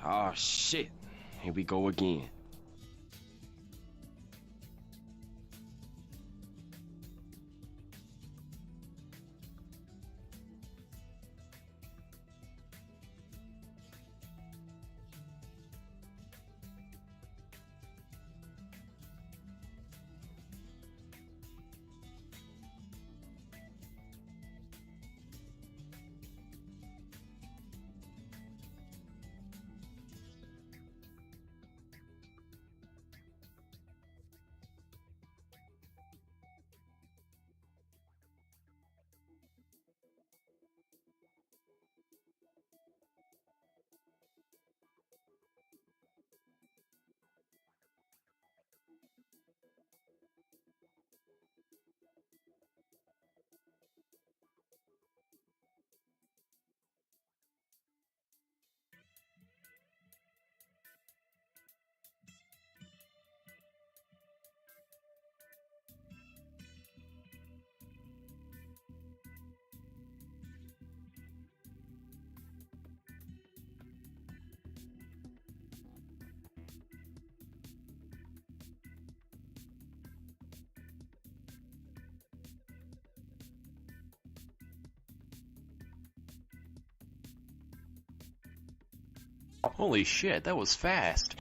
Oh shit. Here we go again. Holy shit, that was fast.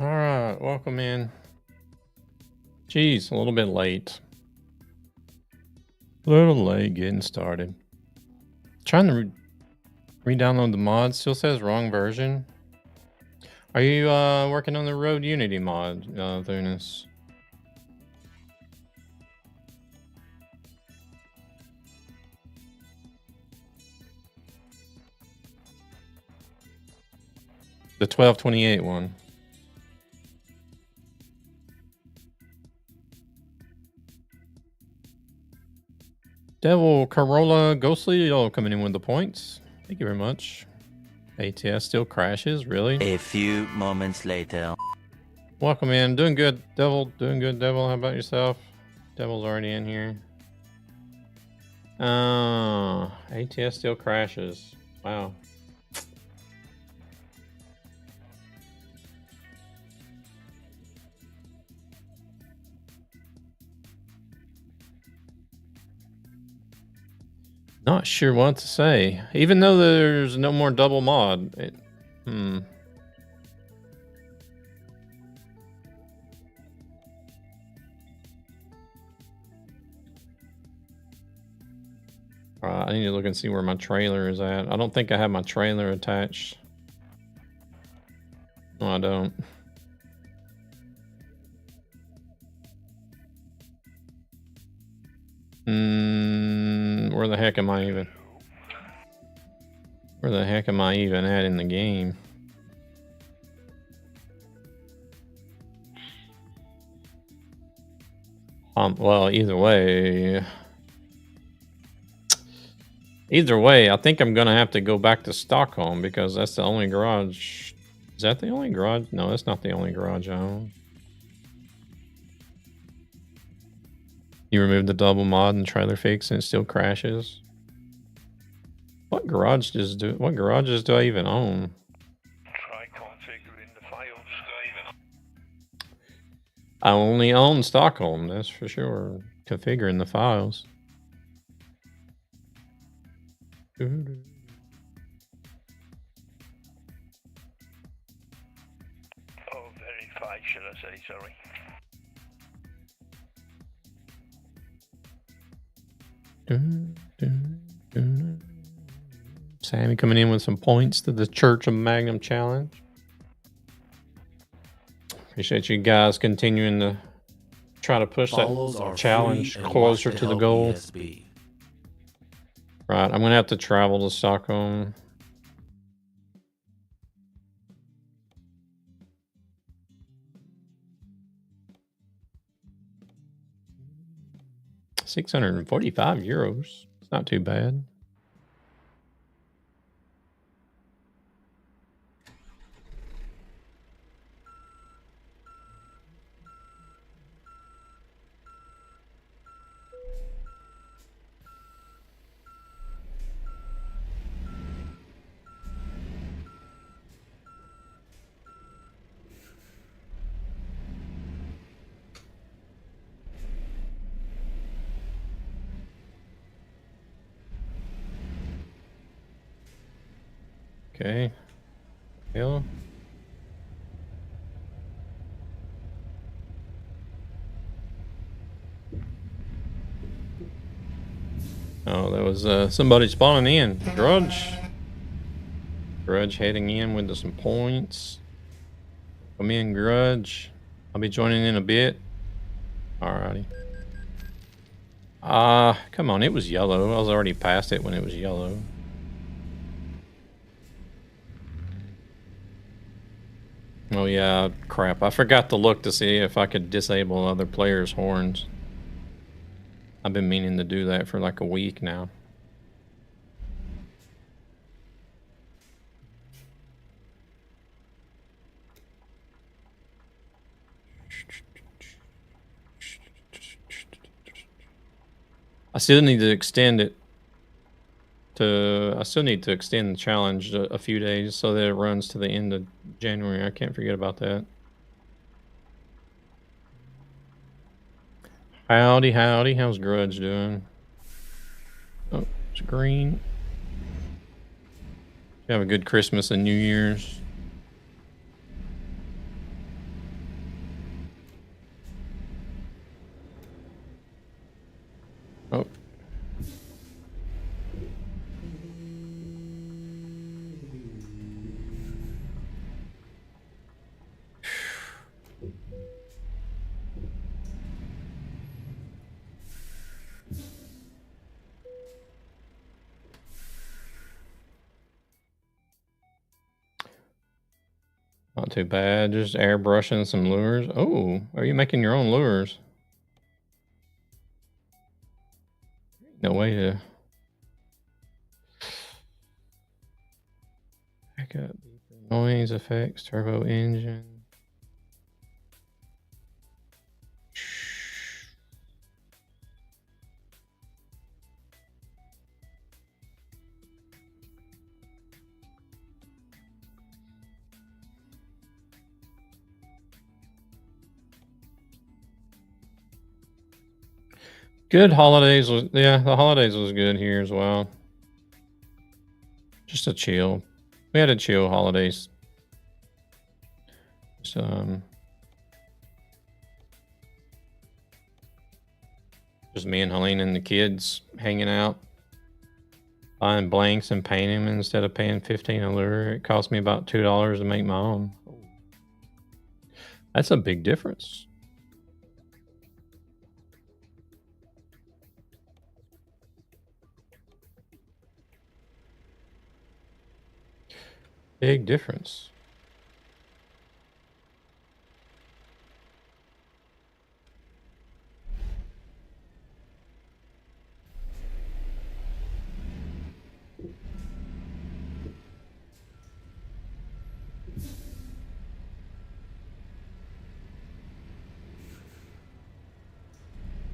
Alright, welcome in. Jeez, a little bit late. A little late getting started. Trying to re-download the mod. Still says wrong version. Are you working on the Road Unity mod, Thunis? The 1228 one. Devil Corolla Ghostly, y'all coming in with the points. Thank you very much. ATS still crashes, really? A few moments later. Welcome in. Doing good, Devil. Doing good, Devil. How about yourself? Devil's already in here. ATS still crashes. Wow. Not sure what to say. Even though there's no more double mod. I need to look and see where my trailer is at. I don't think I have my trailer attached. No, I don't. Where the heck am I even? Where the heck am I even at in the game? Well, either way, I think I'm gonna have to go back to Stockholm because that's the only garage. Is that the only garage? No, that's not the only garage I own. You remove the double mod and trailer fix and it still crashes. What garages do I even own? Try configuring the files. I only own Stockholm, that's for sure. Configuring the files. Oh, verify, should I say, sorry. Sammy coming in with some points to the Church of Magnum Challenge. Appreciate you guys continuing to try to push that challenge closer to the goal. Right, I'm gonna have to travel to Stockholm. €645. It's not too bad. Okay. Hill. Oh, that was somebody spawning in. Grudge. Grudge heading in with some points. Come in, Grudge. I'll be joining in a bit. Alrighty. Come on, it was yellow. I was already past it when it was yellow. Oh yeah, crap. I forgot to look to see if I could disable other players' horns. I've been meaning to do that for like a week now. I still need to extend it to, I still need to extend the challenge a few days so that it runs to the end of January. I can't forget about that. Howdy, howdy. How's Grudge doing? Oh, it's green. You have a good Christmas and New Year's. Oh. Not too bad. Just airbrushing some lures. Oh, are you making your own lures? No way to back up. Noise effects, turbo engine. Good holidays was, yeah, the holidays was good here as well. Just a chill. We had a chill holidays. Just, just me and Helene and the kids hanging out, buying blanks and painting them instead of paying $15 a lure. It cost me about $2 to make my own. That's a big difference. Big difference.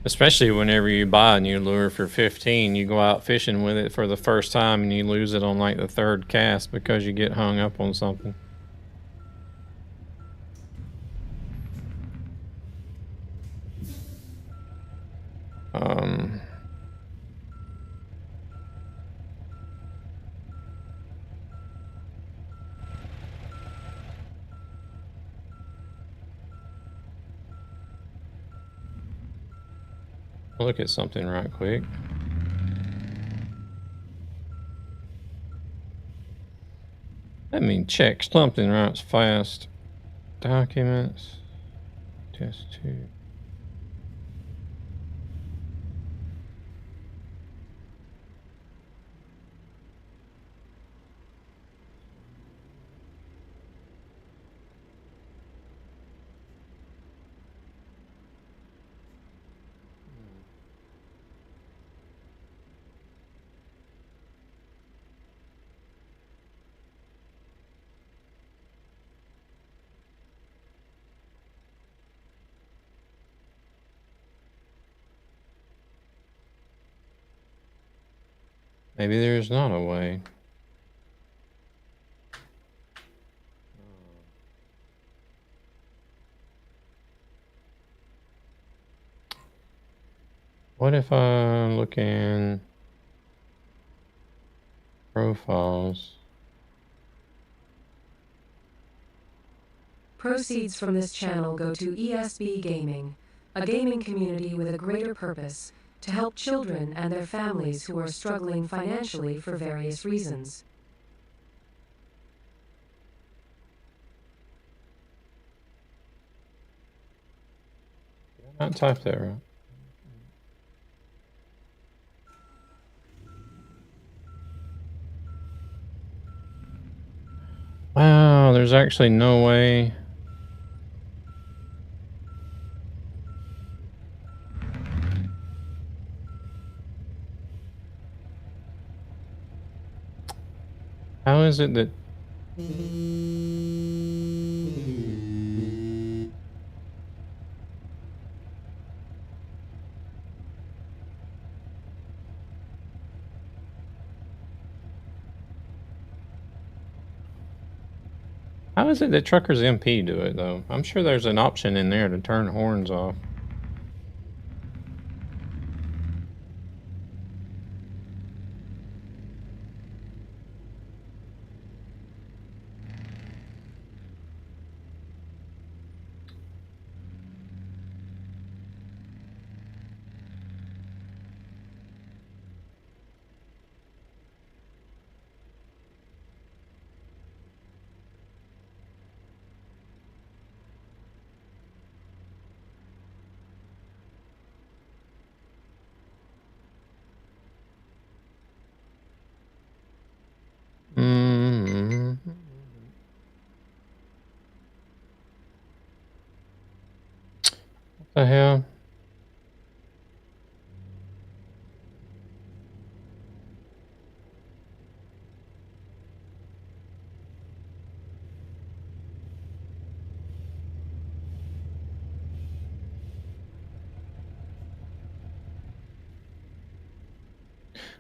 Especially whenever you buy a new lure for 15, you go out fishing with it for the first time and you lose it on like the third cast because you get hung up on something. Look at something right quick. Let me check something right fast. Documents. Test 2. Maybe there's not a way. What if I look in profiles? Proceeds from this channel go to ESB Gaming, a gaming community with a greater purpose, to help children and their families who are struggling financially for various reasons. Not type that right. Wow, there's actually no way. How is it that... How is it that Truckers MP do it, though? I'm sure there's an option in there to turn horns off. Mm-hmm. What the hell?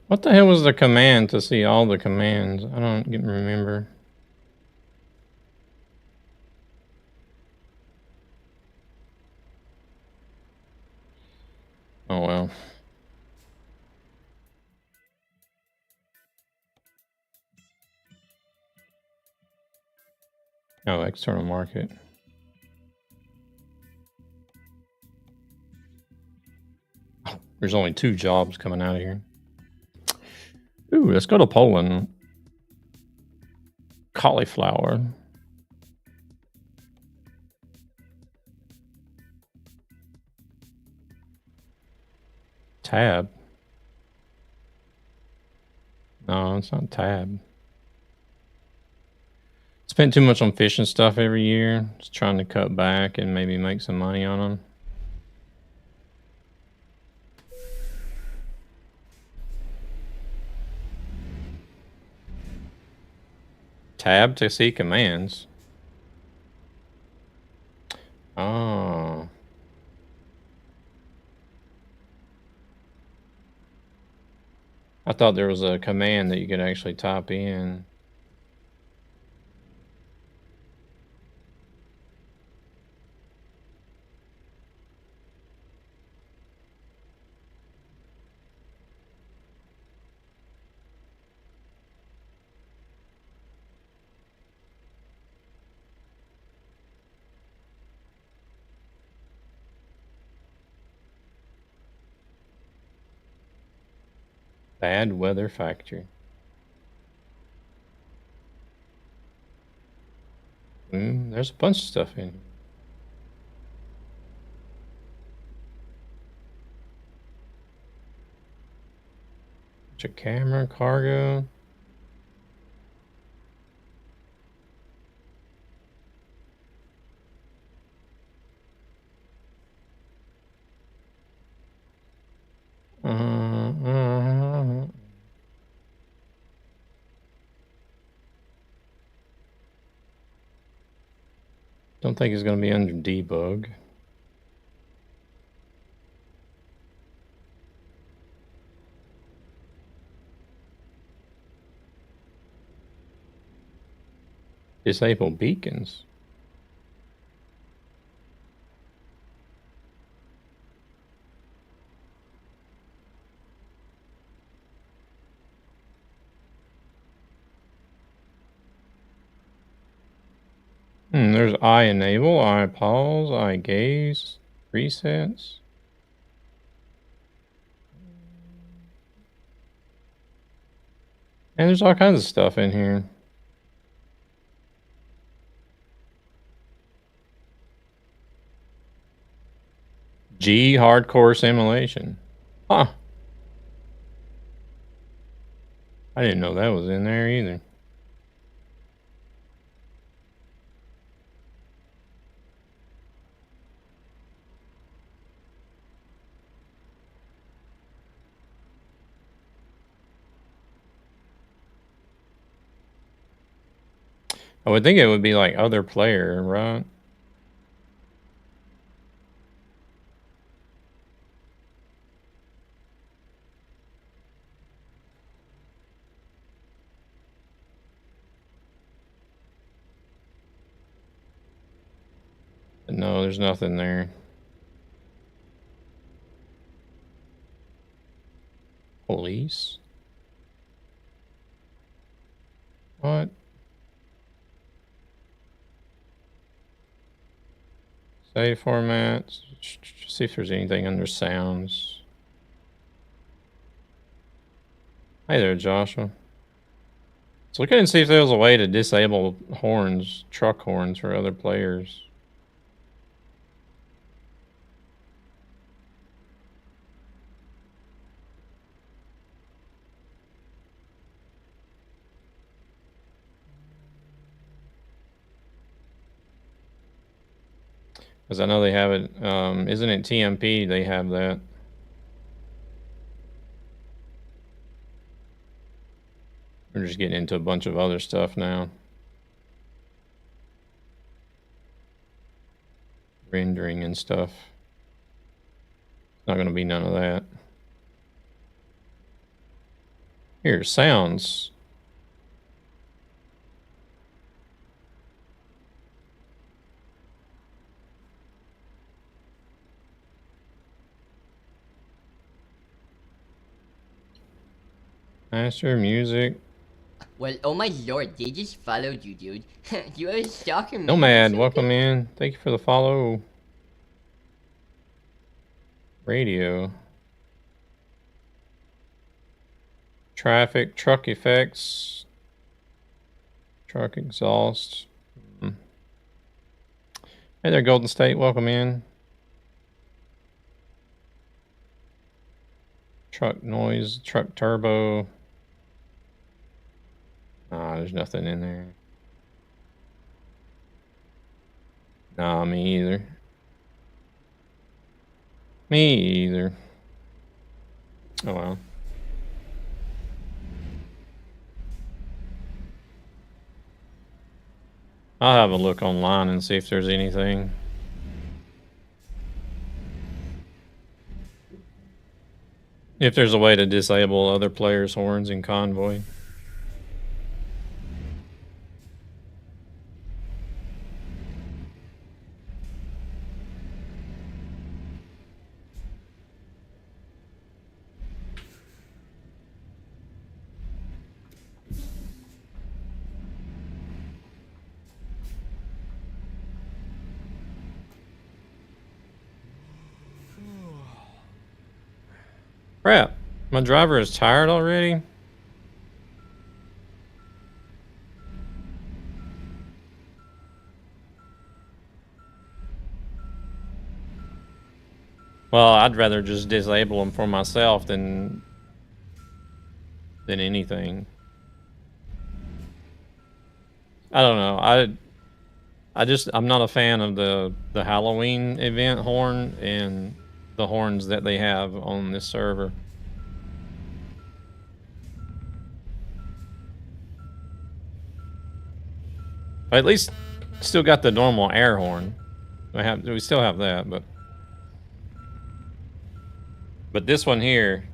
What the hell was the command to see all the commands? I don't remember. Oh well. Oh, external market. There's only 2 jobs coming out of here. Ooh, let's go to Poland. Cauliflower. Tab. No, it's not tab. Spent too much on fishing stuff every year. Just trying to cut back and maybe make some money on them. Tab to see commands. Oh. I thought there was a command that you could actually type in. Bad Weather Factory. There's a bunch of stuff in here. Bunch of camera, cargo. Don't think it's going to be under debug. Disable beacons. There's eye enable, eye pause, eye gaze, resets. And there's all kinds of stuff in here. G hardcore simulation. Huh. I didn't know that was in there either. I would think it would be like other player, right? But no, there's nothing there. Police? What? Save formats. See if there's anything under sounds. Hey there, Joshua. Let's look and see if there was a way to disable horns, truck horns for other players. Because I know they have it, isn't it TMP? They have that. We're just getting into a bunch of other stuff now. Rendering and stuff. Not going to be none of that. Here, sounds. Master music. Well, oh my lord, they just followed you, dude. You are a stalker, man. Nomad, welcome in. Thank you for the follow. Radio. Traffic, truck effects. Truck exhaust. Hey there, Golden State, welcome in. Truck noise, truck turbo. Nah, there's nothing in there. Nah, me either. Me either. Oh well. I'll have a look online and see if there's anything. If there's a way to disable other players' horns in Convoy. Crap, my driver is tired already? Well, I'd rather just disable them for myself than anything. I don't know. I'm not a fan of the Halloween event horn and the horns that they have on this server. I at least still got the normal air horn. We still have that, but this one here,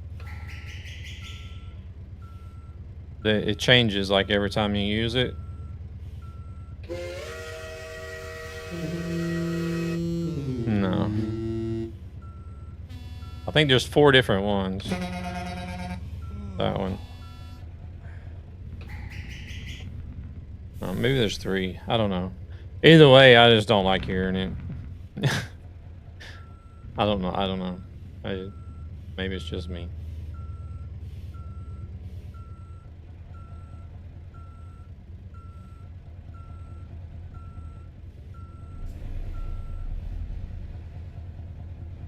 it changes like every time you use it. No. I think there's 4 different ones. That one. Maybe there's 3. I don't know. Either way, I just don't like hearing it. I don't know. Maybe it's just me.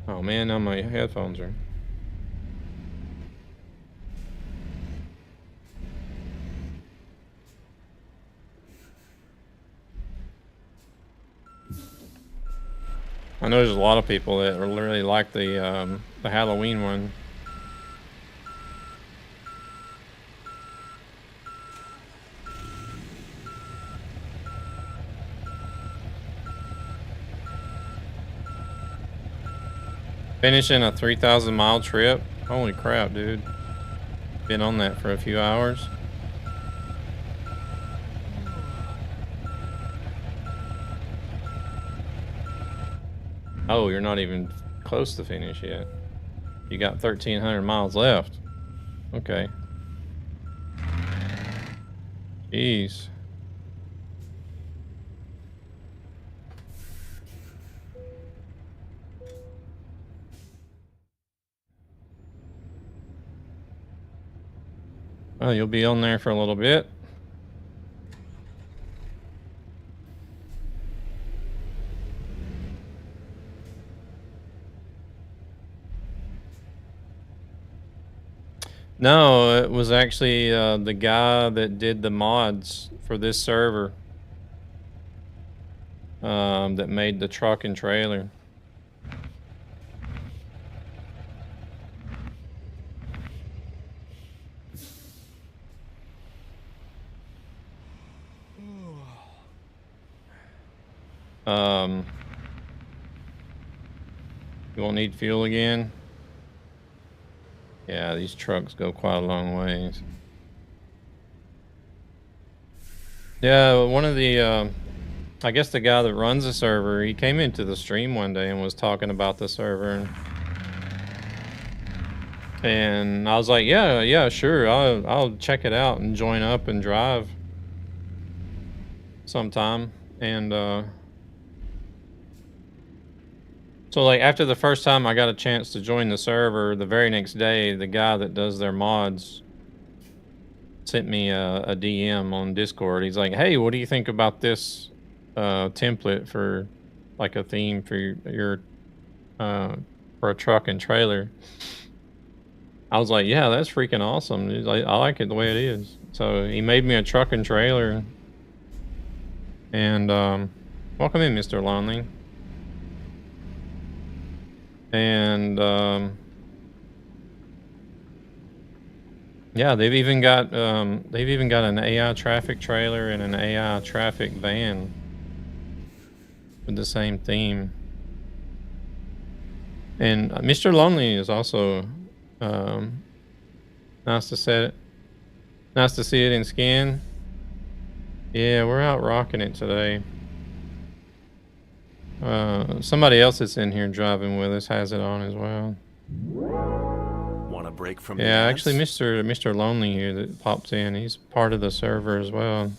Oh man, now my headphones are. I know there's a lot of people that really like the Halloween one. Finishing a 3,000 mile trip. Holy crap, dude. Been on that for a few hours. Oh, you're not even close to finish yet. You got 1,300 miles left. Okay. Jeez. Well, you'll be on there for a little bit. No, it was actually the guy that did the mods for this server that made the truck and trailer. You won't need fuel again. Yeah, these trucks go quite a long ways. Yeah, one of the, I guess the guy that runs the server, he came into the stream one day and was talking about the server. And I was like, yeah, sure. I'll check it out and join up and drive sometime. And, so like after the first time I got a chance to join the server, the very next day, the guy that does their mods sent me a DM on Discord. He's like, hey, what do you think about this template for like a theme for your for a truck and trailer? I was like, yeah, that's freaking awesome. He's like, I like it the way it is. So he made me a truck and trailer. And welcome in, Mr. Lonely. And yeah, they've even got an AI traffic trailer and an AI traffic van with the same theme. And Mr. Lonely is also nice to see it in skin. Yeah, we're out rocking it today. Somebody else that's in here driving with us has it on as well. Want a break from Yeah, actually, Mr. Lonely here that popped in, he's part of the server as well.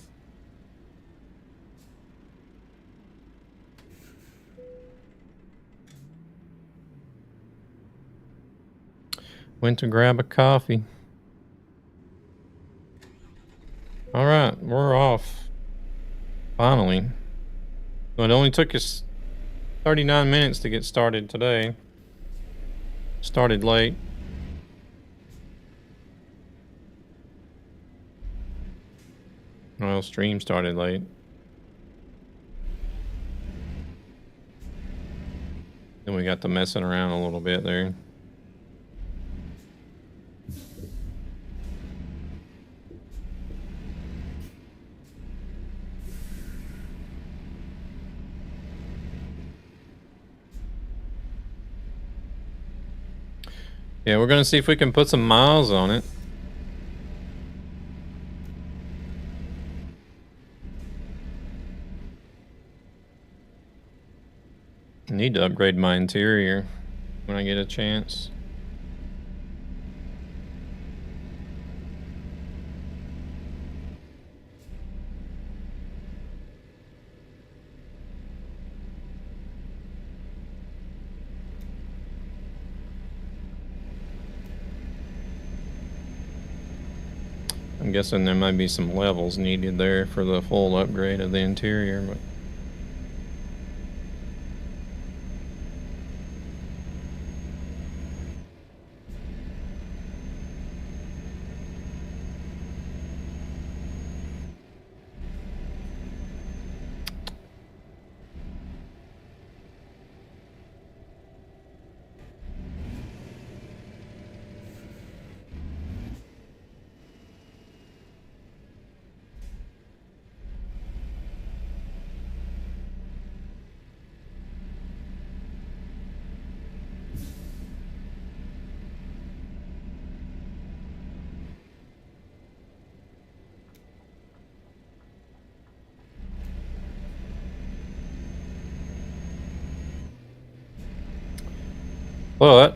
Went to grab a coffee. All right, we're off. Finally. Well, it only took us 39 minutes to get started today. Started late. Well, stream started late. Then we got to messing around a little bit there. Yeah, we're gonna see if we can put some miles on it. I need to upgrade my interior when I get a chance. I'm guessing there might be some levels needed there for the full upgrade of the interior, but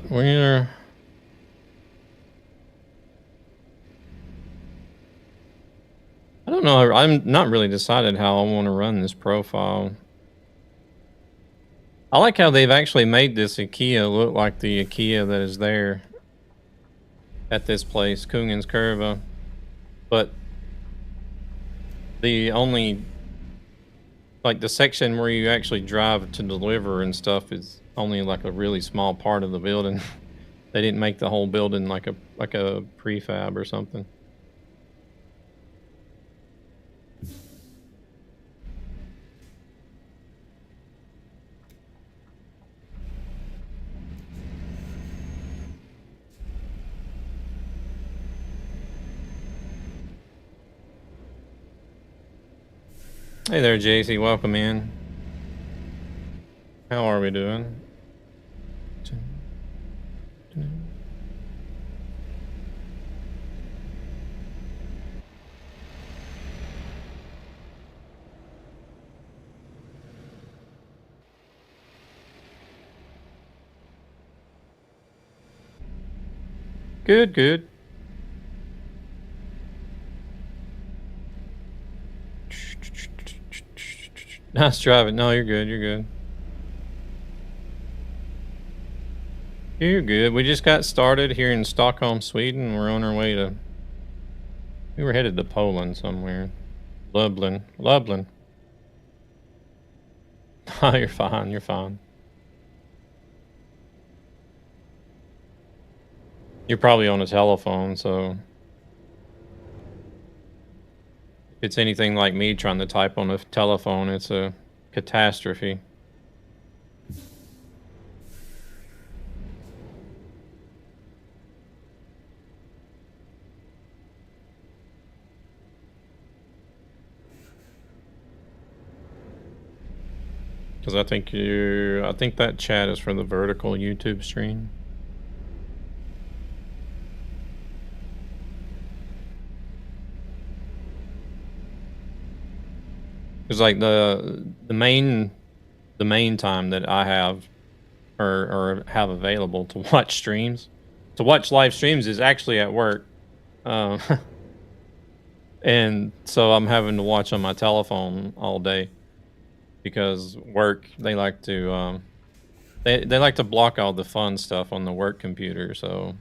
we're... I don't know. I'm not really decided how I want to run this profile. I like how they've actually made this IKEA look like the IKEA that is there at this place, Kungens Kurva. But the only, like the section where you actually drive to deliver and stuff is only like a really small part of the building. They didn't make the whole building like a prefab or something. Hey there, JC. Welcome in. How are we doing? Good, good. Nice driving. No, you're good. You're good. You're good. We just got started here in Stockholm, Sweden. We're on our way to... We were headed to Poland somewhere. Lublin. Lublin. Oh, you're fine. You're fine. You're probably on a telephone, so... If it's anything like me trying to type on a telephone, it's a catastrophe. Because I think that chat is for the vertical YouTube stream. It's like the main time that I have or have available to watch streams, to watch live streams is actually at work, and so I'm having to watch on my telephone all day because work they like to they like to block all the fun stuff on the work computer, so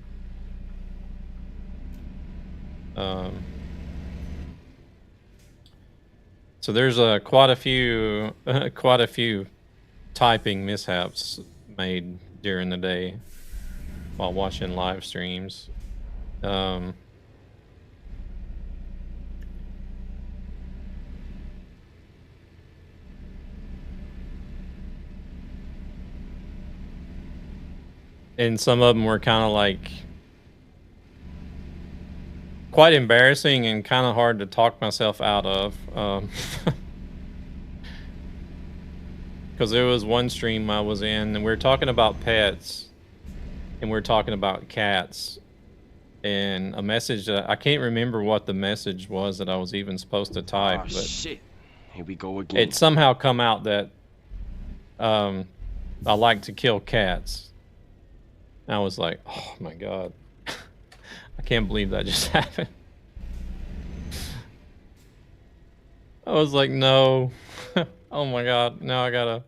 so there's quite a few typing mishaps made during the day while watching live streams. And some of them were kind of like quite embarrassing and kind of hard to talk myself out of. Because there was one stream I was in and we were talking about pets and we were talking about cats, and a message I can't remember what the message was that I was even supposed to type, Oh, but shit. Here we go again. it somehow come out that I like to kill cats. And I was like, oh my god. I can't believe that just happened. I was like, no. Oh my god. Now I gotta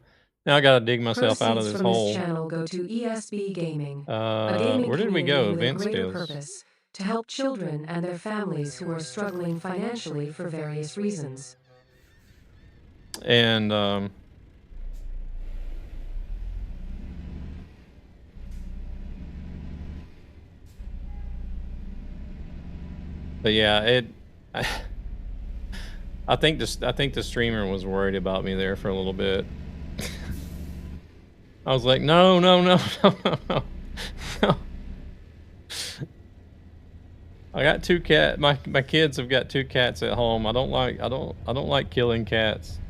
dig myself out of this hole. Proceeds from this channel go to ESB Gaming, a gaming Where did we go? community with a Vince greater goes. purpose to help children and their families who are struggling financially for various reasons. And but yeah, I think the streamer was worried about me there for a little bit. I was like, no, no, no, no, no, no, no. I got two cat. My kids have got two cats at home. I don't like killing cats.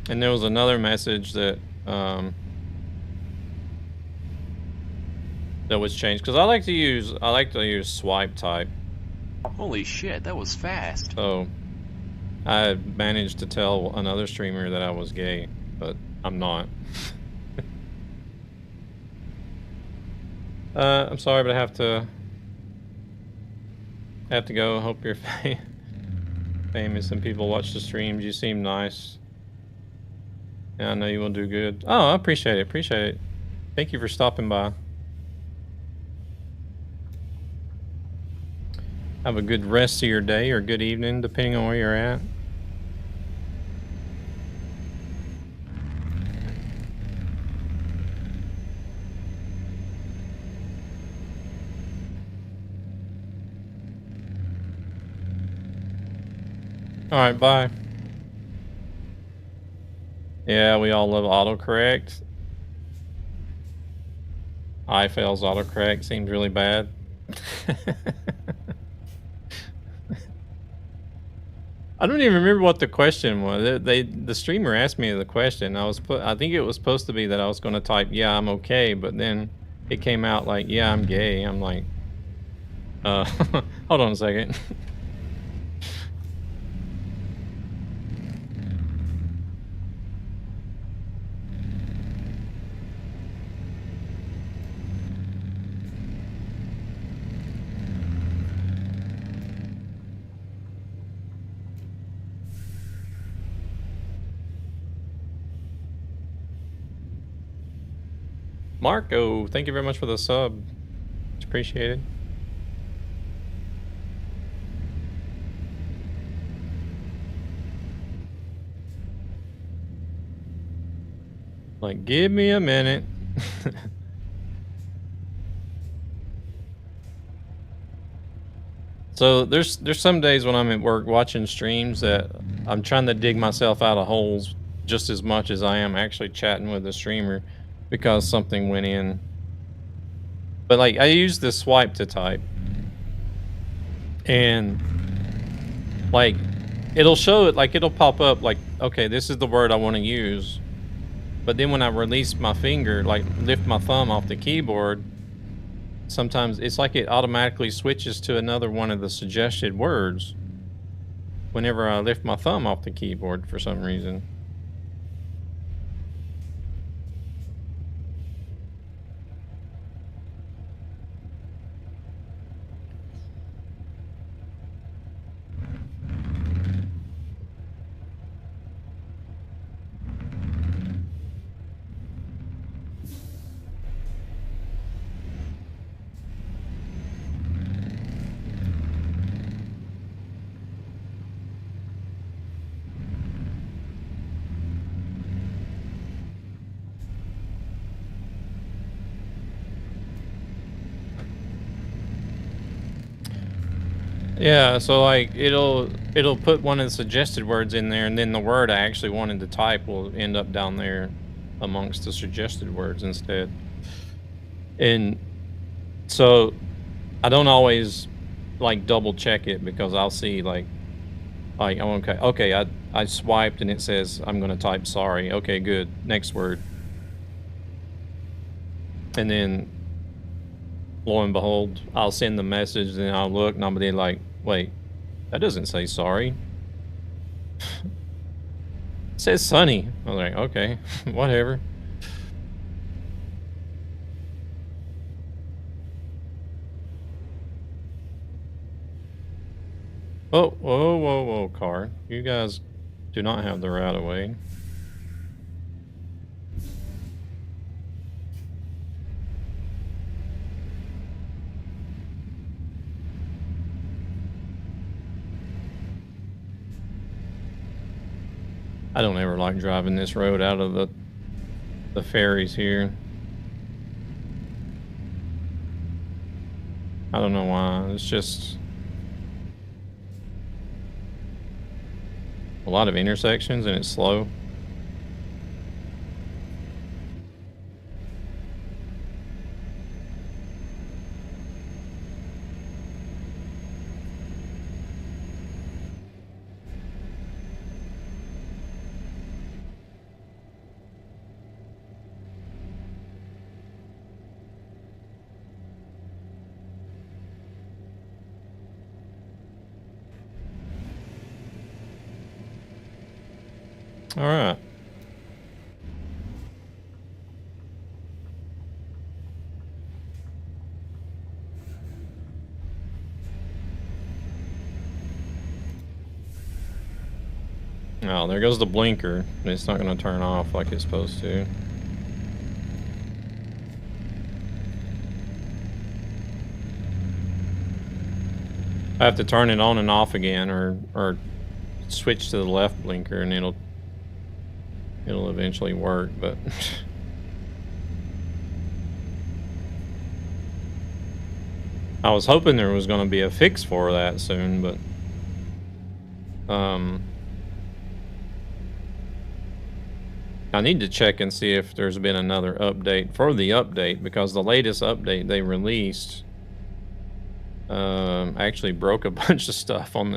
And there was another message that that was changed because I like to use swipe type. Holy shit, that was fast. So I managed to tell another streamer that I was gay, but I'm not. I'm sorry, but I have to go. Hope you're famous and people watch the streams. You seem nice. Yeah, I know you will do good. Oh, I appreciate it. Appreciate it. Thank you for stopping by. Have a good rest of your day or good evening, depending on where you're at. All right, bye. Yeah, we all love autocorrect. iFails autocorrect seems really bad. I don't even remember what the question was. The streamer asked me the question. I think it was supposed to be that I was going to type, yeah, I'm okay, but then it came out like, yeah, I'm gay. I'm like, hold on a second. Marco, thank you very much for the sub. It's appreciated. Like, give me a minute. So there's some days when I'm at work watching streams that I'm trying to dig myself out of holes just as much as I am actually chatting with the streamer because something went in. But like, I use the swipe to type. And like, it'll show it, like it'll pop up like, okay, this is the word I want to use. But then when I release my finger, like lift my thumb off the keyboard, sometimes it's like it automatically switches to another one of the suggested words whenever I lift my thumb off the keyboard for some reason. Yeah, so like it'll put one of the suggested words in there, and then the word I actually wanted to type will end up down there amongst the suggested words instead. And so I don't always like double check it because I'll see like okay, I swiped and it says I'm gonna type sorry. Okay, good. Next word. And then lo and behold, I'll send the message and I'll look and I'll be like, wait, that doesn't say sorry. It says sunny. I was like, okay, whatever. Oh, whoa, whoa, whoa, car. You guys do not have the right of way. I don't ever like driving this road out of the ferries here. I don't know why. It's just a lot of intersections and it's slow. All right. Oh, there goes the blinker. It's not going to turn off like it's supposed to. I have to turn it on and off again, or switch to the left blinker, and it'll eventually work. But I was hoping there was going to be a fix for that soon, but I need to check and see if there's been another update for the update, because the latest update they released actually broke a bunch of stuff on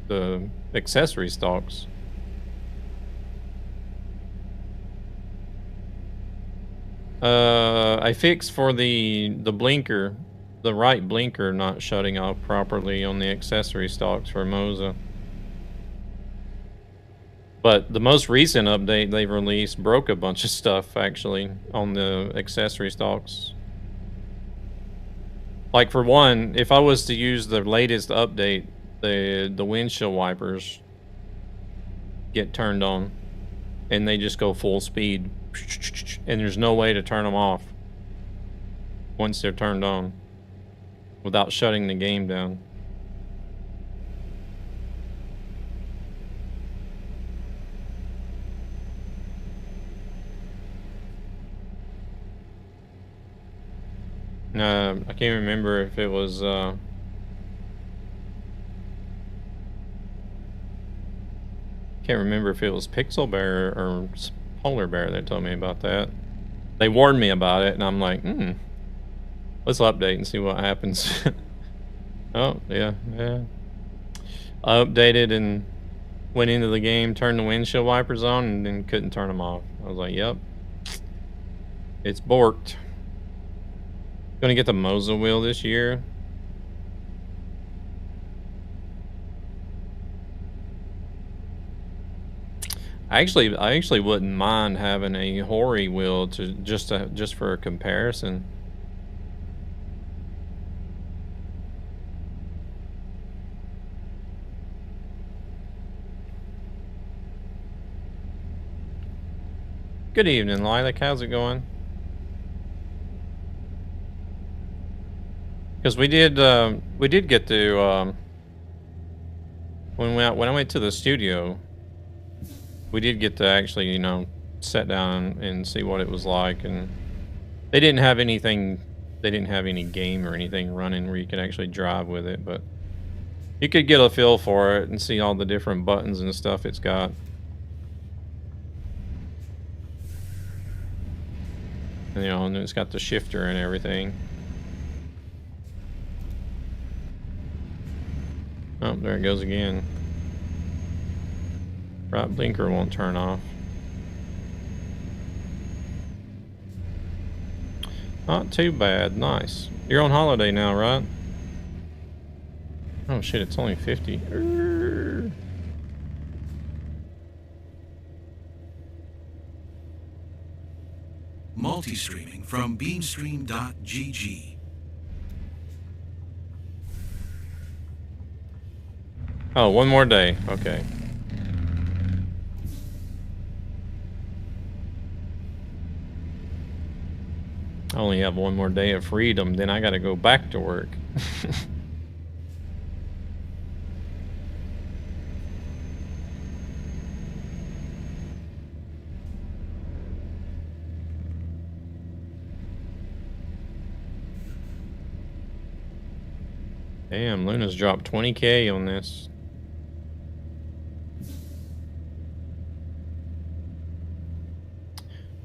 the accessory stocks. I fixed for the blinker, the right blinker not shutting off properly on the accessory stocks for Moza. But the most recent update they've released broke a bunch of stuff actually on the accessory stocks. Like for one, if I was to use the latest update, the windshield wipers get turned on and they just go full speed, and there's no way to turn them off once they're turned on without shutting the game down. I can't remember if it was can't remember if it was Pixel Bear or Polar Bear that told me about that. They warned me about it, and I'm like, let's update and see what happens. Oh, yeah. I updated and went into the game, turned the windshield wipers on, and then couldn't turn them off. I was like, yep. It's borked. Gonna get the Moza wheel this year. I actually wouldn't mind having a Hori wheel to just for a comparison. Good evening, Lilac. How's it going? Because we did get to when I went to the studio, we did get to actually, you know, sit down and see what it was like, and they didn't have anything, they didn't have any game or anything running where you could actually drive with it, but you could get a feel for it and see all the different buttons and stuff it's got. And, you know, and it's got the shifter and everything. Oh, there it goes again. Right blinker won't turn off. Not too bad. Nice. You're on holiday now, right? Oh shit, it's only 50. Multi-streaming from beamstream.gg. Oh, one more day. Okay. I only have one more day of freedom, then I gotta go back to work. Damn, Luna's dropped 20K on this.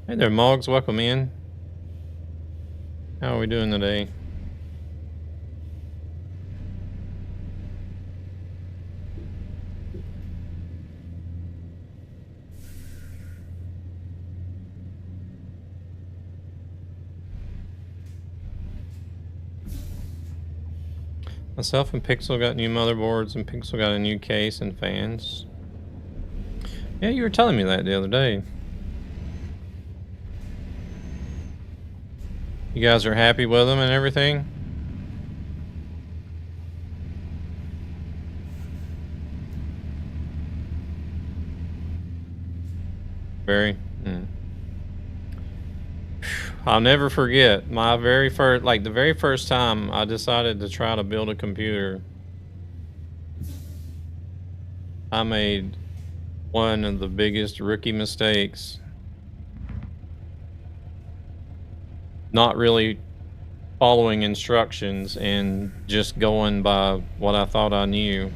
Hey there, Moggs. Welcome in. How are we doing today? Myself and Pixel got new motherboards, and Pixel got a new case and fans. Yeah, you were telling me that the other day. You guys are happy with them and everything? Very. I'll never forget my very first, like the very first time I decided to try to build a computer. I made one of the biggest rookie mistakes. Not really following instructions and just going by what I thought I knew.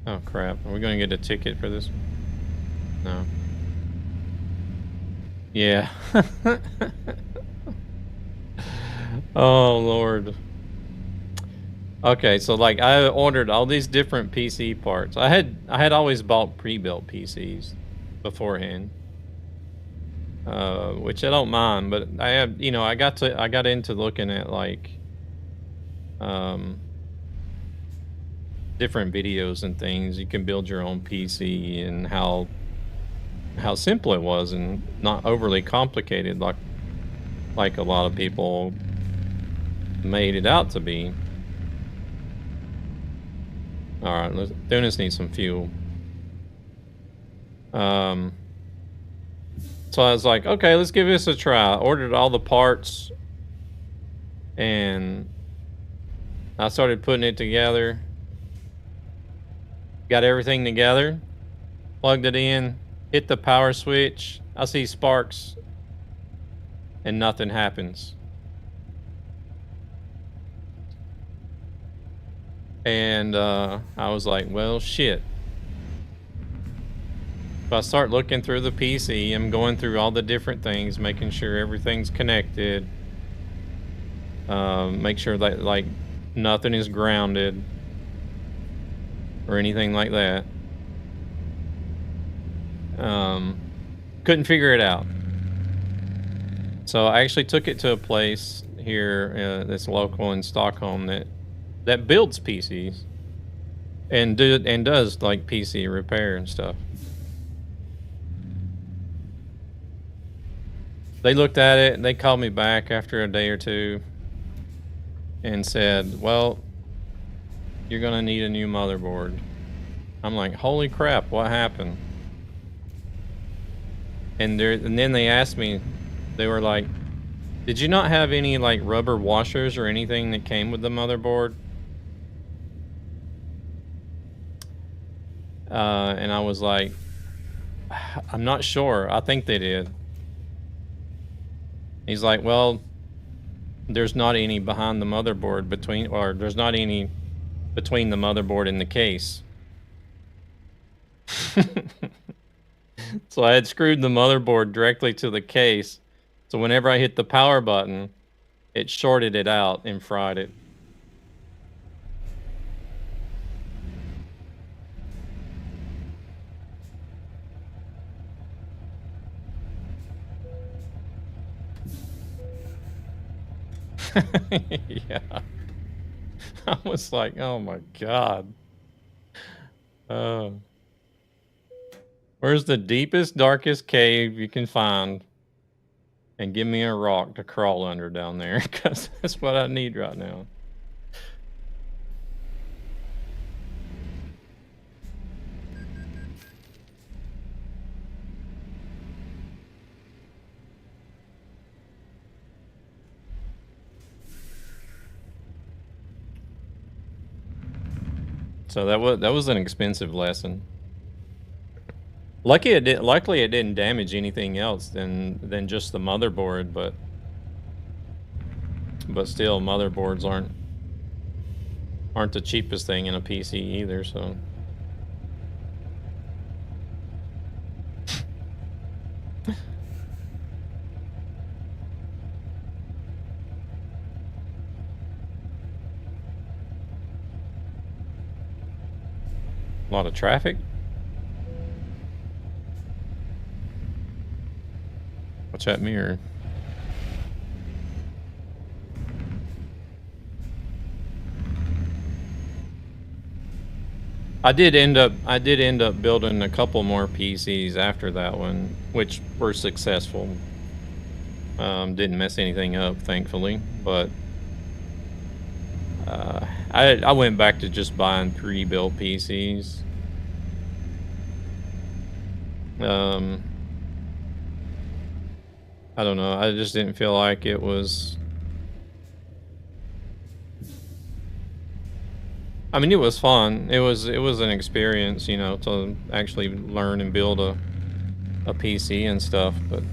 Oh crap, are we gonna get a ticket for this? No. Yeah. Oh Lord. Okay, so like I ordered all these different PC parts. I had always bought pre-built PCs beforehand. Which I don't mind, but I have, you know, I got into looking at like different videos and things. You can build your own PC and how simple it was and not overly complicated like a lot of people made it out to be. All right, let's Donis needs some fuel. So I was like, okay, let's give this a try. I ordered all the parts and I started putting it together. Got everything together, plugged it in, hit the power switch. I see sparks and nothing happens. And I was like, well, shit. If I start looking through the PC, I'm going through all the different things, making sure everything's connected. Make sure that like nothing is grounded or anything like that. Couldn't figure it out. So I actually took it to a place here that's local in Stockholm that builds PCs and does like PC repair and stuff. They looked at it and they called me back after a day or two and said, well, you're gonna need a new motherboard. I'm like, holy crap, what happened? And then they asked me, they were like, did you not have any like rubber washers or anything that came with the motherboard? And I was like, I'm not sure. I think they did. He's like, well, there's not any behind the motherboard there's not any between the motherboard and the case. So I had screwed the motherboard directly to the case. So whenever I hit the power button, it shorted it out and fried it. Yeah. I was like, oh my God. Where's the deepest, darkest cave you can find? And give me a rock to crawl under down there, because that's what I need right now. So that was an expensive lesson. Luckily it didn't damage anything else than just the motherboard, but still, motherboards aren't the cheapest thing in a PC either, so. A lot of traffic. Watch that mirror. I did end up building a couple more PCs after that one, which were successful. Didn't mess anything up, thankfully, but I went back to just buying pre-built PCs. I don't know. I just didn't feel like it was. I mean, it was fun. It was an experience, you know, to actually learn and build a PC and stuff, but.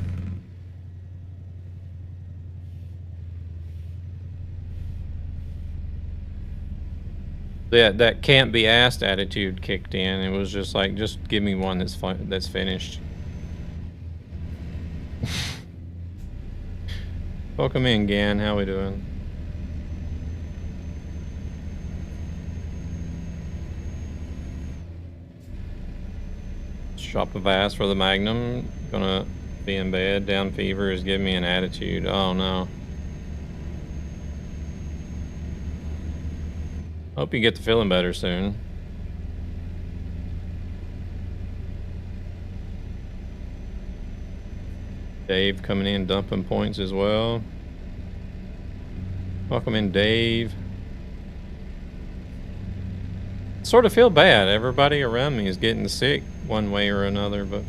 That can't be asked attitude kicked in. It was just like, just give me one that's finished. Welcome in, Gan. How we doing? Shop of ass for the Magnum. Gonna be in bed. Down fever is giving me an attitude. Oh no. Hope you get to feeling better soon. Dave coming in, dumping points as well. Welcome in, Dave. Sort of feel bad. Everybody around me is getting sick one way or another, but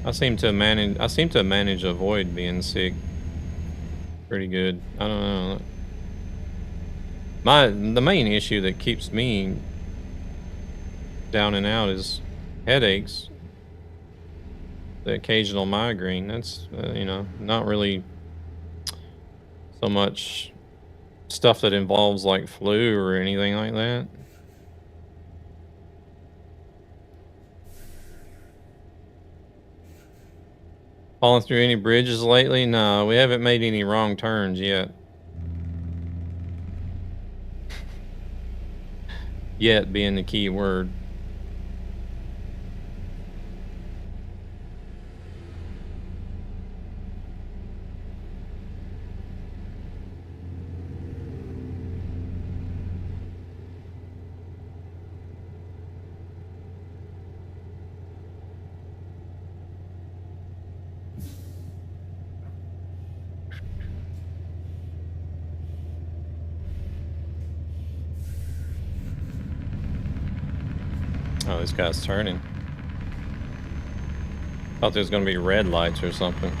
I seem to manage to avoid being sick pretty good. I don't know. The main issue that keeps me down and out is headaches. The occasional migraine. That's you know, not really so much stuff that involves like flu or anything like that. Falling through any bridges lately? No, we haven't made any wrong turns yet. Yet being the key word. Oh, this guy's turning. Thought there was gonna be red lights or something.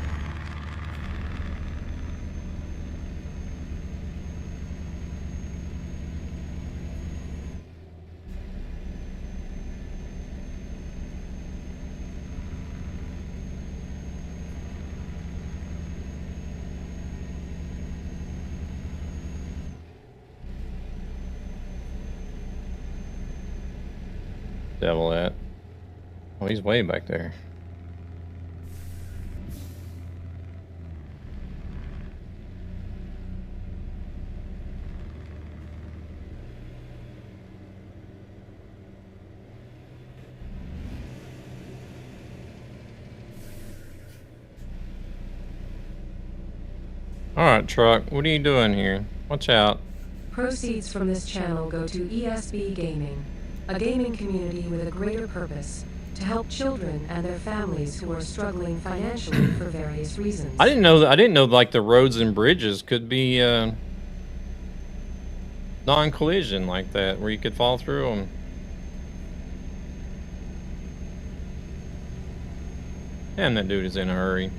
Devil at. Oh, he's way back there. Alright, truck, what are you doing here? Watch out. Proceeds from this channel go to ESB Gaming, a gaming community with a greater purpose, to to help children and their families who are struggling financially for various reasons. I didn't know that. I didn't know like the roads and bridges could be non-collision like that, where you could fall through them. Damn, that dude is in a hurry.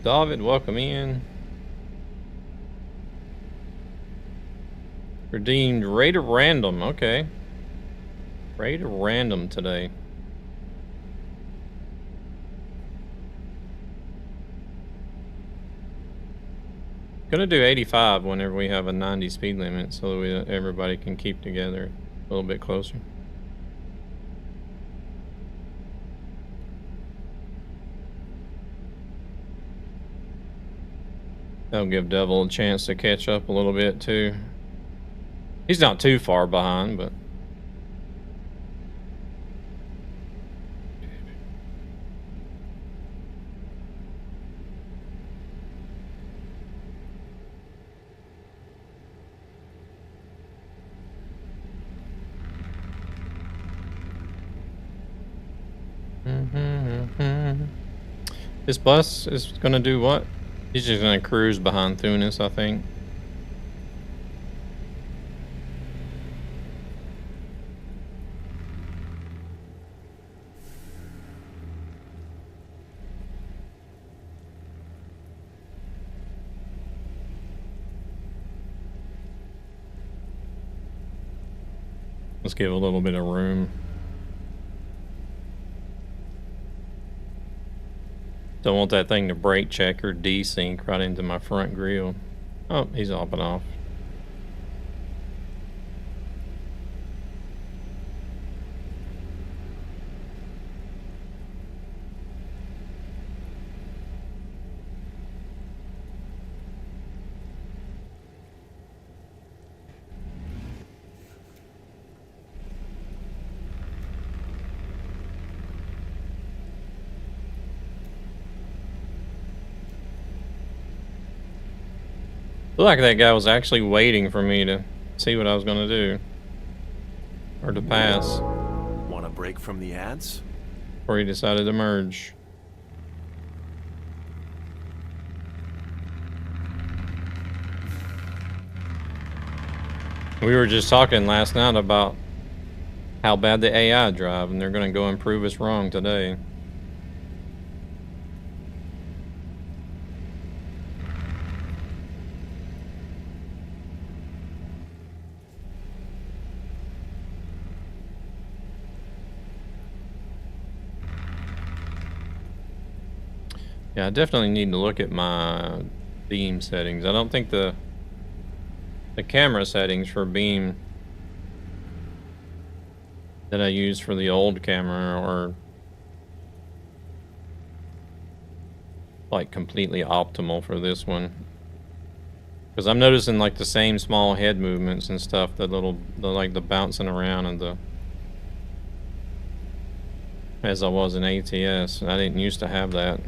David, welcome in. Redeemed rate of random. Okay. Rate of random today. Gonna do 85 whenever we have a 90 speed limit so that everybody can keep together a little bit closer. That'll give Devil a chance to catch up a little bit too. He's not too far behind, but this bus is gonna do what? He's just gonna cruise behind Thunis, I think. Let's give a little bit of room. Don't want that thing to brake check or desync right into my front grille. Oh, he's hopping off. Looked like that guy was actually waiting for me to see what I was gonna do. Or to pass. Want a break from the ads? Before he decided to merge. We were just talking last night about how bad the AI drive, and they're gonna go and prove us wrong today. Yeah, I definitely need to look at my beam settings. I don't think the camera settings for beam that I use for the old camera are like completely optimal for this one. Because I'm noticing like the same small head movements and stuff, the like the bouncing around and the as I was in ATS. I didn't used to have that.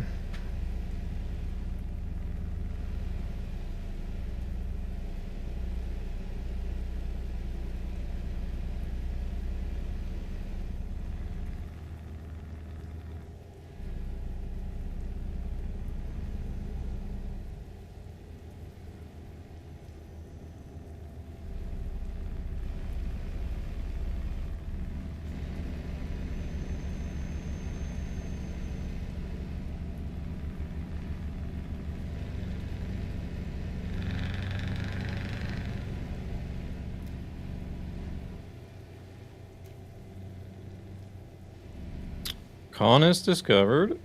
Colonist discovered.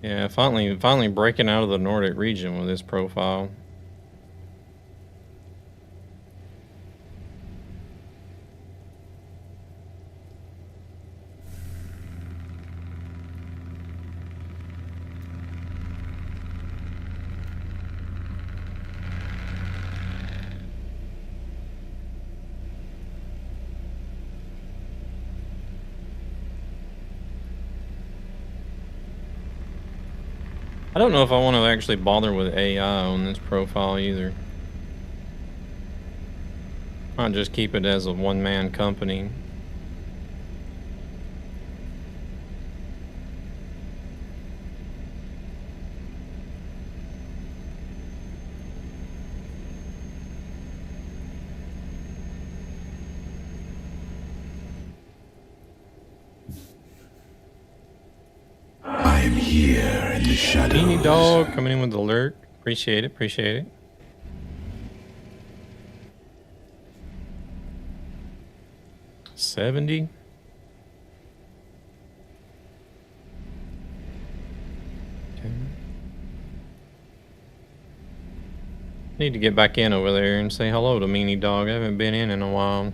Yeah, finally breaking out of the Nordic region with this profile. I don't know if I want to actually bother with AI on this profile either. I'll just keep it as a one-man company. I'm here in the shadows. Beanie Dog coming in with the alert. Appreciate it, appreciate it. $70. Okay. Need to get back in over there and say hello to Meanie Dog. I haven't been in a while.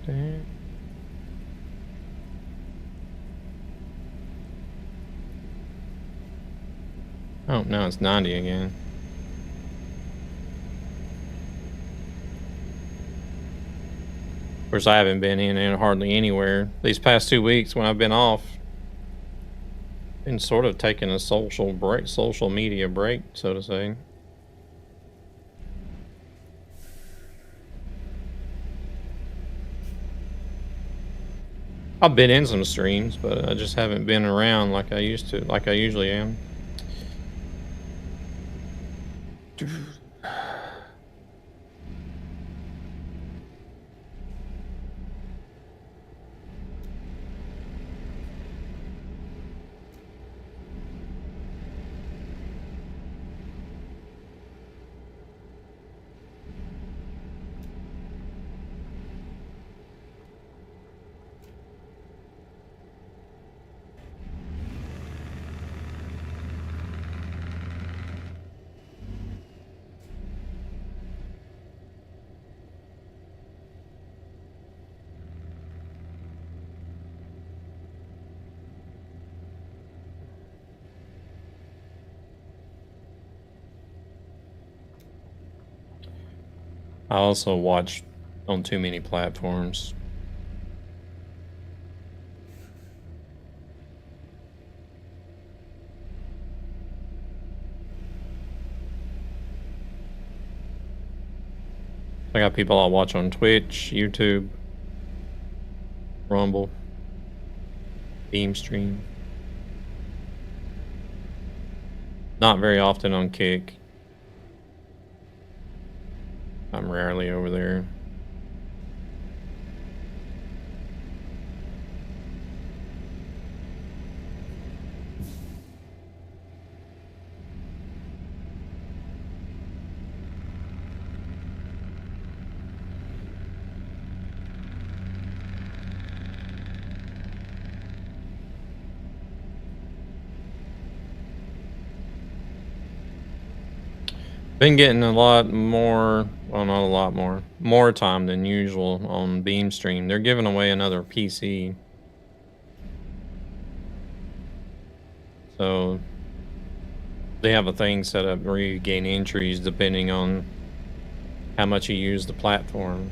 Okay. Oh, now it's 90 again. Of course, I haven't been in hardly anywhere these past 2 weeks when I've been off. Been sort of taking a social media break, so to say. I've been in some streams, but I just haven't been around like I used to, like I usually am. I also watch on too many platforms. I got people I watch on Twitch, YouTube, Rumble, Beamstream. Not very often on Kick. I'm rarely over there. Been getting a lot more, well, not a lot more time than usual on Beamstream. They're giving away another PC. So they have a thing set up where you gain entries depending on how much you use the platform.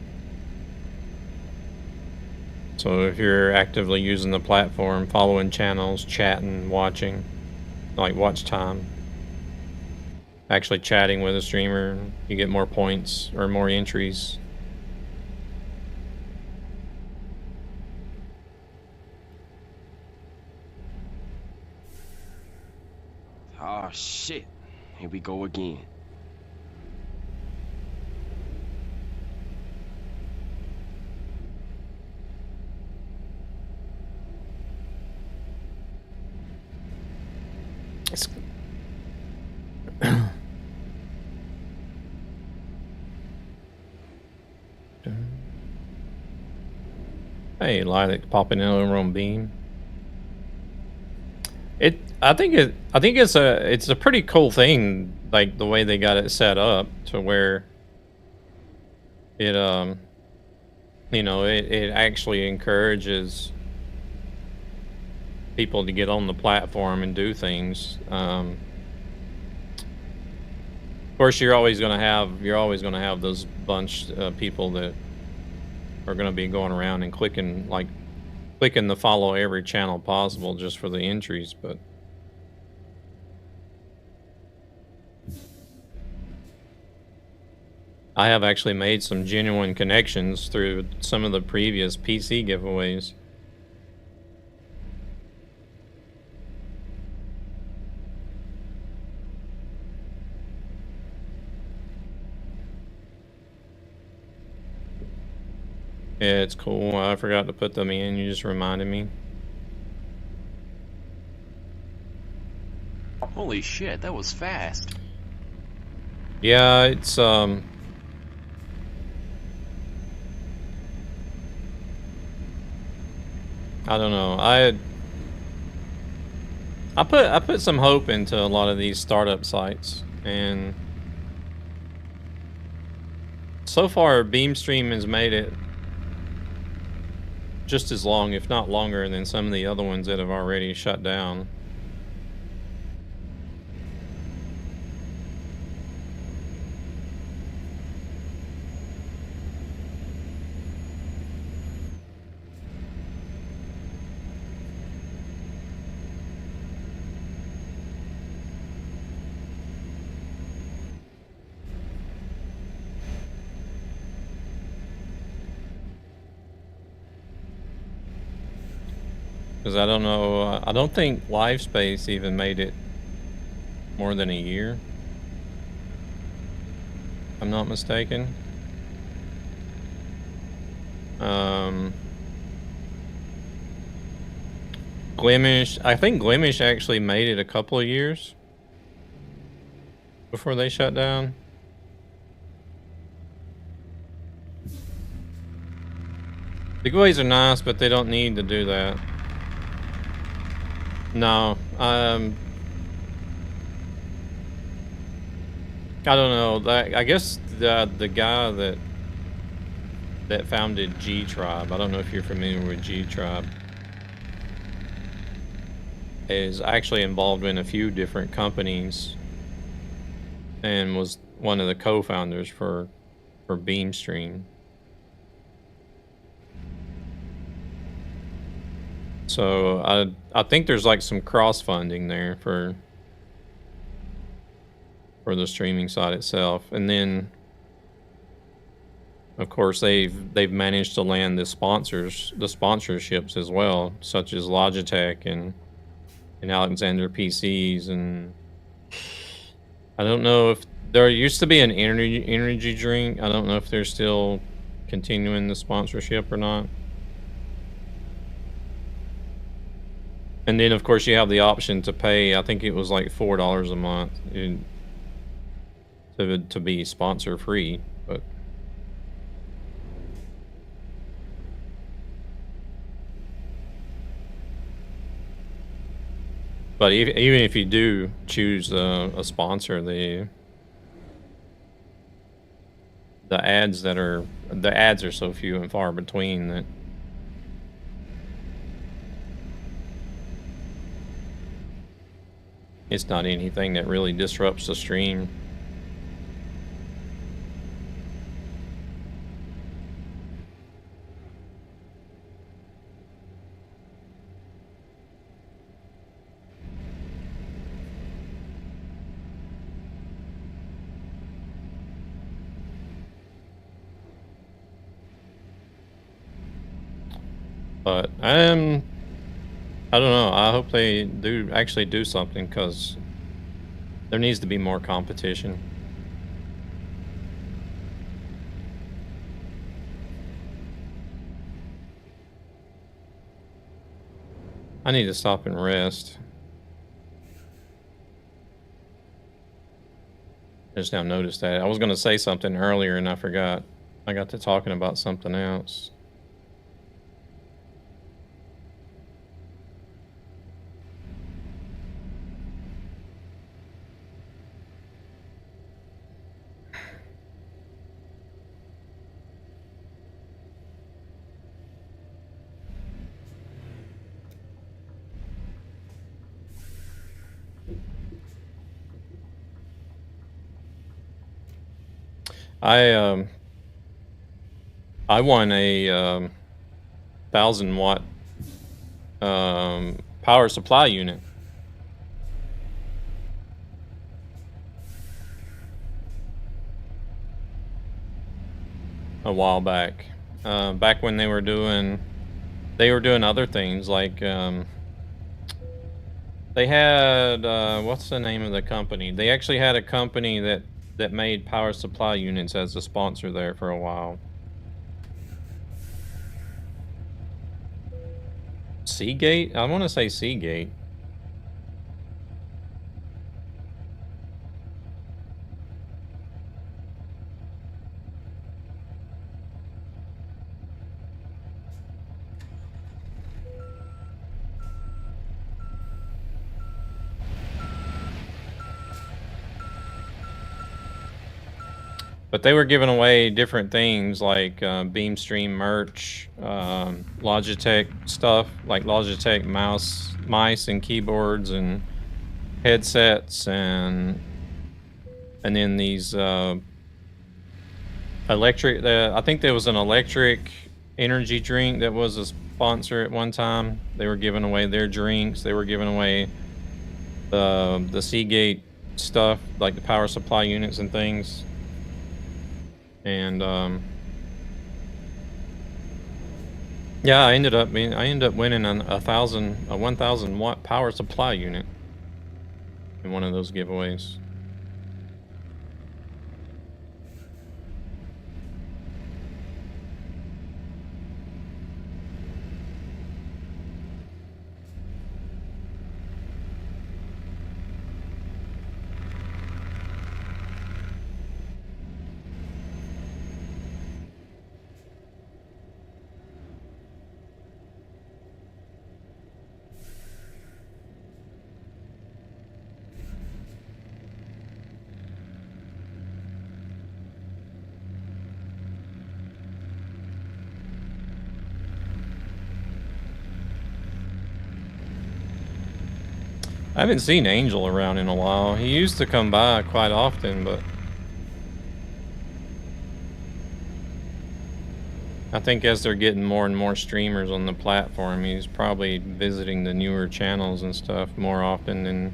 So if you're actively using the platform, following channels, chatting, watching, like watch time, actually chatting with a streamer, you get more points or more entries. Oh shit. Here we go again. Hey, Lilac popping in over on Beam. I think it's a pretty cool thing, like the way they got it set up to where it you know, it actually encourages people to get on the platform and do things. Of course, you're always gonna have those bunch of people that are gonna be going around and clicking to follow every channel possible just for the entries, but I have actually made some genuine connections through some of the previous PC giveaways. Yeah, it's cool. I forgot to put them in. You just reminded me. Holy shit, that was fast. Yeah, it's I don't know. I put some hope into a lot of these startup sites, and so far Beamstream has made it just as long, if not longer, than some of the other ones that have already shut down. Because I don't know, I don't think LiveSpace even made it more than a year, if I'm not mistaken. Glimish, I think Glimish actually made it a couple of years before they shut down. The giveaways are nice, but they don't need to do that. No, I don't know. I guess the guy that founded G Tribe, I don't know if you're familiar with G Tribe, is actually involved in a few different companies and was one of the co-founders for Beamstream. So I think there's like some cross funding there for the streaming side itself, and then of course they've managed to land the sponsorships as well, such as Logitech and Alexander PCs, and I don't know if there used to be an energy drink. I don't know if they're still continuing the sponsorship or not. And then, of course, you have the option to pay, I think it was like $4 a month to be sponsor free. But even if you do choose a sponsor, the ads are so few and far between that it's not anything that really disrupts the stream. But I don't know. I hope they do actually do something, because there needs to be more competition. I need to stop and rest. I just now noticed that. I was going to say something earlier and I forgot. I got to talking about something else. I won a 1,000-watt power supply unit a while back. Back when they were doing other things like they had what's the name of the company? They actually had a company that made power supply units as a sponsor there for a while. Seagate? I want to say Seagate. But they were giving away different things like Beamstream merch, Logitech stuff, like Logitech mice and keyboards and headsets, and then these electric. I think there was an electric energy drink that was a sponsor at one time. They were giving away their drinks. They were giving away the Seagate stuff, like the power supply units and things. And yeah, I ended up winning a 1,000-watt power supply unit in one of those giveaways. I haven't seen Angel around in a while. He used to come by quite often, but I think as they're getting more and more streamers on the platform, he's probably visiting the newer channels and stuff more often than...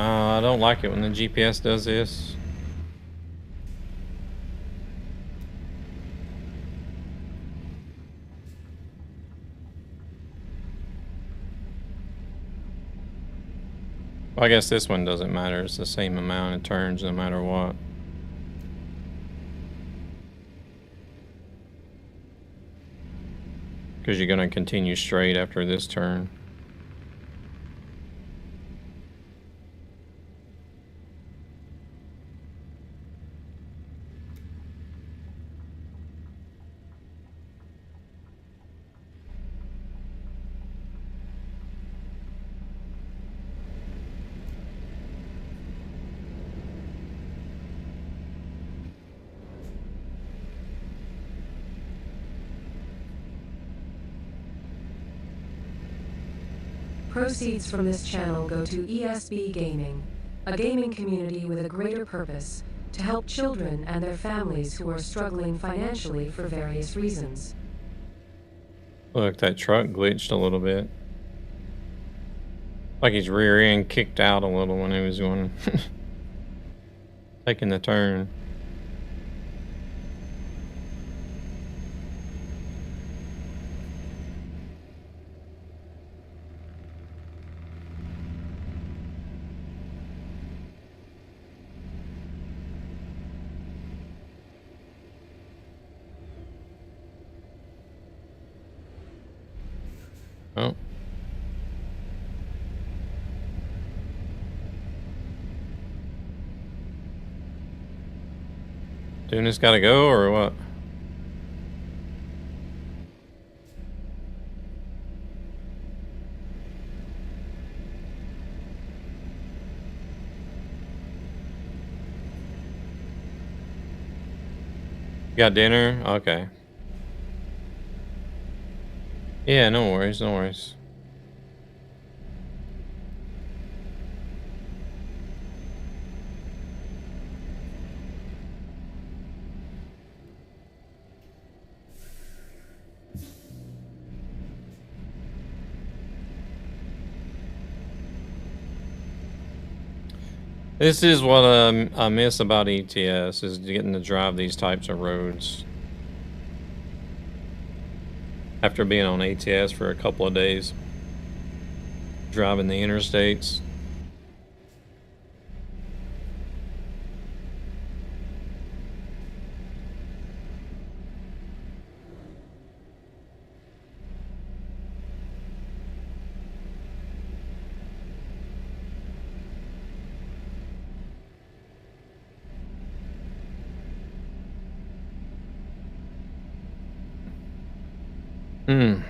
I don't like it when the GPS does this. Well, I guess this one doesn't matter. It's the same amount of turns no matter what. Because you're going to continue straight after this turn. Proceeds from this channel go to ESB Gaming, a gaming community with a greater purpose, to help children and their families who are struggling financially for various reasons. Look, that truck glitched a little bit. Like his rear end kicked out a little when he was going... taking the turn. Oh. Tuna's gotta go, or what? You got dinner? Okay. Yeah, no worries, no worries. This is what I miss about ETS, is getting to drive these types of roads. After being on ATS for a couple of days, driving the interstates. Hmm.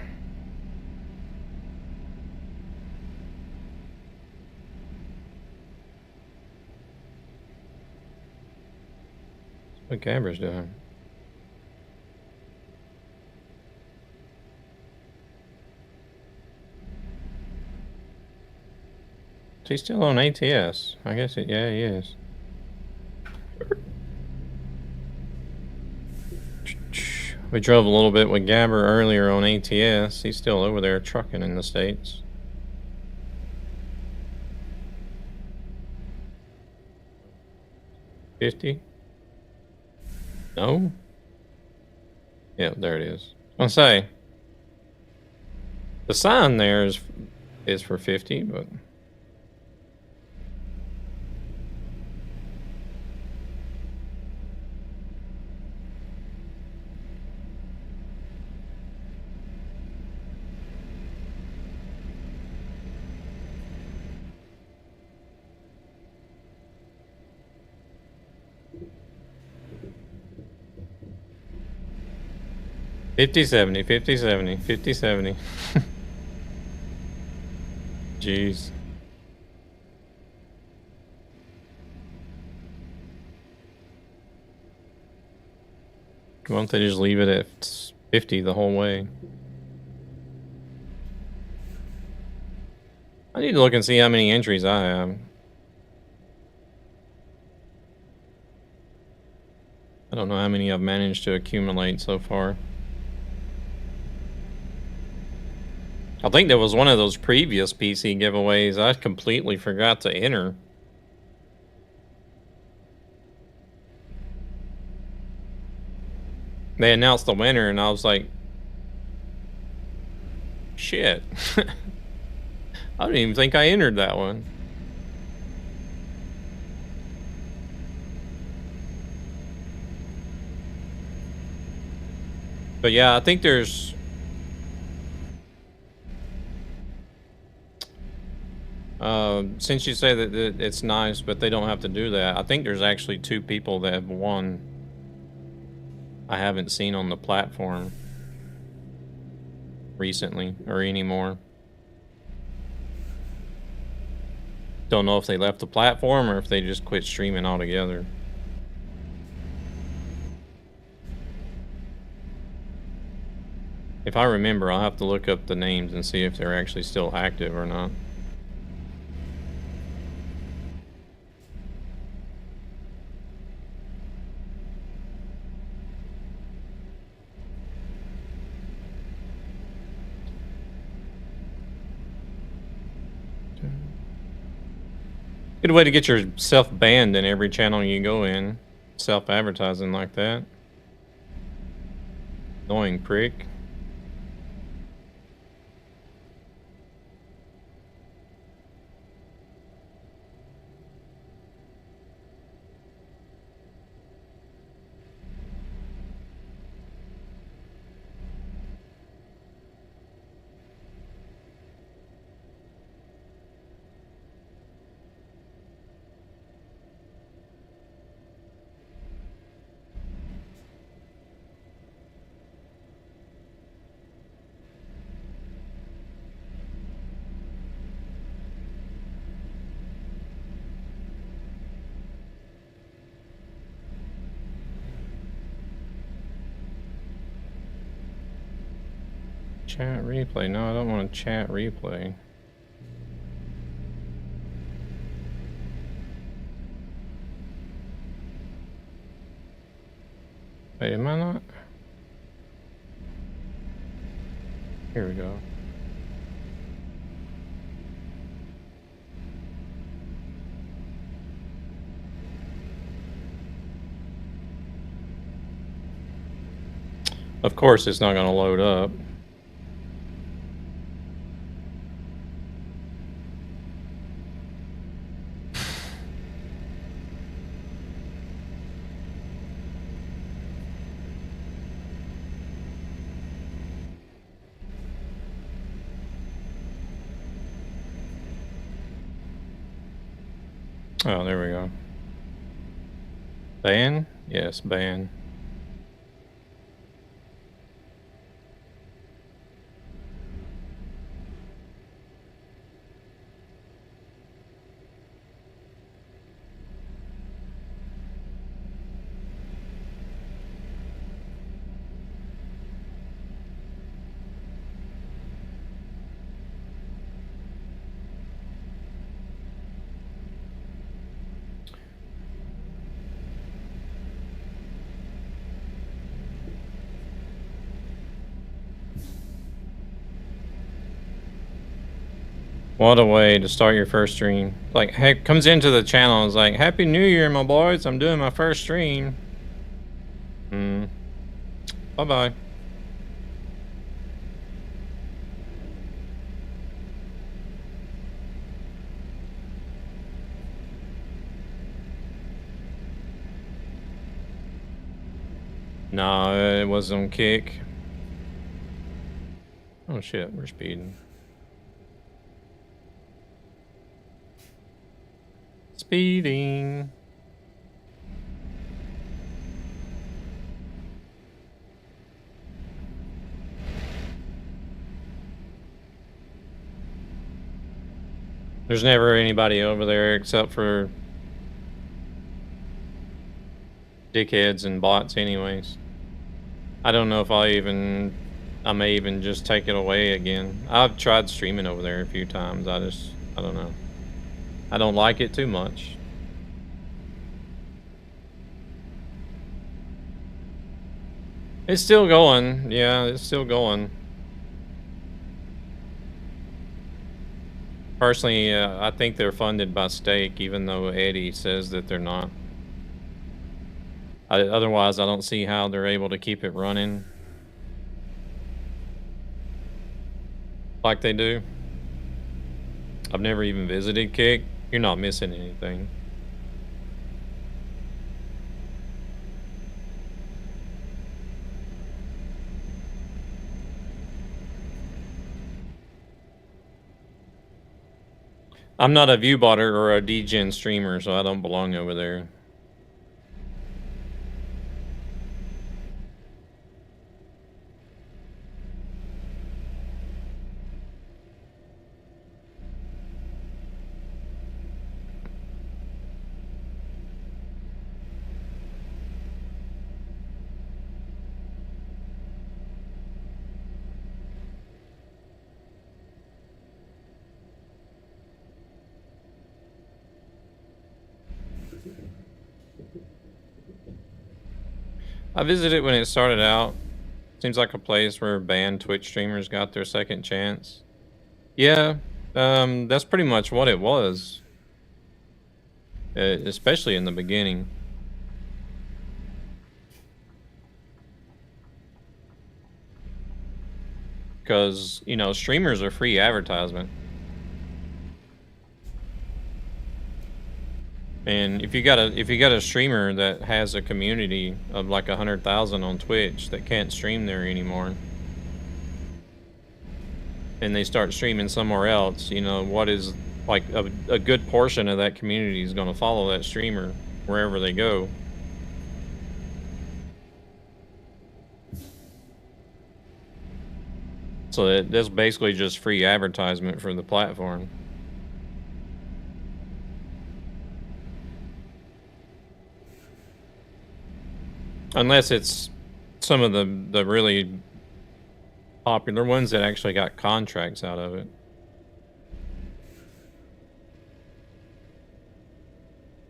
What Gabriel's doing? He's still on ATS. I guess it, yeah, he is. We drove a little bit with Gabber earlier on ATS. He's still over there trucking in the States. $50? No? Yeah, there it is. I was gonna say, the sign there is for 50, but... $50.70, $50.70, $50.70. Jeez. Why don't they just leave it at 50 the whole way? I need to look and see how many entries I have. I don't know how many I've managed to accumulate so far. I think there was one of those previous PC giveaways I completely forgot to enter. They announced the winner and I was like, shit. I don't even think I entered that one. But yeah, I think there's... since you say that it's nice, but they don't have to do that, I think there's actually 2 people that have won I haven't seen on the platform recently or anymore. Don't know if they left the platform or if they just quit streaming altogether. If I remember, I'll have to look up the names and see if they're actually still active or not. Good way to get yourself banned in every channel you go in. Self-advertising like that. Annoying prick. Chat replay. No, I don't want to chat replay. Wait, am I not? Here we go. Of course, it's not going to load up. Oh, there we go. Ban? Yes, ban. What a way to start your first stream. Like, heck, comes into the channel and is like, Happy New Year, my boys. I'm doing my first stream. Bye-bye. No, it was on kick. Oh shit, we're speeding. Speeding. There's never anybody over there except for dickheads and bots anyways. I don't know if I may even just take it away again. I've tried streaming over there a few times. I don't know. I don't like it too much. It's still going. Yeah, it's still going. Personally, I think they're funded by stake, even though Eddie says that they're not. Otherwise, I don't see how they're able to keep it running like they do. I've never even visited Kick. You're not missing anything. I'm not a viewbotter or a degen streamer, so I don't belong over there. I visited when it started out. Seems like a place where banned Twitch streamers got their second chance. Yeah, that's pretty much what it was. Especially in the beginning. Because, you know, streamers are free advertisement. And if you got a streamer that has a community of like 100,000 on Twitch that can't stream there anymore, and they start streaming somewhere else, you know, what is like a good portion of that community is going to follow that streamer wherever they go. So that's basically just free advertisement for the platform. Unless it's some of the really popular ones that actually got contracts out of it.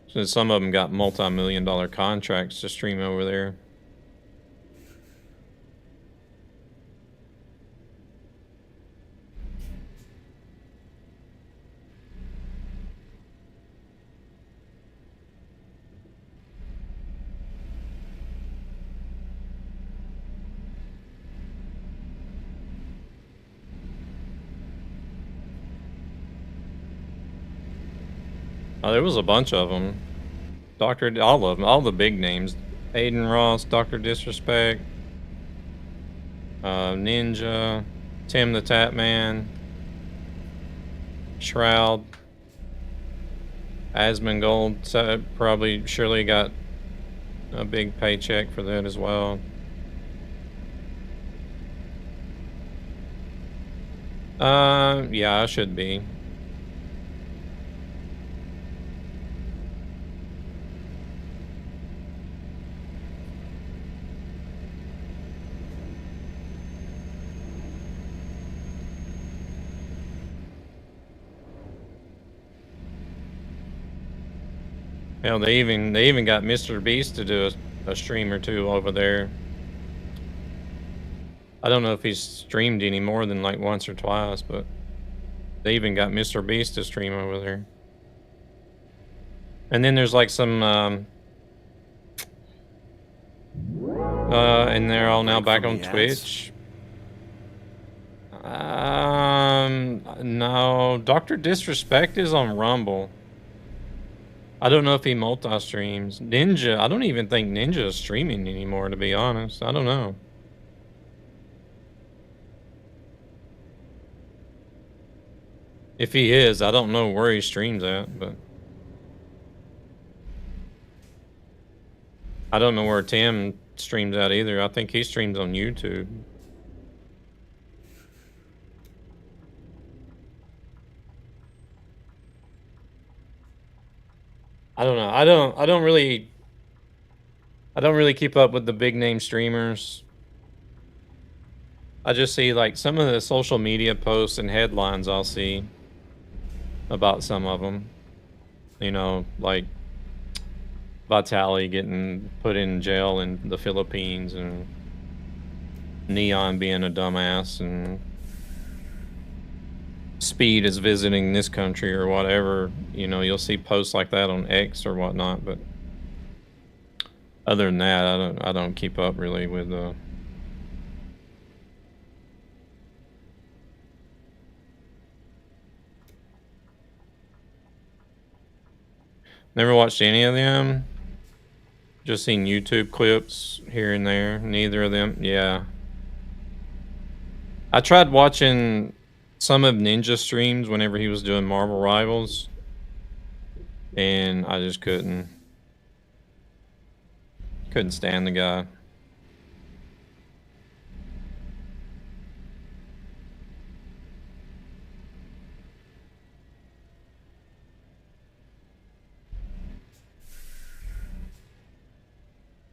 So some of them got multi-million-dollar contracts to stream over there. Oh, there was a bunch of them. All of them, all the big names. Aiden Ross, Dr. Disrespect, Ninja, Tim the Tatman, Shroud, Asmongold, so probably surely got a big paycheck for that as well. Yeah, I should be. Hell, they even got Mr. Beast to do a stream or two over there. I don't know if he's streamed any more than like once or twice, but they even got Mr. Beast to stream over there. And then there's like some and they're all now back on Twitch. No, Dr. Disrespect is on Rumble. I don't know if he multi-streams. Ninja, I don't even think Ninja is streaming anymore, to be honest. I don't know. If he is, I don't know where he streams at, but I don't know where Tim streams at either. I think he streams on YouTube. I don't know. I don't really keep up with the big name streamers. I just see like some of the social media posts and headlines I'll see about some of them. You know, like Vitali getting put in jail in the Philippines and Neon being a dumbass and Speed is visiting this country or whatever. You know, you'll see posts like that on X or whatnot, but other than that, I don't keep up really with never watched any of them. Just seen YouTube clips here and there. Neither of them. Yeah. I tried watching some of Ninja streams whenever he was doing Marvel Rivals, and I just couldn't stand the guy.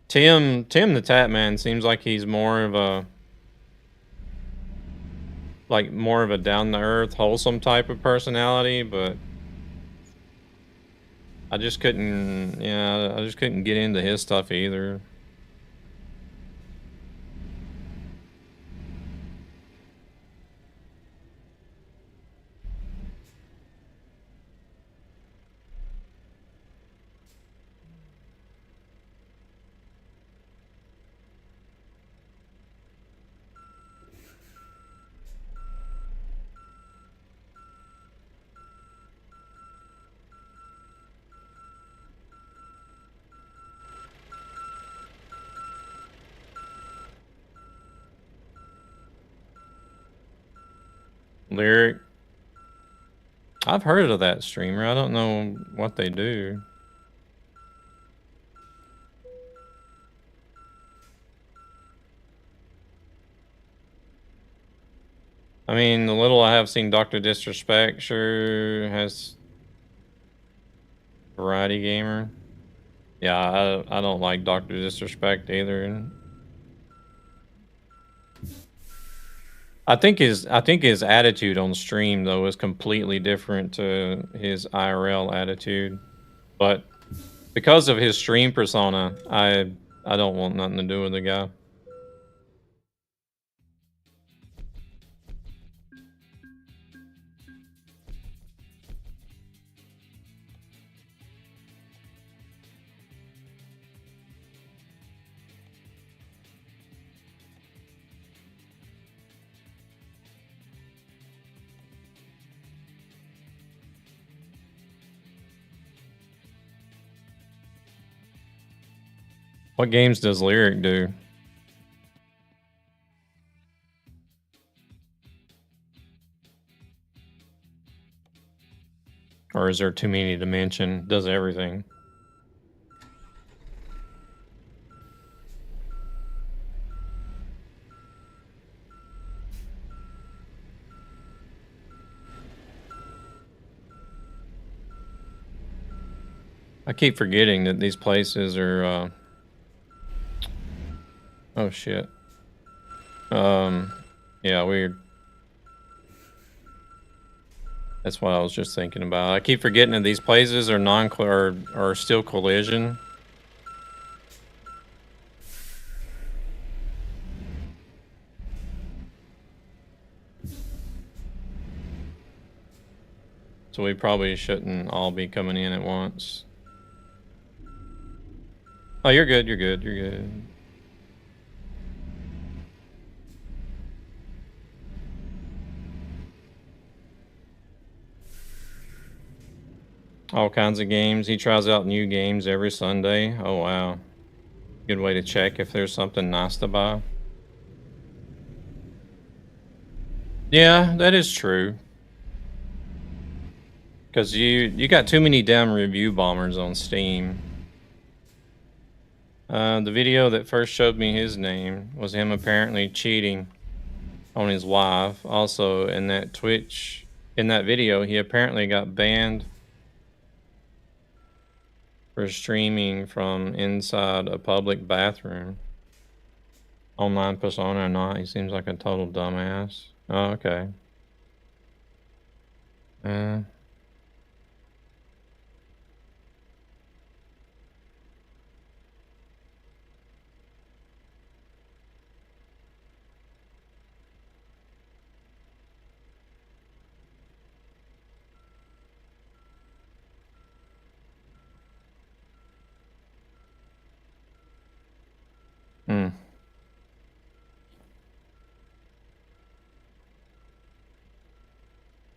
Tim the Tatman seems like he's more of a down to earth, wholesome type of personality, but I just couldn't get into his stuff either. Lyric. I've heard of that streamer. I don't know what they do. I mean, the little I have seen Dr. Disrespect sure has Variety Gamer. Yeah, I don't like Dr. Disrespect either. I think his attitude on stream though is completely different to his IRL attitude. But because of his stream persona, I don't want nothing to do with the guy. What games does Lyric do? Or is there too many to mention? Does everything. I keep forgetting that these places are, oh shit. Yeah, weird. That's what I was just thinking about. I keep forgetting that these places are are still collision. So we probably shouldn't all be coming in at once. Oh, you're good, you're good, you're good. All kinds of games. He tries out new games every Sunday. Oh, wow. Good way to check if there's something nice to buy. Yeah, that is true. Because you got too many damn review bombers on Steam. The video that first showed me his name was him apparently cheating on his wife. Also, in that video, he apparently got banned for streaming from inside a public bathroom. Online persona or not, he seems like a total dumbass. Oh, okay.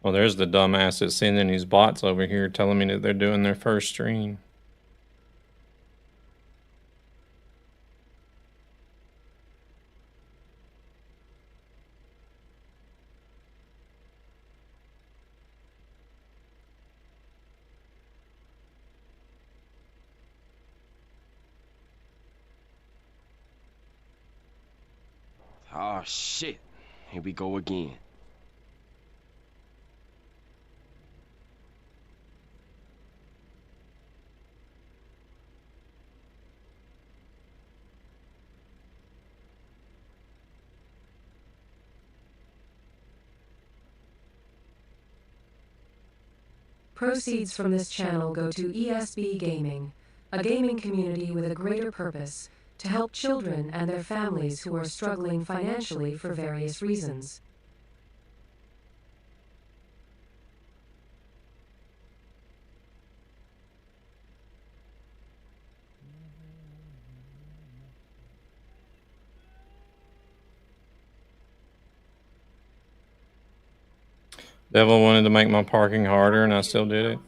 Well, there's the dumbass that's sending these bots over here telling me that they're doing their first stream. Oh shit. Here we go again. Proceeds from this channel go to ESB Gaming, a gaming community with a greater purpose, to help children and their families who are struggling financially for various reasons. Devil wanted to make my parking harder, and I still did it.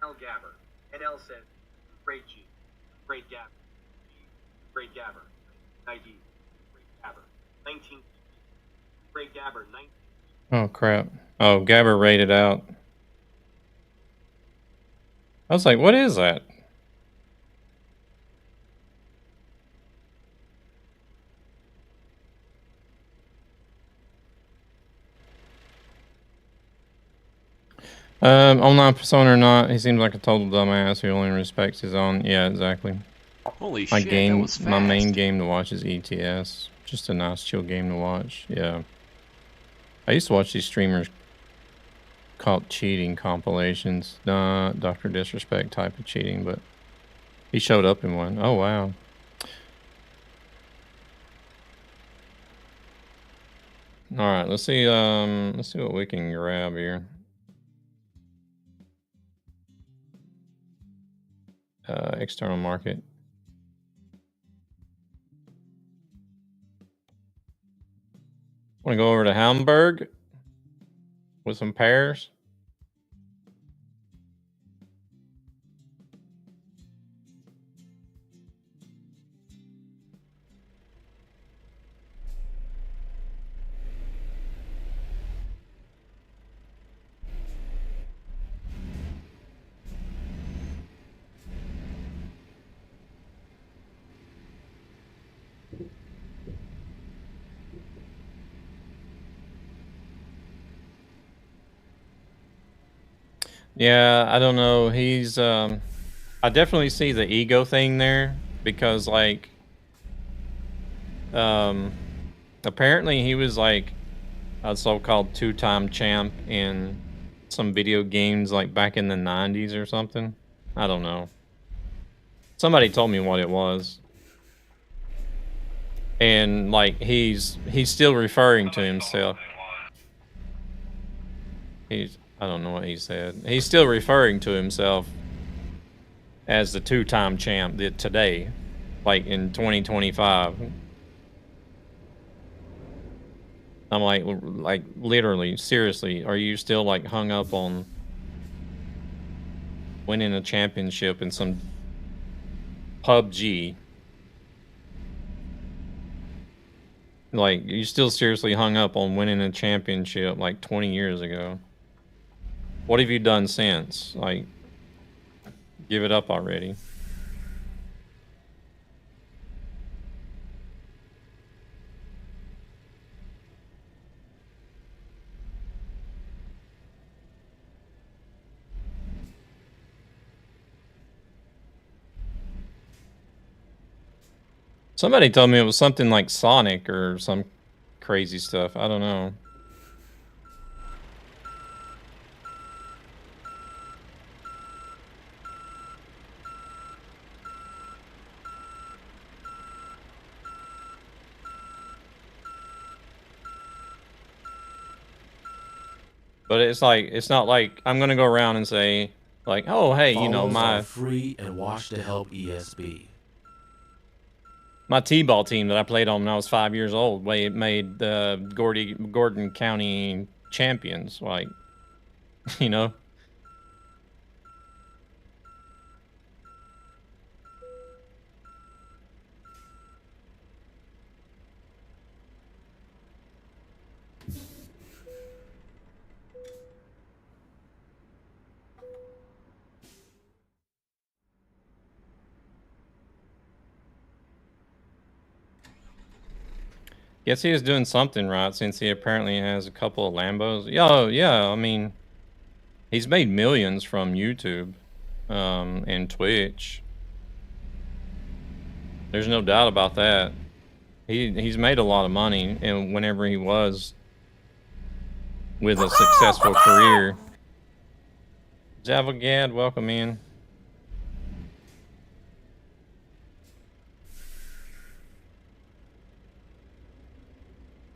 NL Gabber. NL says, great G. Great Gabber. Great Gabber. ID. Great Gabber. 19. Great Gabber. 19. Oh, crap. Oh, Gabber rated out. I was like, what is that? Online persona or not, he seems like a total dumbass who only respects his own. Yeah, exactly. Holy shit, that was fast. My main game to watch is ETS. Just a nice chill game to watch. Yeah. I used to watch these streamers called cheating compilations. Not Dr. Disrespect type of cheating, but he showed up in one. Oh wow. Alright, let's see what we can grab here. External market. Want to go over to Hamburg with some pears? Yeah, I don't know. He's I definitely see the ego thing there because like apparently he was like a so-called two-time champ in some video games like back in the 90s or something. I don't know. Somebody told me what it was. And like he's still referring to himself. I don't know what he said. He's still referring to himself as the two-time champ today, like in 2025. I'm like literally, seriously, are you still like hung up on winning a championship in some PUBG? Like, you still seriously hung up on winning a championship like 20 years ago? What have you done since? Like, give it up already. Somebody told me it was something like Sonic or some crazy stuff. I don't know. But it's like, it's not like I'm gonna go around and say like, oh hey, you know, my free and watch to help ESB. My T-ball team that I played on when I was 5 years old, made the Gordon County champions, like, you know. Guess he was doing something right since he apparently has a couple of Lambos. Yeah, I mean, he's made millions from YouTube and Twitch. There's no doubt about that. He's made a lot of money, and whenever he was with a successful career. Javagad, welcome in.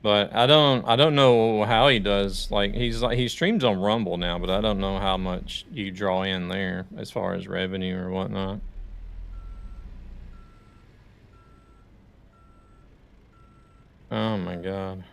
But I don't know how he does. Like he streams on Rumble now, but I don't know how much you draw in there as far as revenue or whatnot. Oh my god.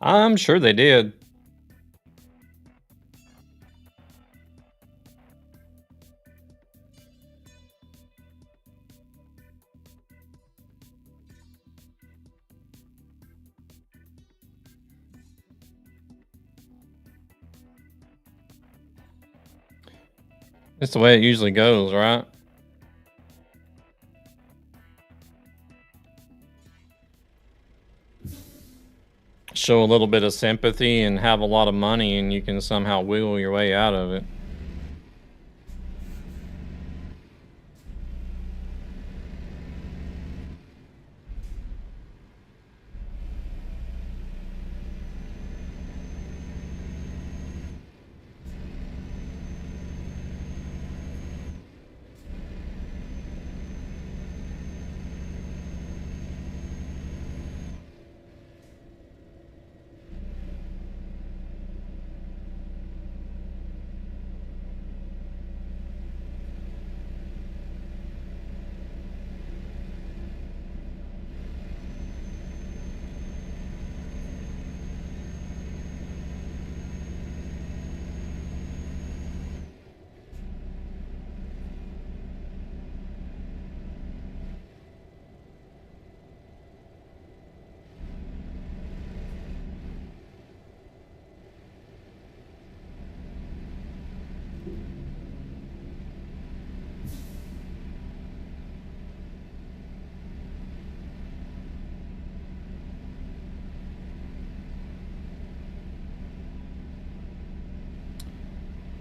I'm sure they did. That's the way it usually goes, right? Show a little bit of sympathy and have a lot of money, and you can somehow wiggle your way out of it.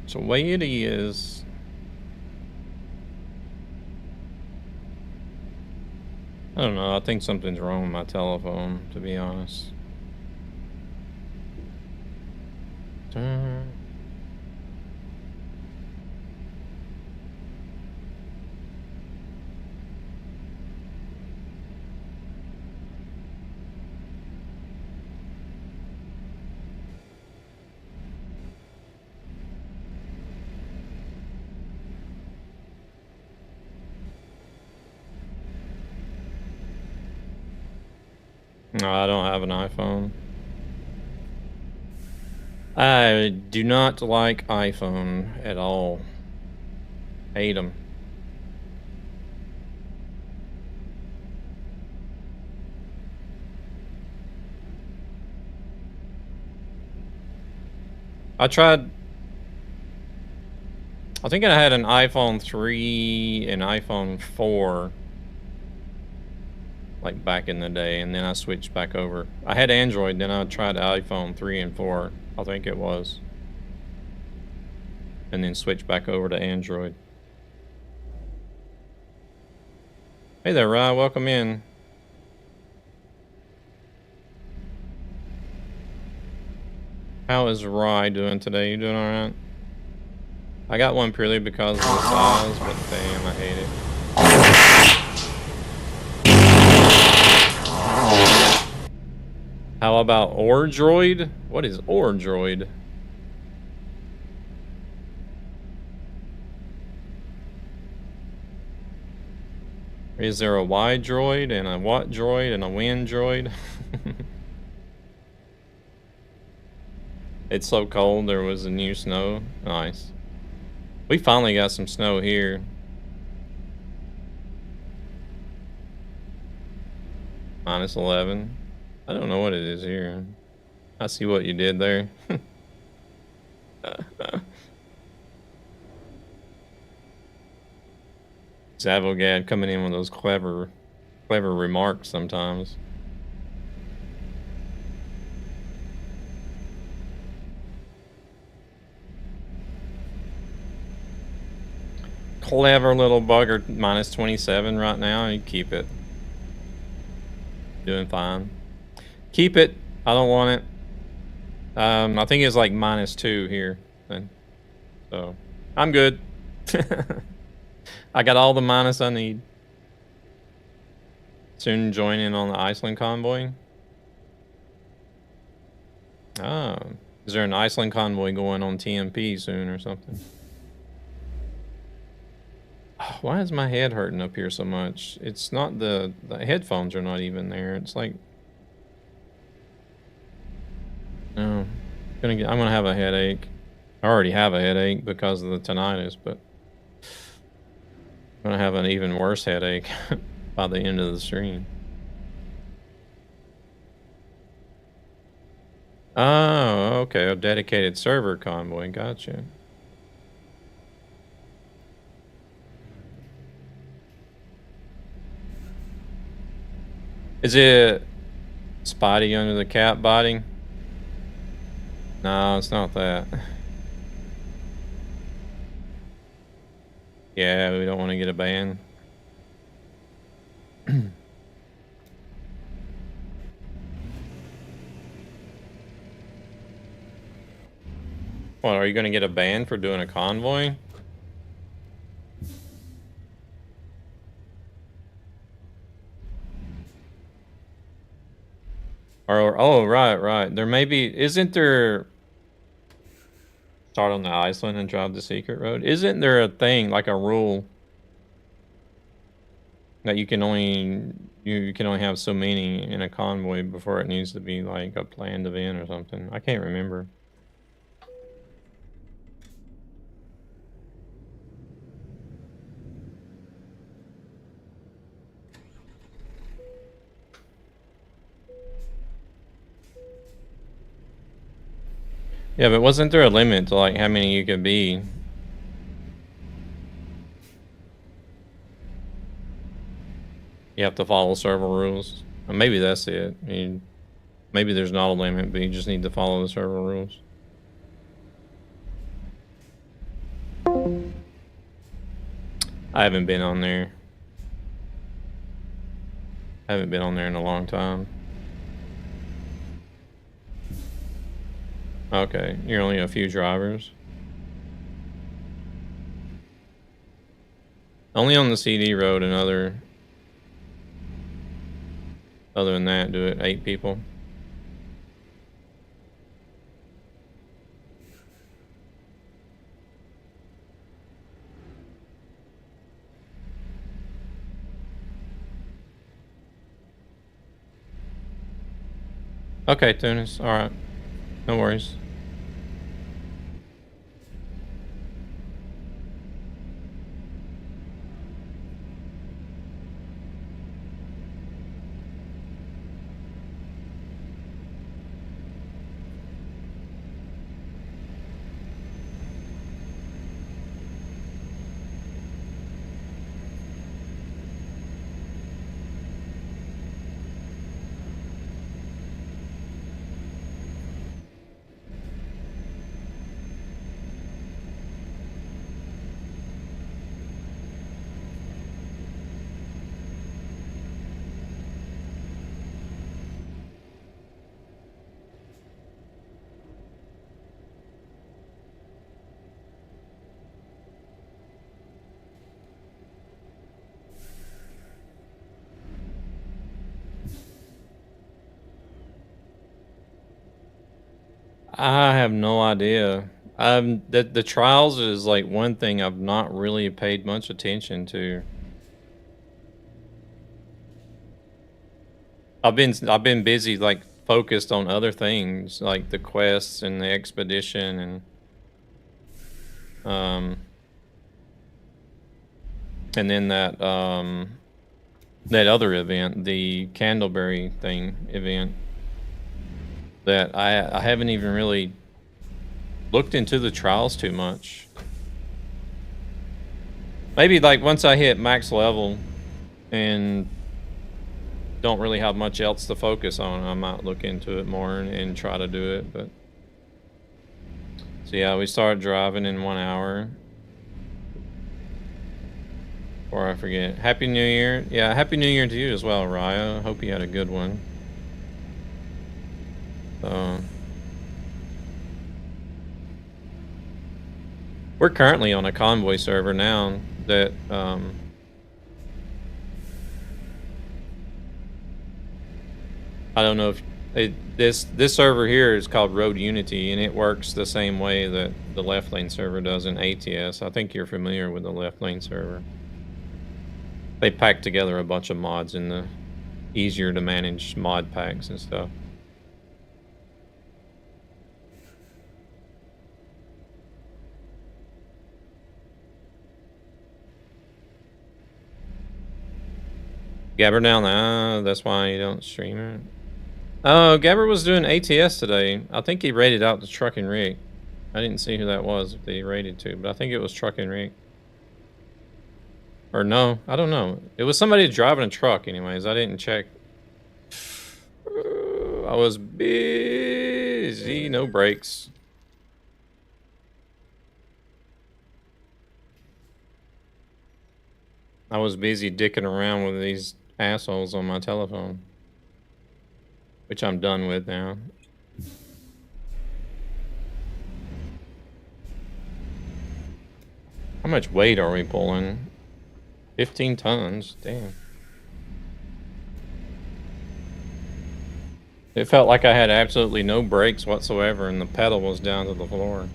So way it is. I don't know, I think something's wrong with my telephone, to be honest. No, I don't have an iPhone. I do not like iPhone at all. Hate them. I tried. I think I had an iPhone 3 and iPhone 4. Like back in the day, and then I switched back over. I had Android, then I tried iPhone 3 and 4, I think it was. And then switched back over to Android. Hey there, Rye, welcome in. How is Rye doing today? You doing alright? I got one purely because of the size, but damn, I hate it. How about Ordroid? What is Ordroid? Is there a Y droid and a what droid and a when droid? It's so cold, there was a new snow. Nice. We finally got some snow here. -11. I don't know what it is here. I see what you did there. Zavogad coming in with those clever remarks sometimes. Clever little bugger. -27 right now. You keep it. Doing fine. Keep it. I don't want it. I think it's like -2 here. So I'm good. I got all the minus I need. Soon join in on the Iceland convoy. Oh, is there an Iceland convoy going on TMP soon or something? Oh, why is my head hurting up here so much? It's not the headphones are not even there. It's like I'm gonna have a headache. I already have a headache because of the tinnitus, but I'm gonna have an even worse headache by the end of the stream. Oh, okay. A dedicated server convoy. Gotcha. Is it Spotty under the cat body? No, it's not that. Yeah, we don't want to get a ban. What, are you going to get a ban for doing a convoy? Or, oh, right. There may be, isn't there, start on the Iceland and drive the secret road? Isn't there a thing, like a rule, that you can only have so many in a convoy before it needs to be like a planned event or something? I can't remember. Yeah, but wasn't there a limit to like how many you could be? You have to follow server rules. Or maybe that's it. I mean, maybe there's not a limit, but you just need to follow the server rules. I haven't been on there. I haven't been on there in a long time. Okay, you're only a few drivers. Only on the CD road and other than that, do it 8 people. Okay, Tunis. All right. No worries. I have no idea. The trials is like one thing I've not really paid much attention to. I've been busy like focused on other things like the quests and the expedition and then that other event, the Candleberry thing event, that I haven't even really looked into the trials too much. Maybe like once I hit max level and don't really have much else to focus on, I might look into it more and try to do it. But so yeah, we started driving in 1 hour. Before I forget, Happy New Year. Yeah, Happy New Year to you as well, Raya. Hope you had a good one. We're currently on a convoy server now that I don't know if this server here is called Road Unity, and it works the same way that the left lane server does in ATS. I think you're familiar with the left lane server. They packed together a bunch of mods in the easier to manage mod packs and stuff. Gabber down there. That's why you don't stream it. Oh, Gabber was doing ATS today. I think he rated out the truck and rig. I didn't see who that was that he rated to, but I think it was truck and rig. Or no, I don't know. It was somebody driving a truck anyways. I didn't check. I was busy. No brakes. I was busy dicking around with these assholes on my telephone. Which I'm done with now. How much weight are we pulling? 15 tons. Damn. It felt like I had absolutely no brakes whatsoever and the pedal was down to the floor.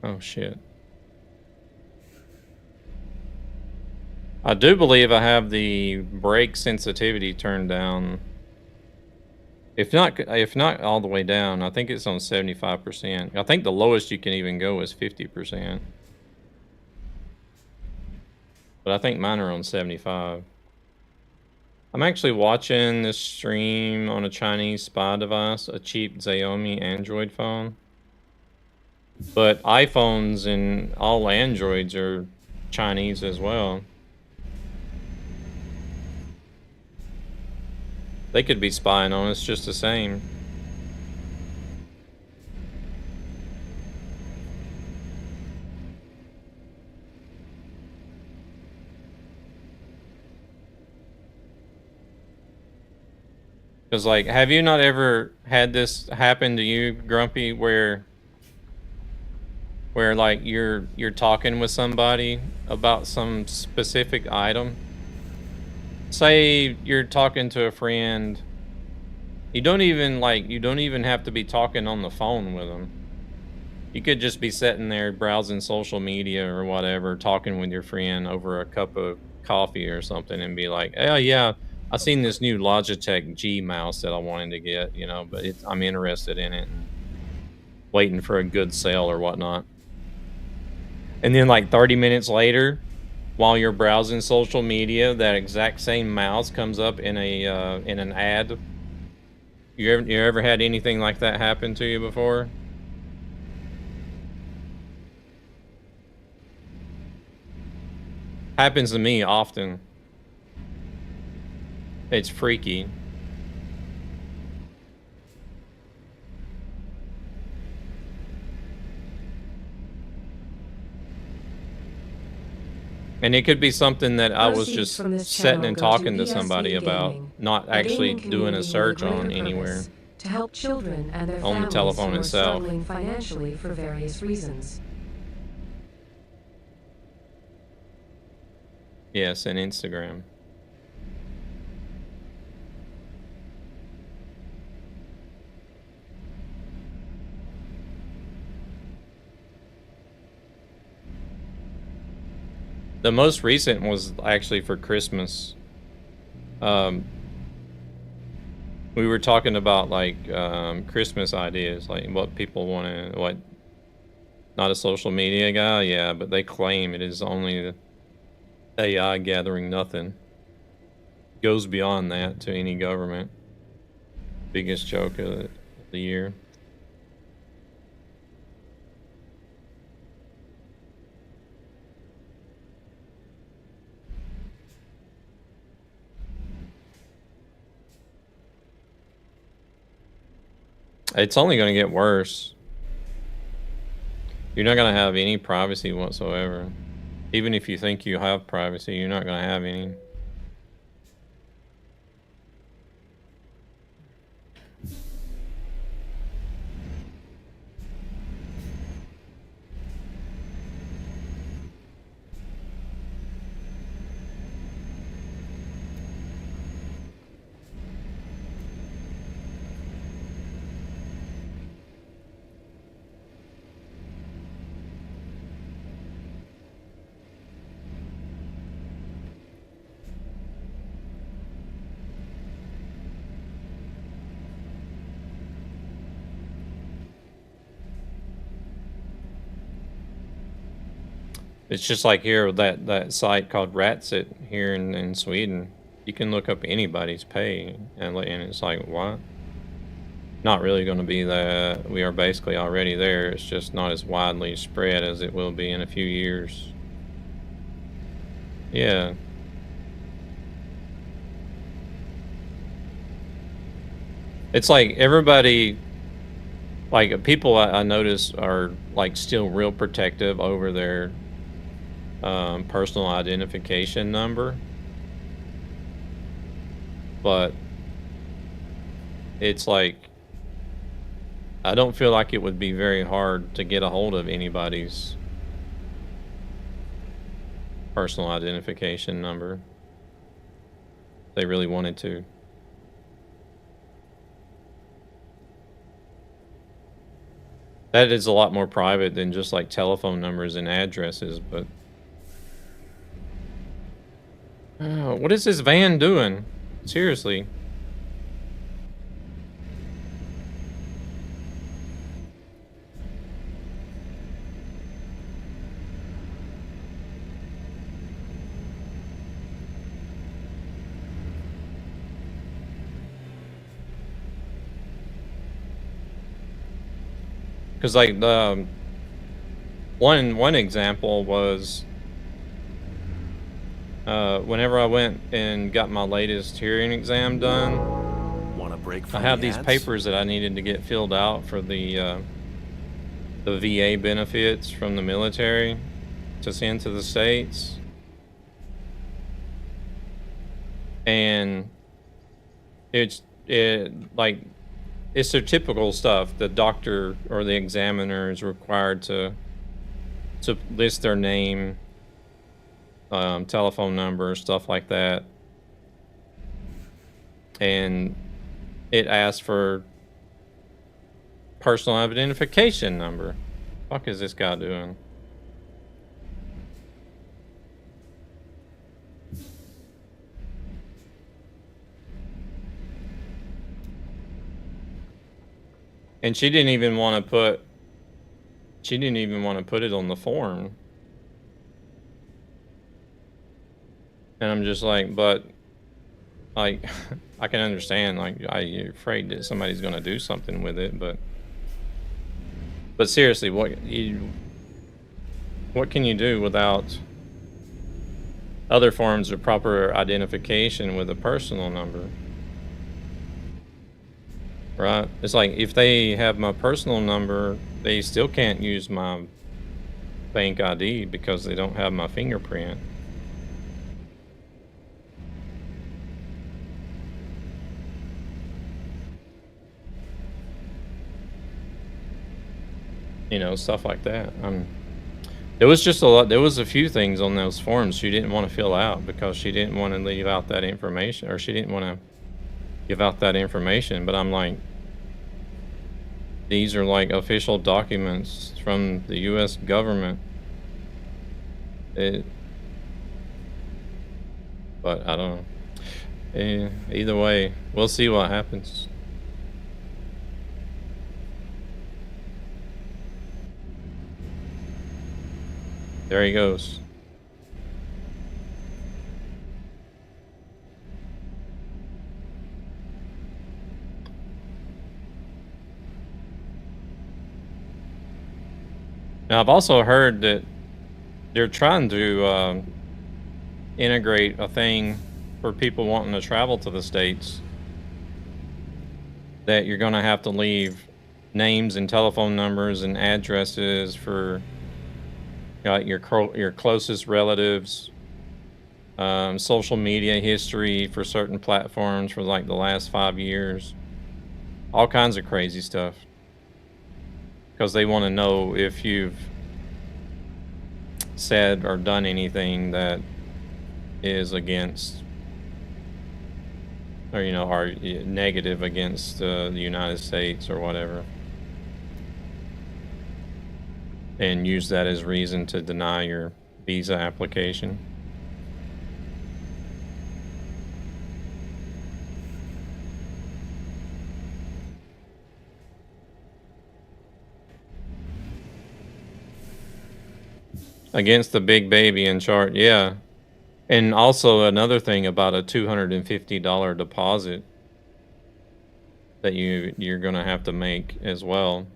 Oh shit. I do believe I have the brake sensitivity turned down. If not all the way down, I think it's on 75%. I think the lowest you can even go is 50%. But I think mine are on 75. I'm actually watching this stream on a Chinese spy device, a cheap Xiaomi Android phone. But iPhones and all Androids are Chinese as well. They could be spying on us just the same. Because, like, have you not ever had this happen to you, Grumpy, where like you're talking with somebody about some specific item? Say you're talking to a friend, you don't even have to be talking on the phone with them. You could just be sitting there browsing social media or whatever, talking with your friend over a cup of coffee or something and be like, oh yeah, I seen this new Logitech G mouse that I wanted to get, you know, but I'm interested in it and waiting for a good sale or whatnot. And then like 30 minutes later, while you're browsing social media, that exact same mouse comes up in an ad. You ever had anything like that happen to you before? Happens to me often. It's freaky. And it could be something that I was just sitting and talking to somebody about, not actually doing a search on anywhere. To help children and their on the telephone families who are itself. struggling financially for various reasons. Yes, and Instagram. The most recent was actually for Christmas. We were talking about like Christmas ideas, like what people want to, what, not a social media guy, yeah, but they claim it is only the AI gathering nothing. Goes beyond that to any government. Biggest joke of the year. It's only going to get worse. You're not going to have any privacy whatsoever. Even if you think you have privacy, you're not going to have any. It's just like here, that site called Ratsit here in Sweden. You can look up anybody's pay, and it's like, what? Not really going to be that. We are basically already there. It's just not as widely spread as it will be in a few years. Yeah. It's like everybody, like people I notice are like still real protective over their personal identification number. But it's like, I don't feel like it would be very hard to get a hold of anybody's personal identification number. If they really wanted to. That is a lot more private than just like telephone numbers and addresses, but... what is this van doing? Seriously. Because like the one example was whenever I went and got my latest hearing exam done, Want a break from I have the these ads? papers that I needed to get filled out for the VA benefits from the military to send to the States. And it's your typical stuff. The doctor or the examiner is required to list their name, telephone number, stuff like that. And it asks for personal identification number. Fuck is this guy doing? And she didn't even want to put it on the form. And I'm just like, but like, I can understand, like, you're afraid that somebody's going to do something with it, but seriously, what can you do without other forms of proper identification with a personal number? Right? It's like, if they have my personal number, they still can't use my bank ID because they don't have my fingerprint. You know, stuff like that. There was just a lot. There was a few things on those forms she didn't want to fill out because she didn't want to leave out that information, or she didn't want to give out that information. But I'm like, these are like official documents from the U.S. government. But I don't know. Either way, we'll see what happens. There he goes. Now, I've also heard that they're trying to integrate a thing for people wanting to travel to the States, that you're going to have to leave names and telephone numbers and addresses for your closest relatives, social media history for certain platforms for like the last 5 years, all kinds of crazy stuff, because they want to know if you've said or done anything that is against, or are negative against the United States or whatever, and use that as reason to deny your visa application. Against the big baby in chart, yeah. And also another thing about a $250 deposit that you're gonna have to make as well.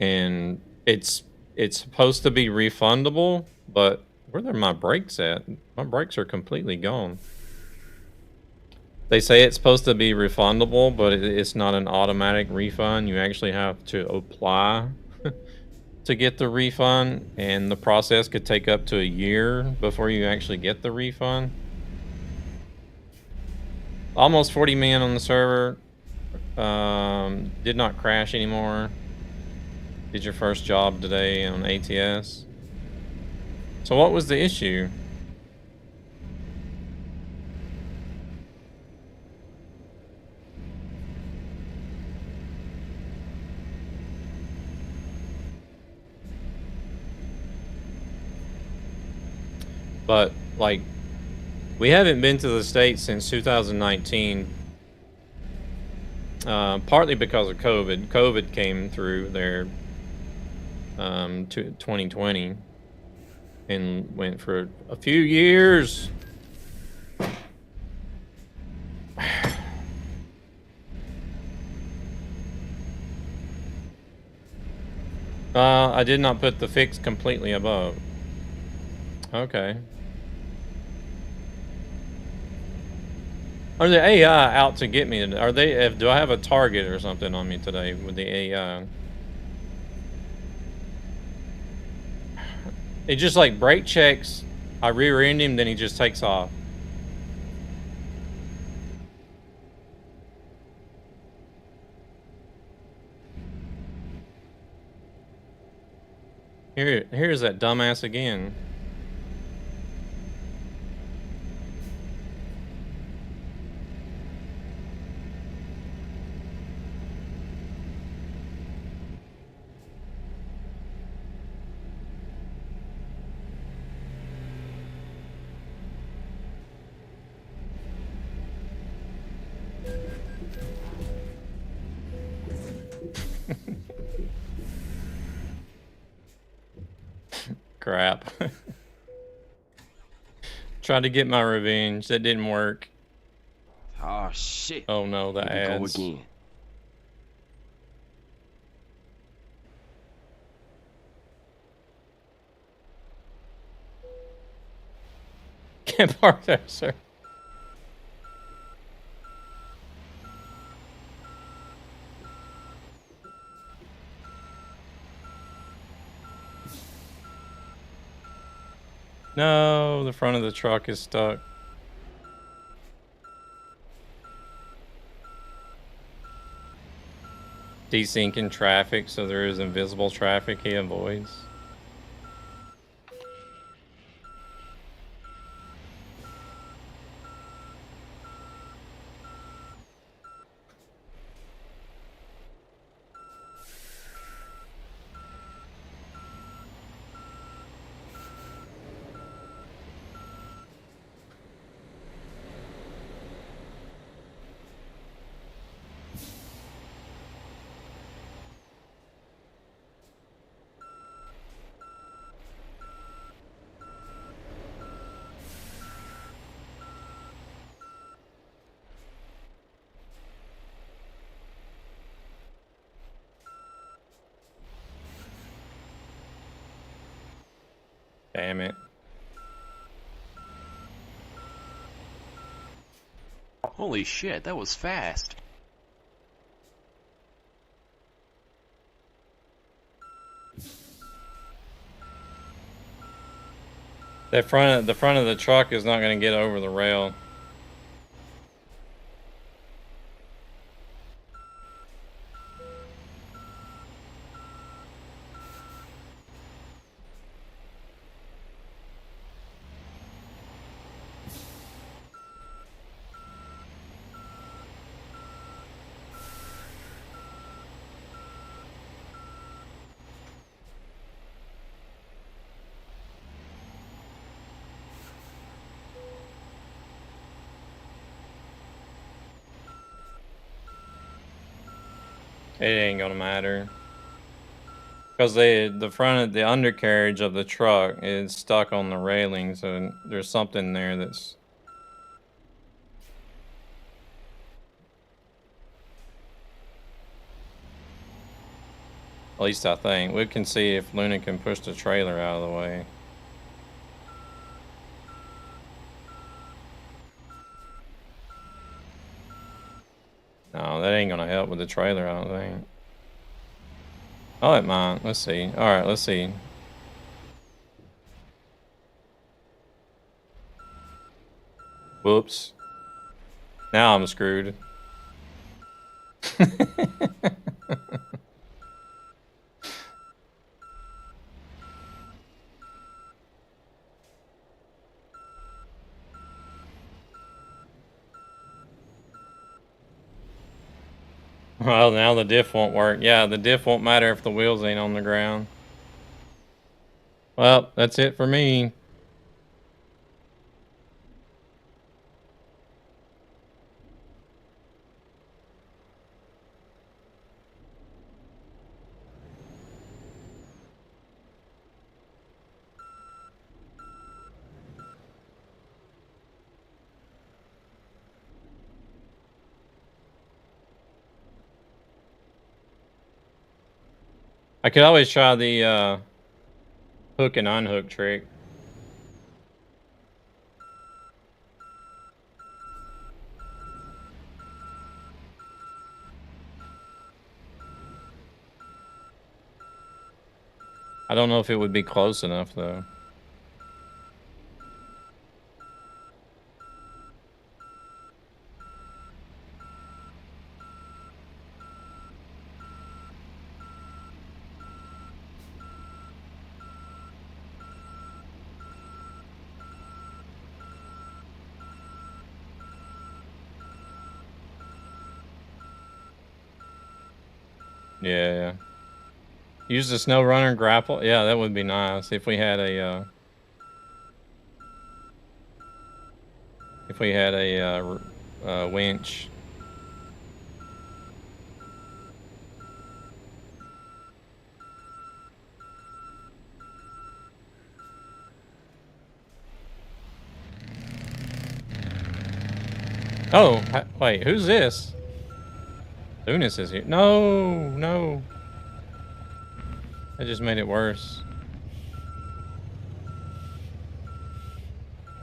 And it's supposed to be refundable, but where are my brakes at? My brakes are completely gone. They say it's supposed to be refundable, but it's not an automatic refund. You actually have to apply to get the refund, and the process could take up to a year before you actually get the refund. Almost 40 man on the server. Did not crash anymore. Did your first job today on ATS. So what was the issue? But, like, we haven't been to the States since 2019. Partly because of COVID. COVID came through there to 2020 and went for a few years. I did not put the fix completely above. Okay. Are the AI out to get me? Are they? Do I have a target or something on me today with the AI? It just like brake checks. I rear end him, then he just takes off. Here's that dumbass again. Crap. Tried to get my revenge. That didn't work. Oh shit. Oh no, the Here we go ads. again. Can't park there, sir. No, the front of the truck is stuck. Desyncing traffic, so there is invisible traffic he avoids. Damn it. Holy shit, that was fast. The front of the truck is not going to get over the rail. It ain't gonna matter. Because the front of the undercarriage of the truck is stuck on the railing, so there's something there that's... At least I think. We can see if Luna can push the trailer out of the way. No, that ain't gonna help with the trailer, I don't think. Oh, it might. Let's see. Alright, let's see. Whoops. Now I'm screwed. Well, now the diff won't work. Yeah, the diff won't matter if the wheels ain't on the ground. Well, that's it for me. I could always try the hook and unhook trick. I don't know if it would be close enough though. Yeah. Use the snow runner grapple. Yeah, that would be nice if we had a winch. Oh, wait, who's this? Lunas is here. No. That just made it worse.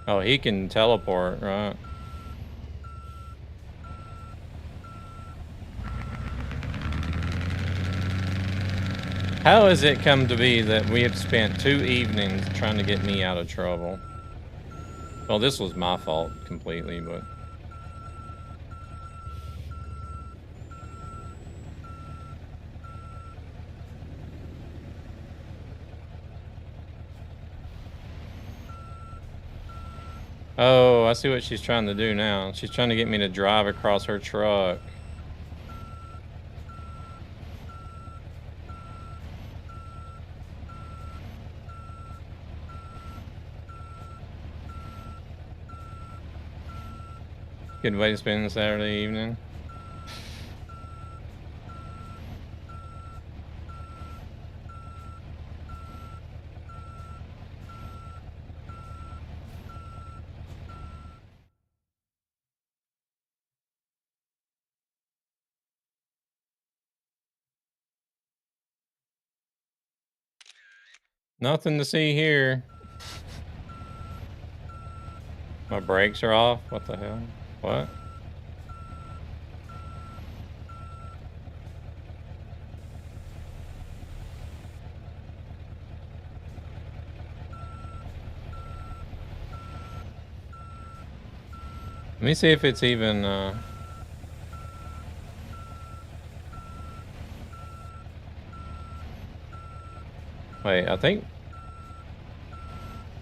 Oh, he can teleport, right? How has it come to be that we have spent 2 evenings trying to get me out of trouble? Well, this was my fault completely, but... Oh, I see what she's trying to do now. She's trying to get me to drive across her truck. Good way to spend the Saturday evening. Nothing to see here. My brakes are off. What the hell? What? Let me see if it's even, Wait, I think...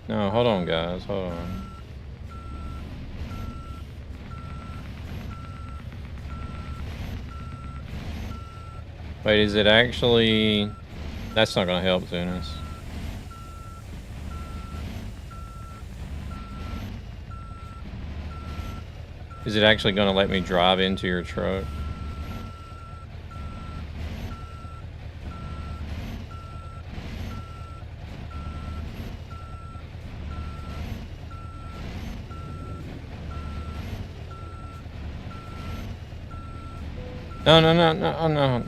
No, hold on, guys. Hold on. Wait, is it actually... That's not gonna help, Tunis. Is it actually gonna let me drive into your truck? No, no, no, no, oh, no.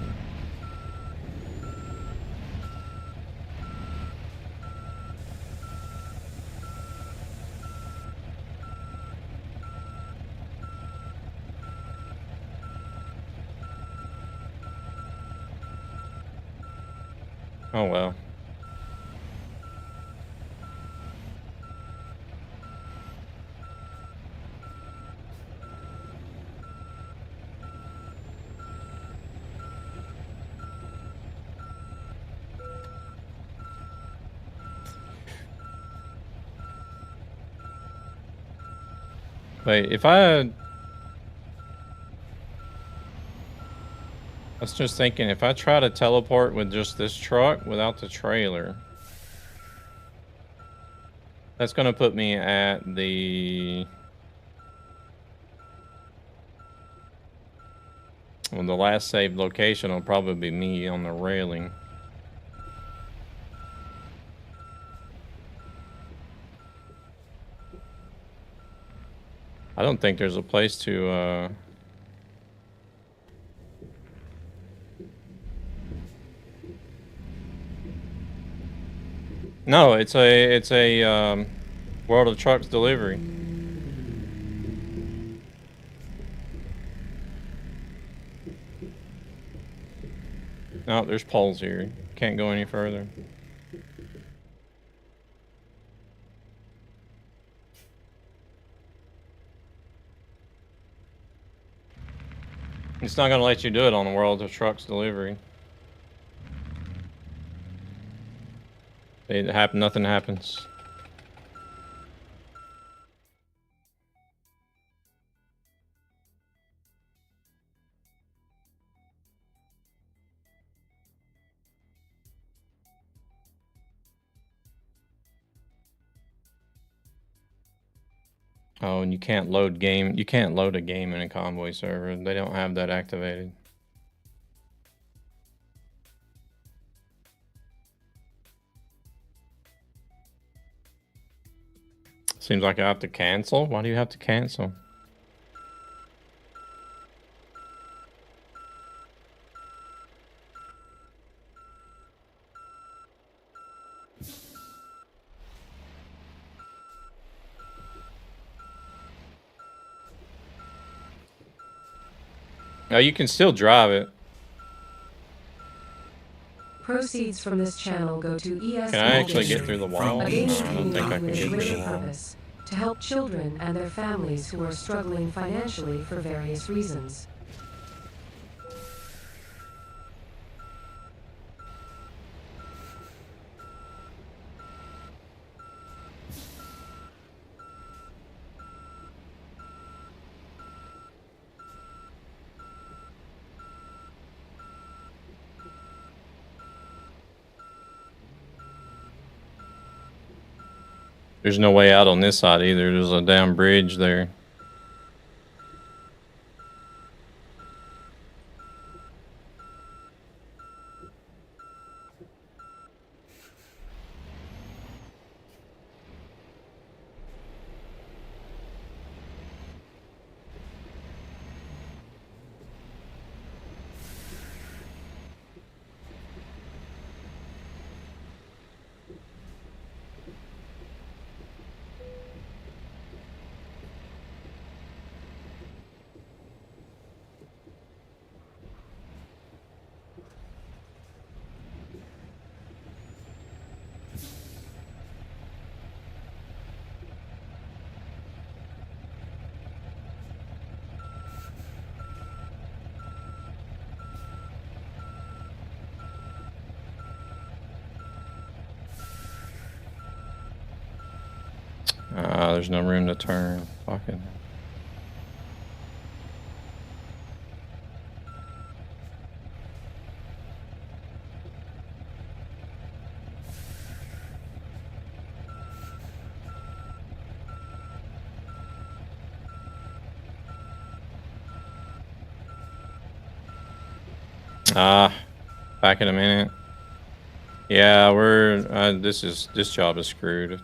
Oh well. Wait, if I was just thinking, if I try to teleport with just this truck without the trailer, that's gonna put me at the last saved location will probably be me on the railing. I don't think there's a place to No, it's a World of Trucks delivery. No, there's poles here. Can't go any further. It's not gonna let you do it on the World of Trucks delivery. Nothing happens. Oh, and you can't load a game in a Convoy server. They don't have that activated. Seems like I have to cancel. Why do you have to cancel? Oh, you can still drive it. Proceeds from this channel go to ESB. Can I actually get through the wall? A gaming I don't think I can community get with a through greater the wall. purpose to help children and their families who are struggling financially for various reasons. There's no way out on this side either. There's a damn bridge there. There's no room to turn. Fucking. Back in a minute. Yeah, this job is screwed.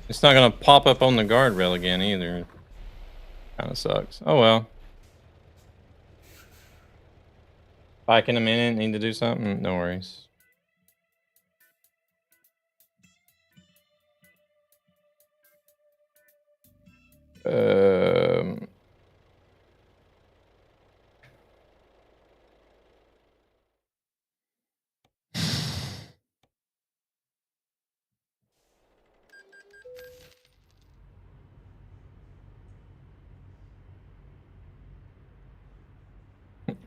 It's not gonna pop up on the guardrail again either. Kinda sucks. Oh well. Back in a minute, need to do something? No worries.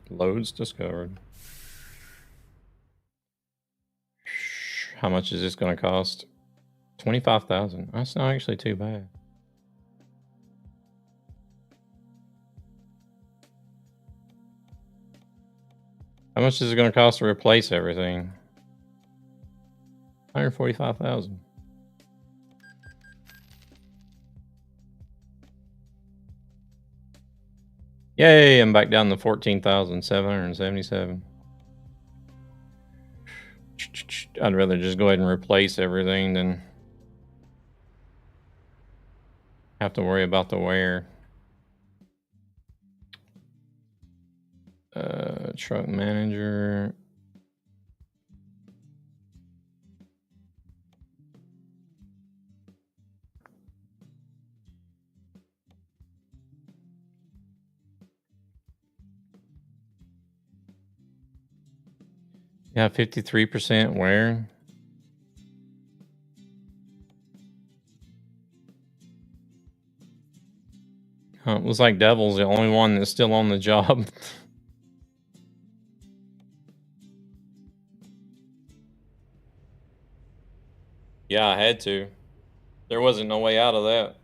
Loads discovered. How much is this going to cost? 25,000. That's not actually too bad. How much is it going to cost to replace everything? 145,000. Yay, I'm back down to 14,777. I'd rather just go ahead and replace everything than have to worry about the wear. Truck manager. Yeah, 53% wear. It looks like Devil's the only one that's still on the job. Yeah, I had to. There wasn't no way out of that.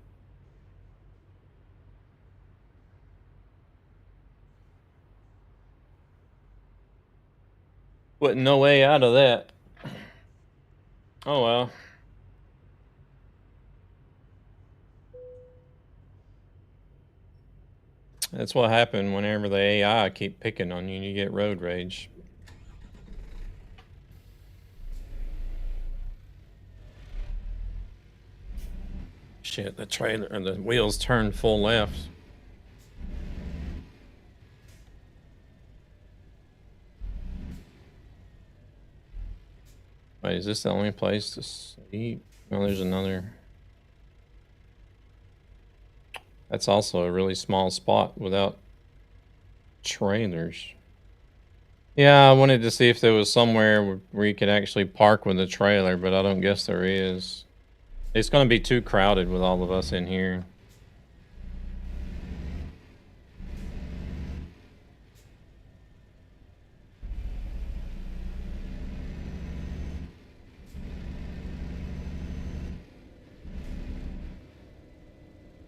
Wasn't no way out of that. Oh well. That's what happened whenever the AI keep picking on you and you get road rage. Shit, the trailer and the wheels turned full left. Wait, is this the only place to sleep? No, there's another. That's also a really small spot without trailers. Yeah, I wanted to see if there was somewhere where you could actually park with a trailer, but I don't guess there is. It's going to be too crowded with all of us in here.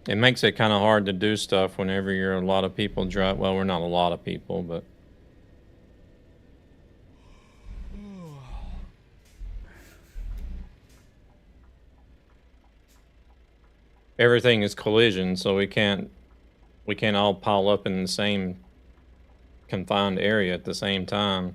It makes it kind of hard to do stuff whenever you're a lot of people drive. Well, we're not a lot of people, but everything is collision, so we can't all pile up in the same confined area at the same time.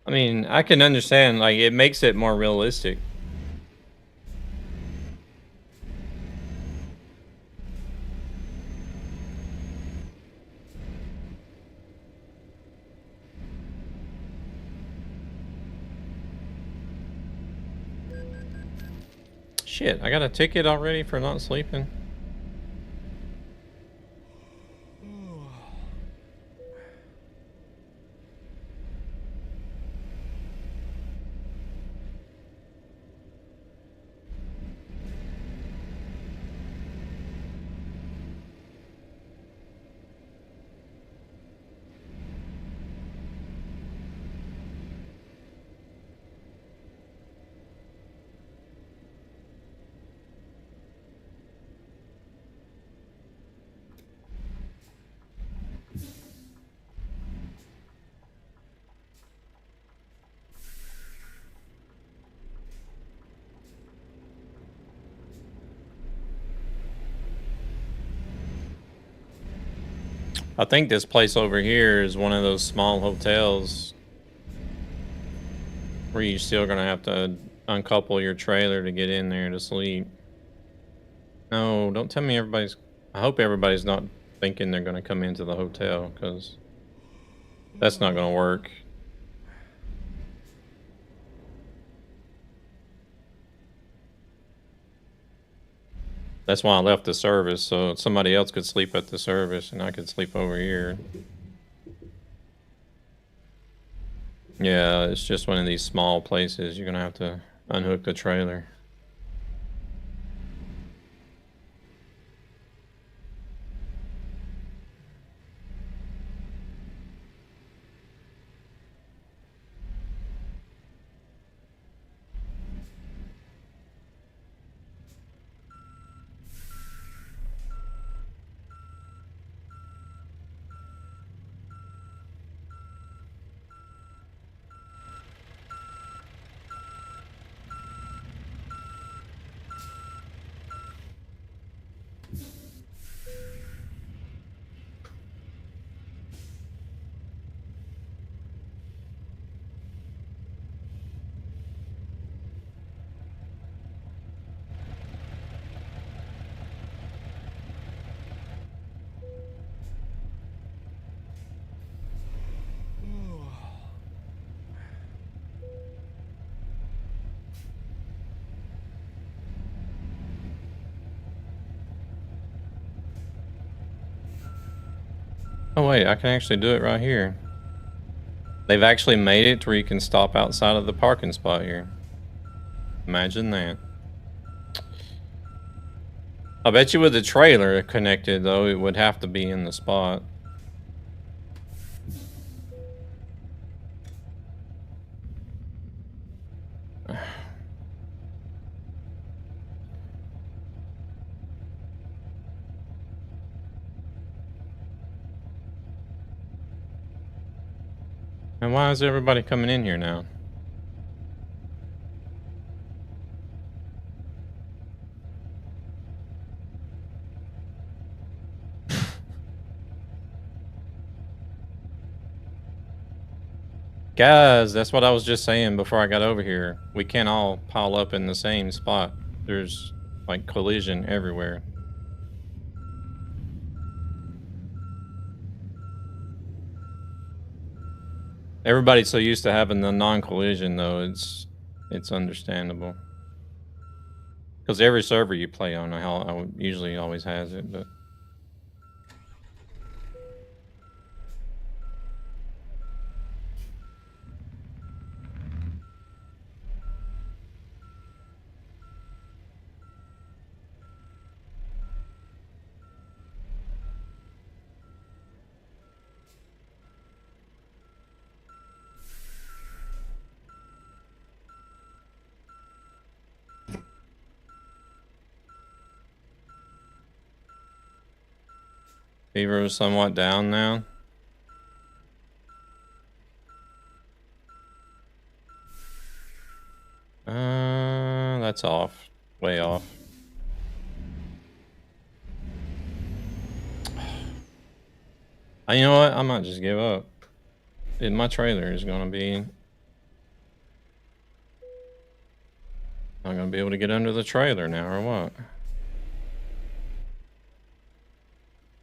I mean, I can understand, like, it makes it more realistic. Shit, I got a ticket already for not sleeping. I think this place over here is one of those small hotels where you're still gonna have to uncouple your trailer to get in there to sleep. No, don't tell me everybody's... I hope everybody's not thinking they're gonna come into the hotel, because that's not gonna work. That's why I left the service, so somebody else could sleep at the service and I could sleep over here. Yeah, it's just one of these small places. You're gonna have to unhook the trailer. Oh wait, I can actually do it right here. They've actually made it to where you can stop outside of the parking spot here. Imagine that. I bet you with the trailer connected though, it would have to be in the spot. And why is everybody coming in here now? Guys, that's what I was just saying before I got over here. We can't all pile up in the same spot. There's like collision everywhere. Everybody's so used to having the non-collision though, it's understandable. Because every server you play on, I usually always has it, but... Fever is somewhat down now. That's off. Way off. You know what? I might just give up. My trailer is gonna be... I'm gonna be able to get under the trailer now, or what?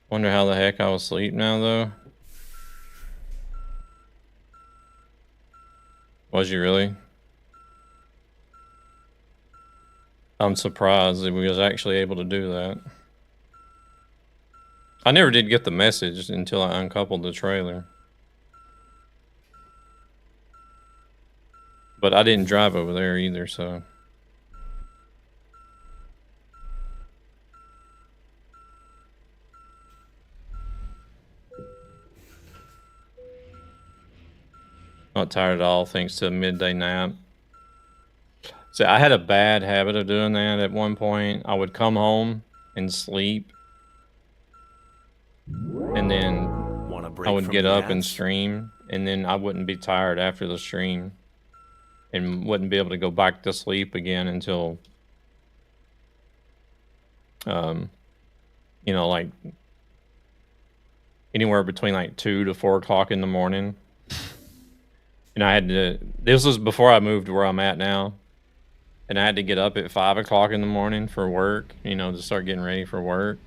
Wonder how the heck I was asleep now, though. Was you really? I'm surprised that we was actually able to do that. I never did get the message until I uncoupled the trailer. But I didn't drive over there either, so... Not tired at all thanks to a midday nap. See, I had a bad habit of doing that at one point. I would come home and sleep. And then I would get up and stream. And then I wouldn't be tired after the stream. And wouldn't be able to go back to sleep again until... you know, like... anywhere between like 2 to 4 o'clock in the morning. And I had to, this was before I moved where I'm at now. And I had to get up at 5 o'clock in the morning for work, you know, to start getting ready for work.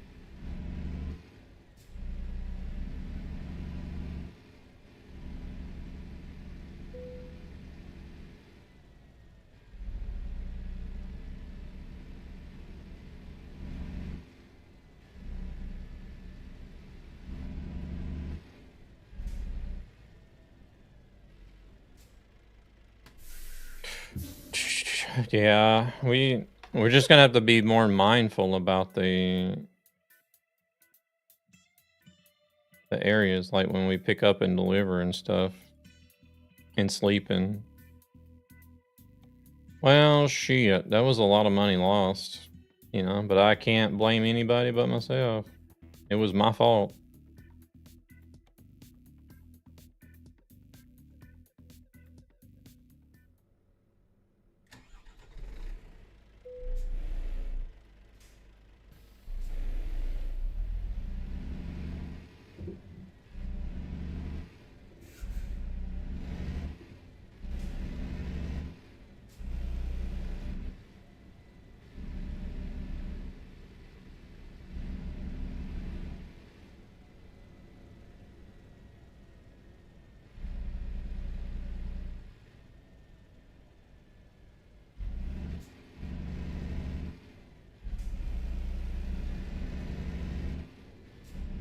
Yeah, we're just gonna have to be more mindful about the areas, like when we pick up and deliver and stuff, and sleeping. Well, shit, that was a lot of money lost, you know, but I can't blame anybody but myself. It was my fault.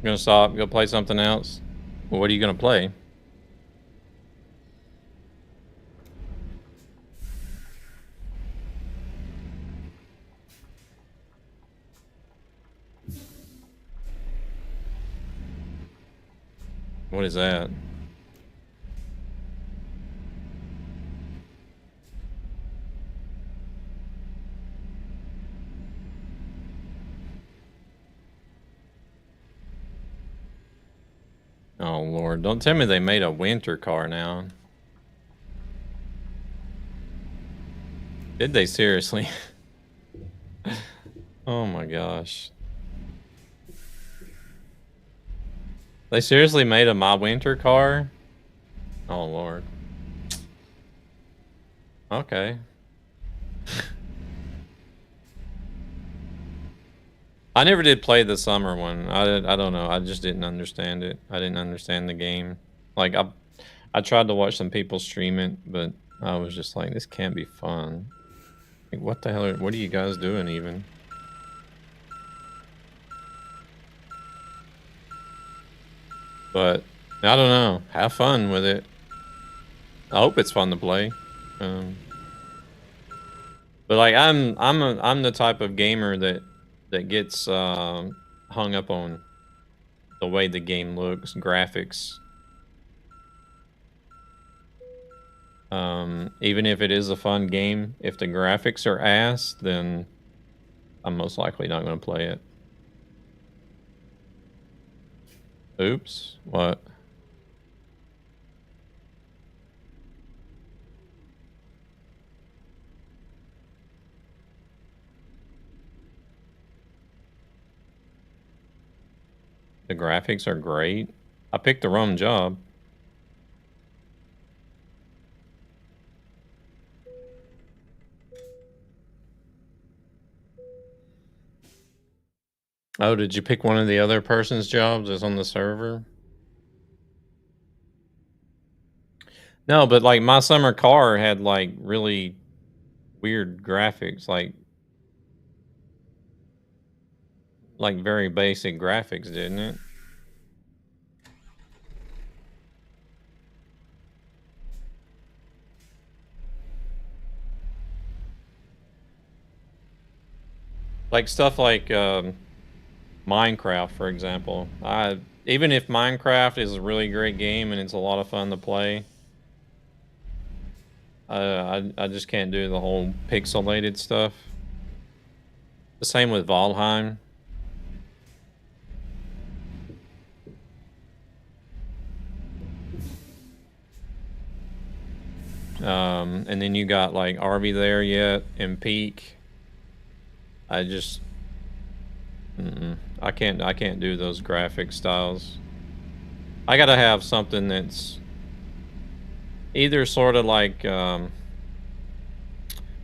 You gonna stop, go play something else? Well, what are you gonna play? What is that? Oh Lord, don't tell me they made a winter car now. Did they seriously? Oh my gosh. They seriously made a My Winter car? Oh Lord. Okay. I never did play the summer one. I don't know. I just didn't understand it. I didn't understand the game. Like I tried to watch some people stream it, but I was just like, this can't be fun. Like, what the hell? What are you guys doing even? But I don't know. Have fun with it. I hope it's fun to play. But like I'm the type of gamer that gets hung up on the way the game looks, graphics. Even if it is a fun game, if the graphics are ass, then I'm most likely not going to play it. Oops, what? The graphics are great. I picked the wrong job. Oh, did you pick one of the other person's jobs that's on the server? No, but like my summer car had like really weird graphics, like very basic graphics, didn't it? Like stuff like Minecraft, for example. Even if Minecraft is a really great game and it's a lot of fun to play, I just can't do the whole pixelated stuff. The same with Valheim. And then you got like Arby there yet and Peak. I just I can't do those graphic styles. I gotta have something that's either sort of like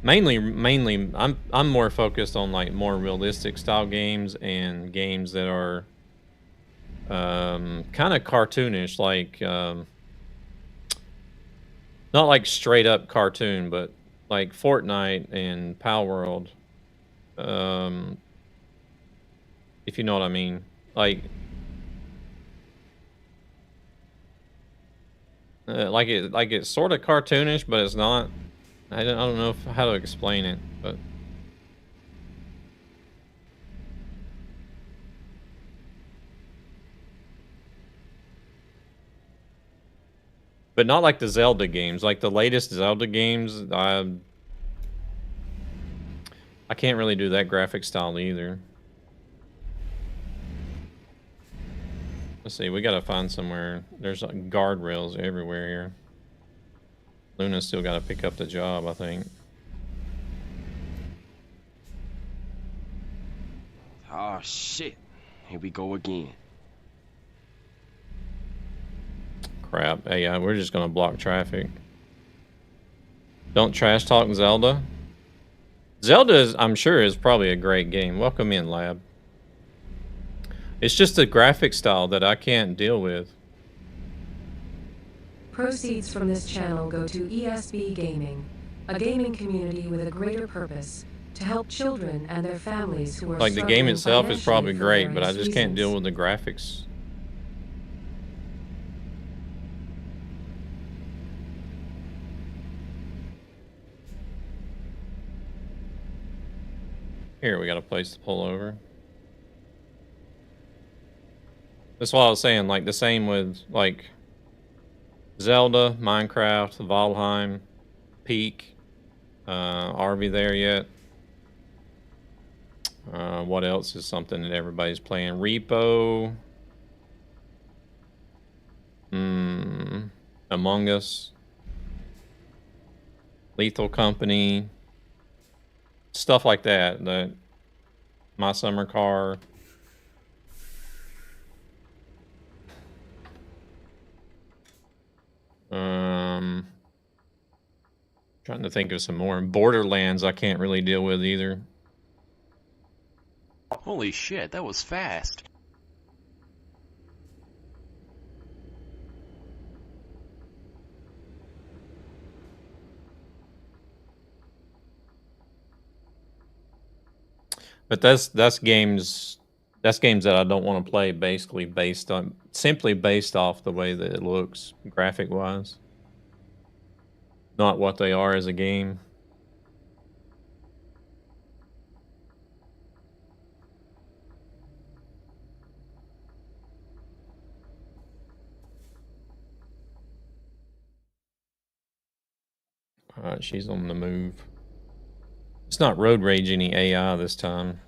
mainly I'm more focused on like more realistic style games and games that are kind of cartoonish, like not like straight up cartoon, but like Fortnite and Pal World. If you know what I mean. Like it's sort of cartoonish, but it's not. I don't know how to explain it, but not like the Zelda games. Like the latest Zelda games, I can't really do that graphic style either. Let's see, we gotta find somewhere. There's guardrails everywhere here. Luna's still gotta pick up the job, I think. Oh, shit. Here we go again. Crap. Hey, we're just gonna block traffic. Don't trash talk Zelda. Zelda is, I'm sure, is probably a great game. Welcome in, Lab. It's just the graphic style that I can't deal with. Proceeds from this channel go to ESB Gaming, a gaming community with a greater purpose to help children and their families who are like the game itself is probably great, but I just can't deal with with the graphics. Here, we got a place to pull over. That's what I was saying, like the same with like Zelda, Minecraft, Valheim, Peak. Are we there yet? What else is something that everybody's playing? Repo. Among Us. Lethal Company. Stuff like that. My Summer Car. Trying to think of some more. Borderlands I can't really deal with either. Holy shit, that was fast. But that's games that I don't want to play basically simply based off the way that it looks graphic wise. Not what they are as a game. Alright, she's on the move. It's not road rage any AI this time.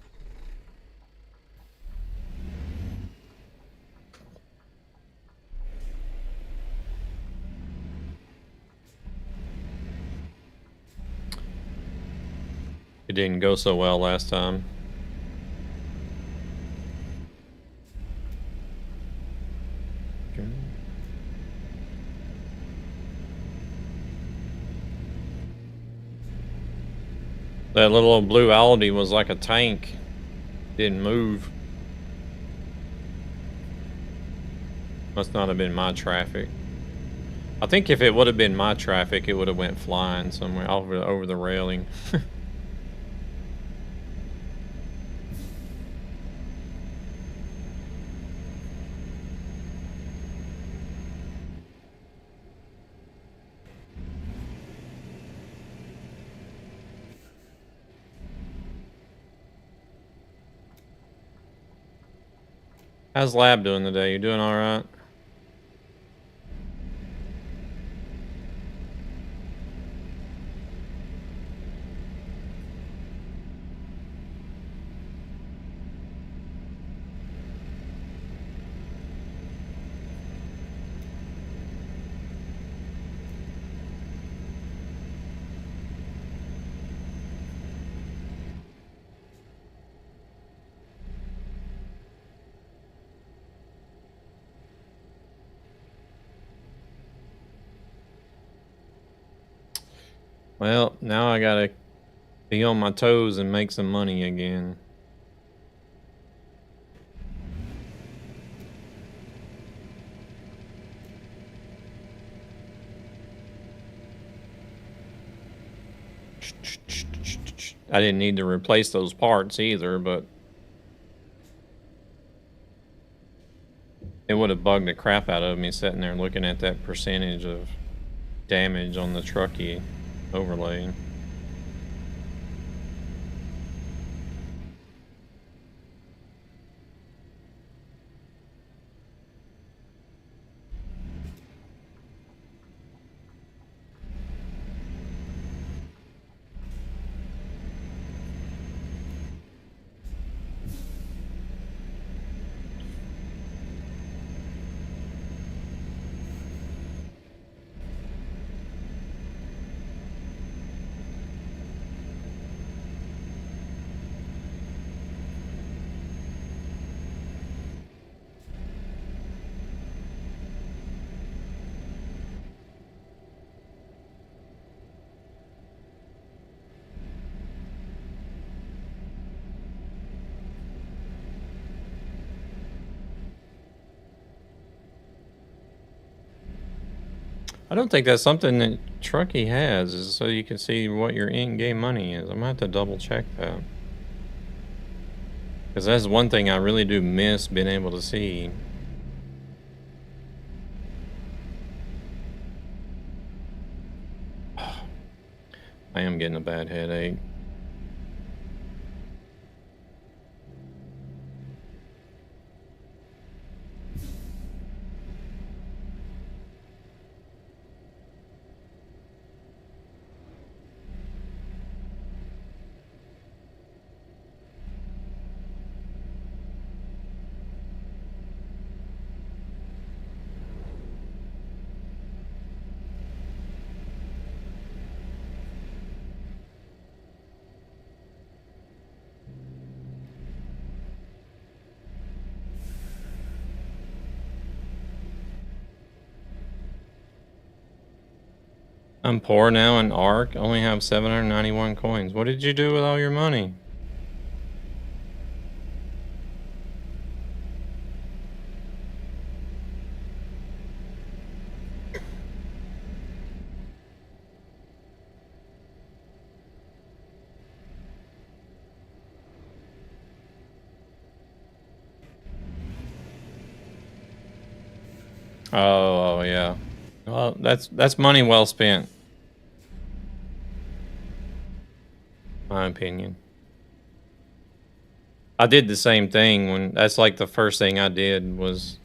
It didn't go so well last time. That little old blue Audi was like a tank. Didn't move. Must not have been my traffic. I think if it would have been my traffic, it would have went flying somewhere over the railing. How's Lab doing today? You doing all right? Well, now I gotta be on my toes and make some money again. I didn't need to replace those parts either, but it would have bugged the crap out of me sitting there looking at that percentage of damage on the Truckee overlay. I don't think that's something that Truckee has, is so you can see what your in-game money is. I'm gonna have to double check that. Because that's one thing I really do miss being able to see. I am getting a bad headache. I'm poor now in Ark. Only have 791 coins. What did you do with all your money? Oh yeah. Well, that's money well spent. My opinion. I did the same thing when that's like the first thing I did was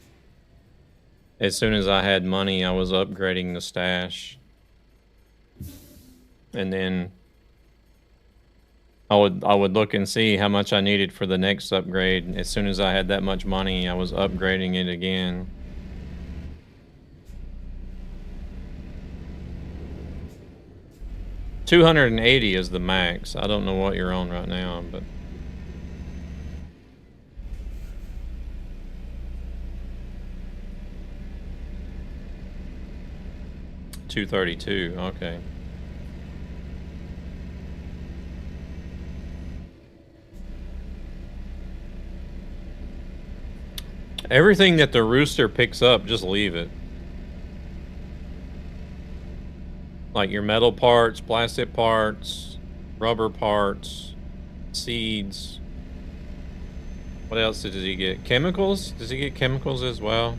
as soon as I had money, I was upgrading the stash. And then I would look and see how much I needed for the next upgrade. As soon as I had that much money, I was upgrading it again. $280 is the max. I don't know what you're on right now, but $232. Okay. Everything that the rooster picks up, just leave it. Like your metal parts, plastic parts, rubber parts, seeds. What else does he get? Chemicals? Does he get chemicals as well?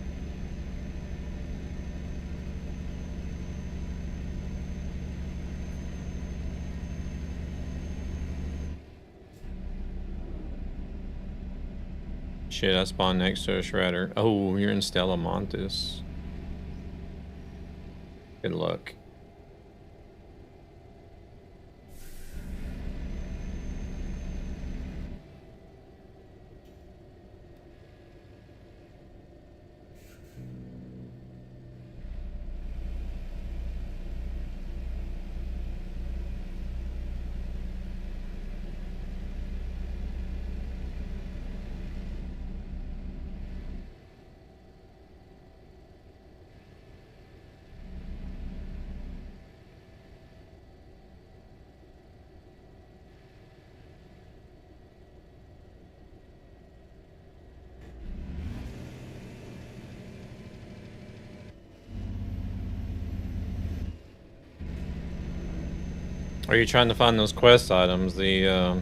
Shit, I spawned next to a shredder. Oh, you're in Stella Montes. Good luck. Are you trying to find those quest items? The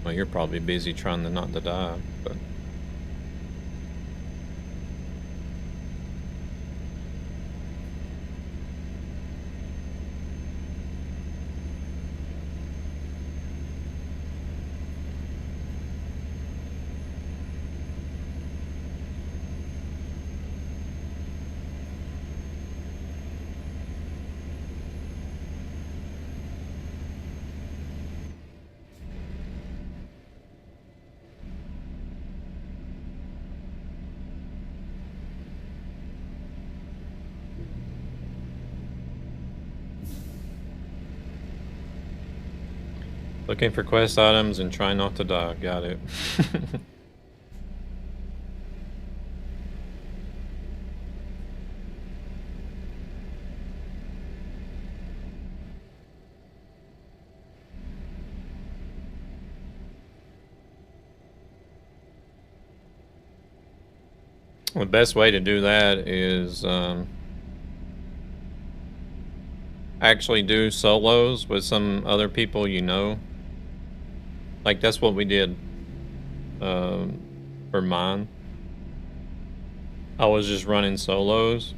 well, you're probably busy trying to not to die, but. Looking for quest items and try not to die. Got it. The best way to do that is actually do solos with some other people you know. Like, that's what we did for mine. I was just running solos.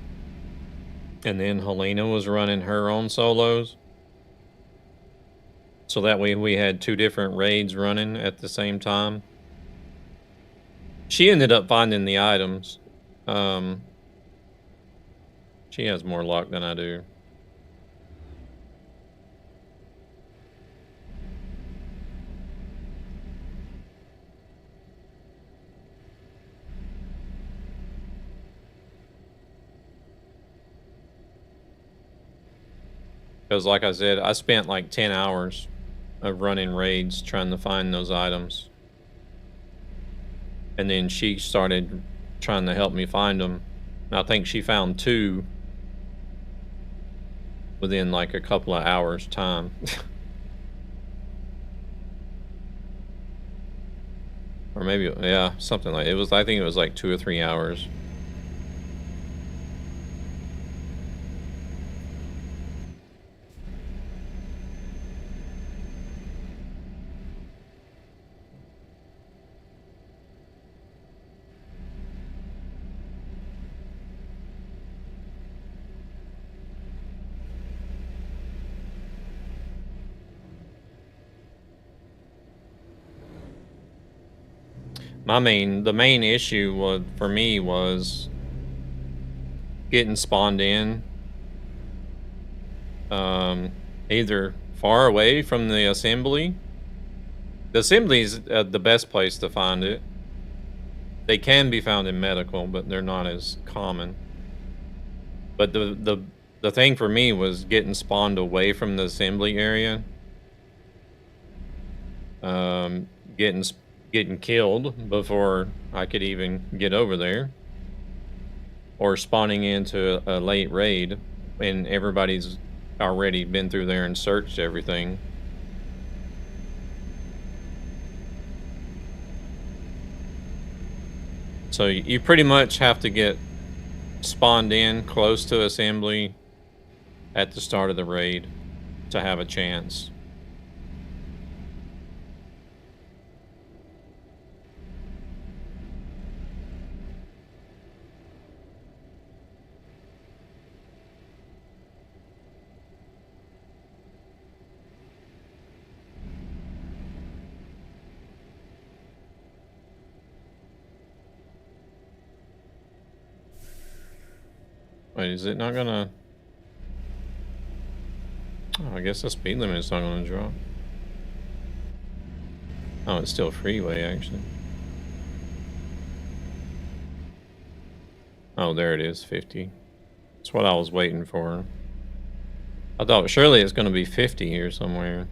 And then Helena was running her own solos. So that way we had 2 different raids running at the same time. She ended up finding the items. She has more luck than I do. Because like I said, I spent like 10 hours of running raids trying to find those items. And then she started trying to help me find them. And I think she found 2 within like a couple of hours time. Or maybe, yeah, something like it was. I think it was like 2 or 3 hours. The main issue was for me was getting spawned in, either far away from the assembly. The assembly is the best place to find it. They can be found in medical, but they're not as common. But the thing for me was getting spawned away from the assembly area. Getting killed before I could even get over there, or spawning into a late raid and everybody's already been through there and searched everything. So you pretty much have to get spawned in close to assembly at the start of the raid to have a chance. Wait, is it not gonna... Oh, I guess the speed limit is not gonna drop. Oh, it's still freeway, actually. Oh, there it is, 50. That's what I was waiting for. I thought surely it's gonna be 50 here somewhere.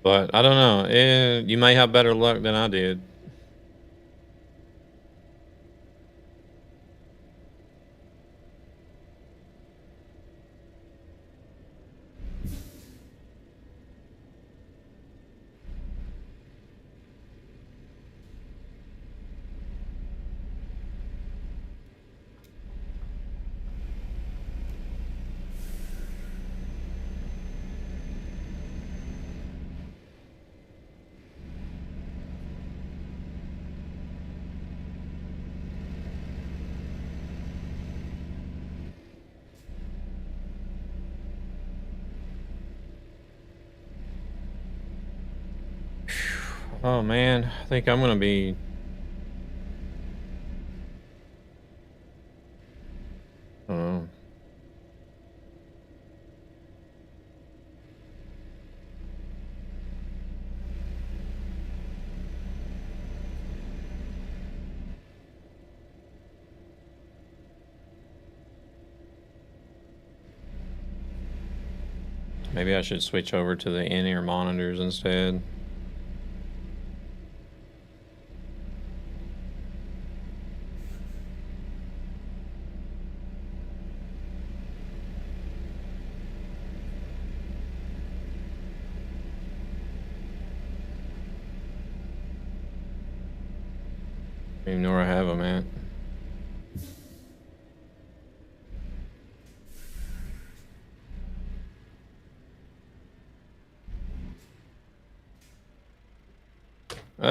But I don't know. You may have better luck than I did. Oh man, I think I'm gonna be. Oh. Maybe I should switch over to the in-ear monitors instead. I don't even know where I have them at.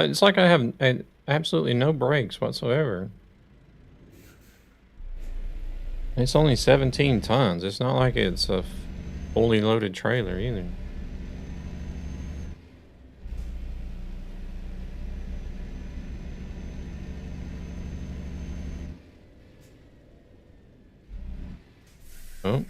It's like I have absolutely no brakes whatsoever. It's only 17 tons. It's not like it's a fully loaded trailer either. Oh.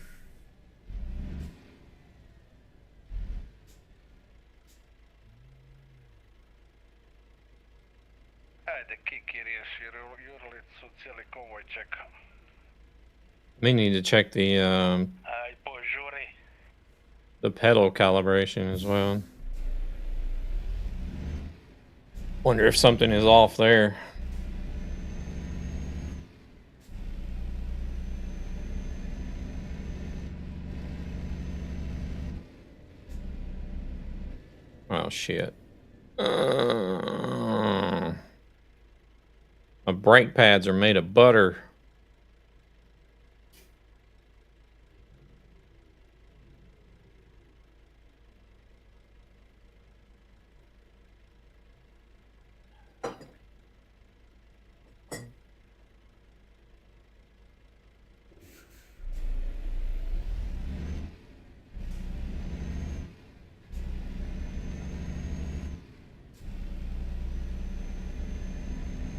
May need to check the pedal calibration as well. Wonder if something is off there. Oh shit. My brake pads are made of butter.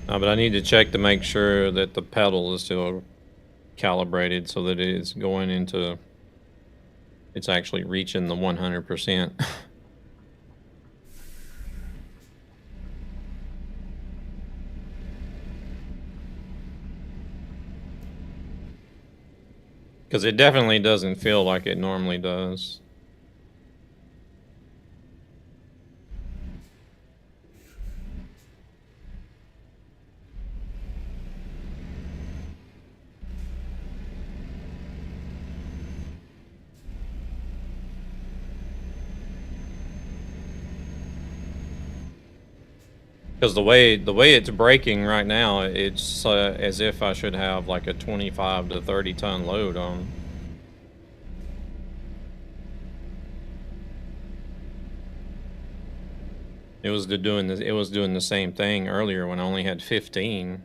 But I need to check to make sure that the pedal is still calibrated so that it's going into, it's actually reaching the 100%. Because it definitely doesn't feel like it normally does. Because the way it's braking right now, it's as if I should have like a 25 to 30 ton load on. It was doing the same thing earlier when I only had 15.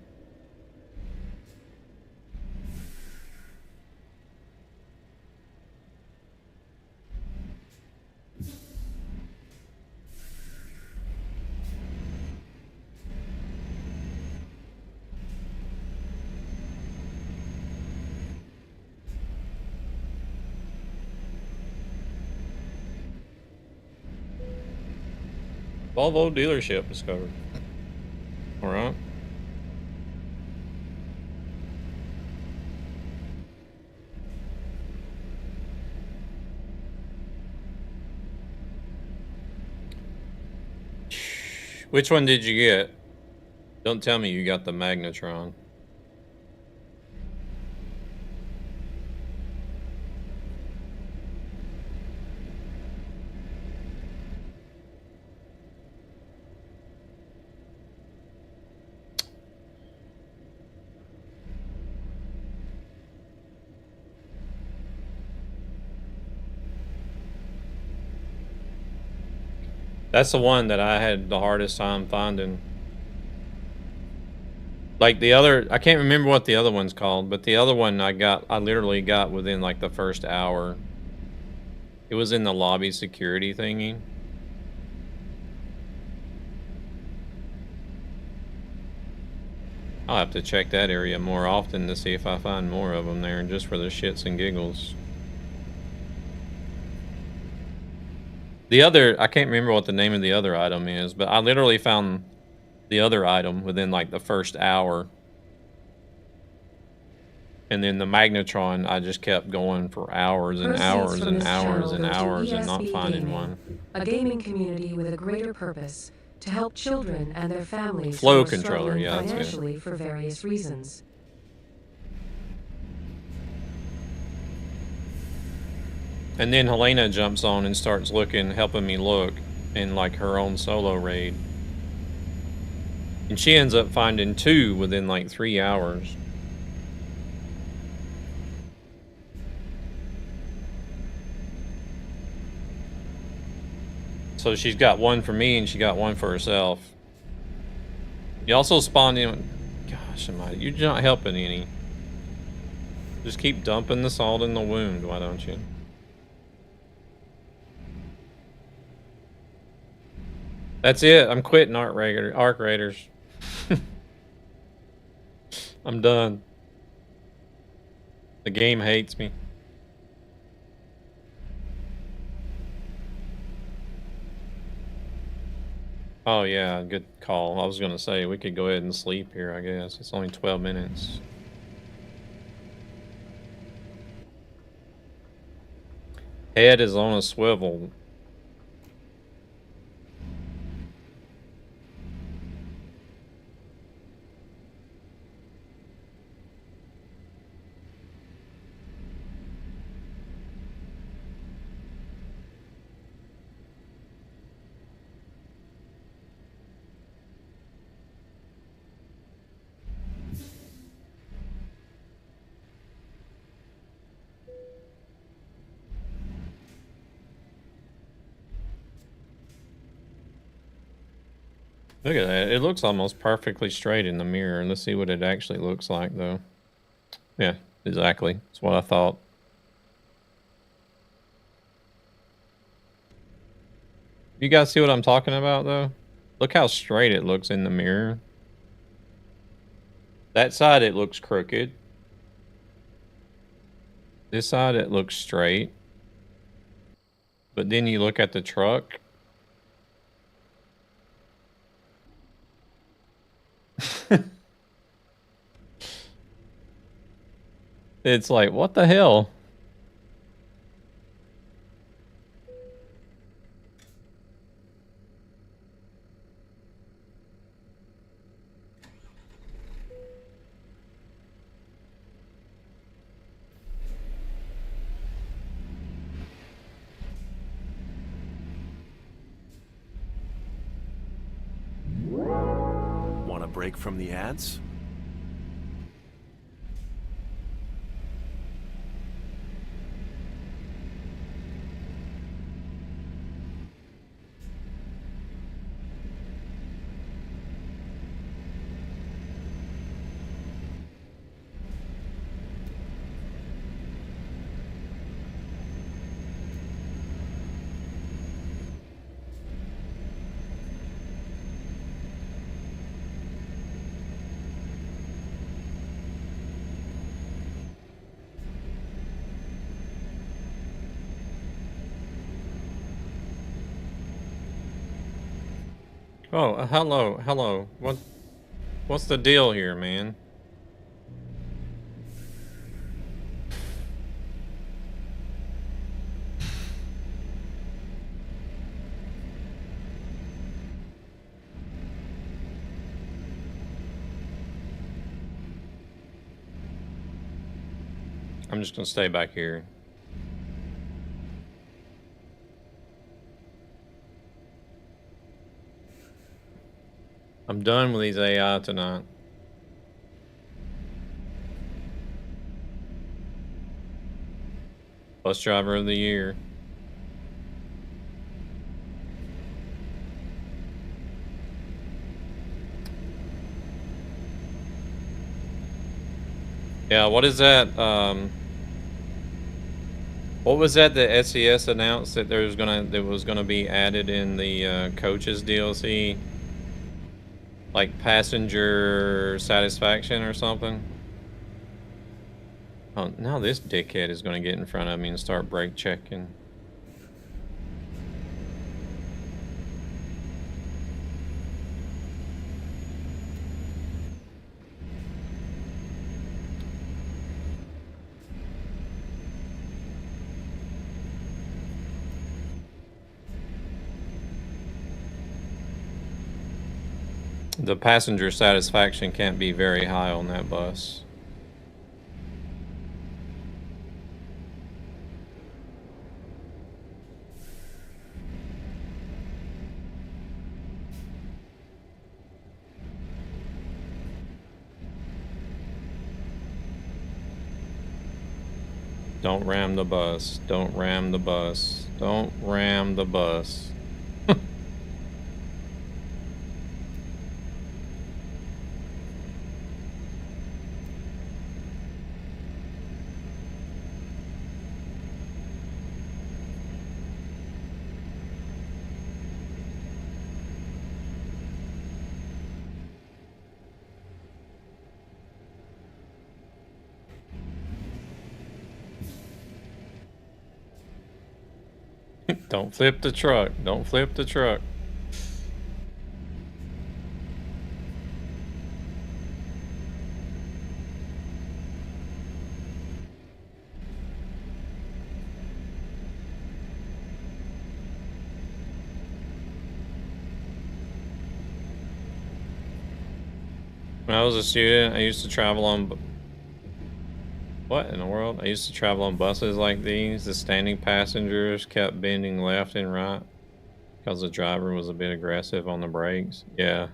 Volvo dealership discovered. All right. Which one did you get? Don't tell me you got the Magnetron. That's the one that I had the hardest time finding. Like the other, I can't remember what the other one's called, but the other one I literally got within like the first hour. It was in the lobby security thingy. I'll have to check that area more often to see if I find more of them there, just for the shits and giggles. The other, I can't remember what the name of the other item is, but I literally found the other item within like the first hour. And then the Magnetron, I just kept going for hours and hours and hours and hours and not finding one. A gaming community with a greater purpose to help children and their families Flow who are controller, struggling yeah, that's good. financially for various reasons. And then Helena jumps on and starts looking, helping me look in like her own solo raid. And she ends up finding 2 within like 3 hours. So she's got 1 for me and she got 1 for herself. You also spawned in. Gosh, you're not helping any. Just keep dumping the salt in the wound, why don't you? That's it. I'm quitting Arc Raiders. I'm done. The game hates me. Oh yeah, good call. I was gonna say we could go ahead and sleep here, I guess. It's only 12 minutes. Head is on a swivel. Look at that. It looks almost perfectly straight in the mirror. Let's see what it actually looks like, though. Yeah, exactly. That's what I thought. You guys see what I'm talking about, though? Look how straight it looks in the mirror. That side, it looks crooked. This side, it looks straight. But then you look at the truck. It's like, what the hell? Want a break from the ads? Oh, hello. What's the deal here, man? I'm just gonna stay back here. I'm done with these AI tonight. Bus driver of the year. Yeah, what is that? What was that SES announced that that was gonna be added in the coaches DLC? Like passenger satisfaction or something? Oh, now this dickhead is gonna get in front of me and start brake checking. The passenger satisfaction can't be very high on that bus. Don't ram the bus. Don't ram the bus. Don't ram the bus. Don't flip the truck. Don't flip the truck. When I was a student, I used to travel on... What in the world? I used to travel on buses like these. The standing passengers kept bending left and right because the driver was a bit aggressive on the brakes. Yeah.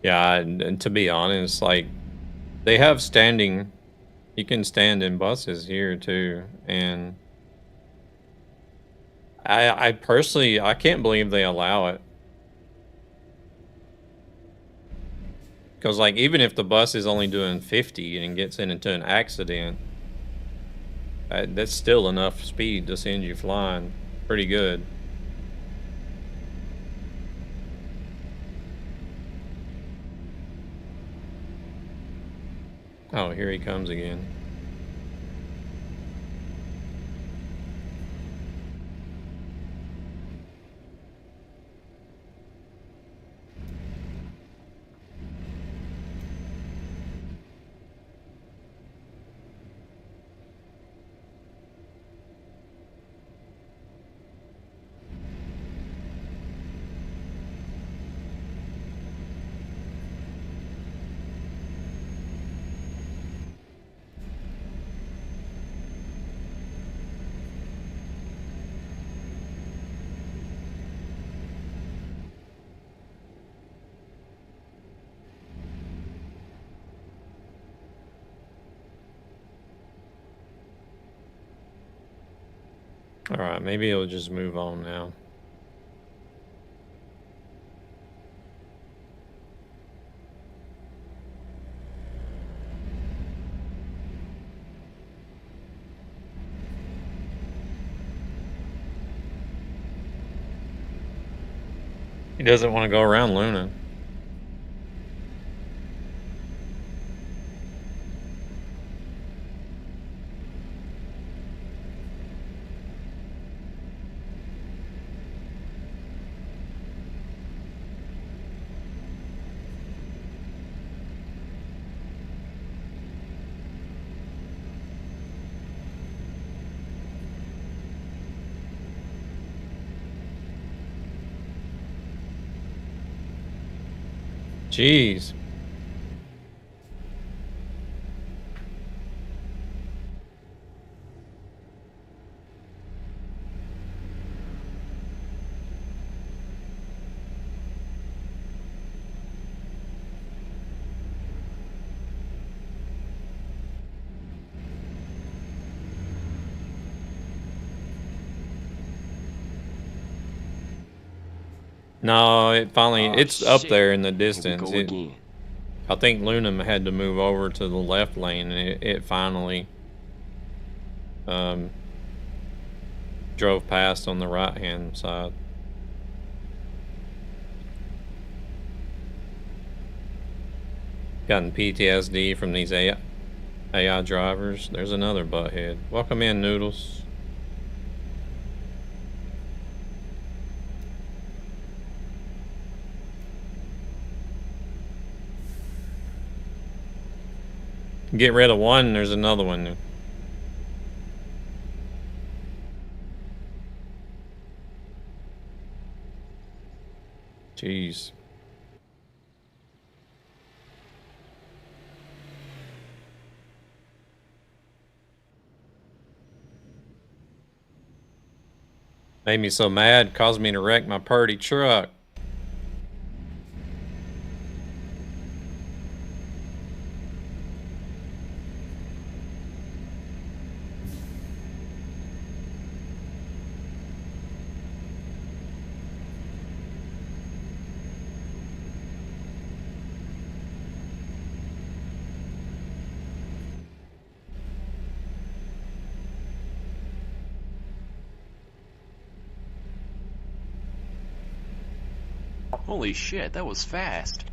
Yeah, and to be honest, like, they have standing, you can stand in buses here too, and I personally, I can't believe they allow it. Because, like, even if the bus is only doing 50 and gets into an accident, that's still enough speed to send you flying pretty good. Oh, here he comes again. Alright, maybe it'll just move on now. He doesn't want to go around Luna. Jeez. No, it finally, it's up shit. there in the Here we distance. go again. I think Lunam had to move over to the left lane, and it finally drove past on the right-hand side. Gotten PTSD from these AI drivers. There's another butthead. Welcome in, Noodles. Get rid of one, there's another one. Jeez. Made me so mad, caused me to wreck my purdy truck. Holy shit, that was fast.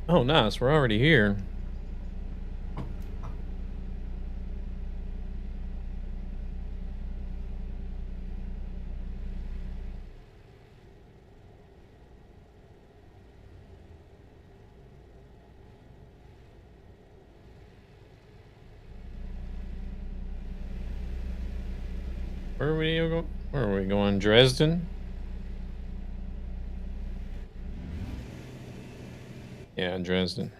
Oh, nice. We're already here. Where are we going? Where are we going? Dresden? Yeah, Dresden.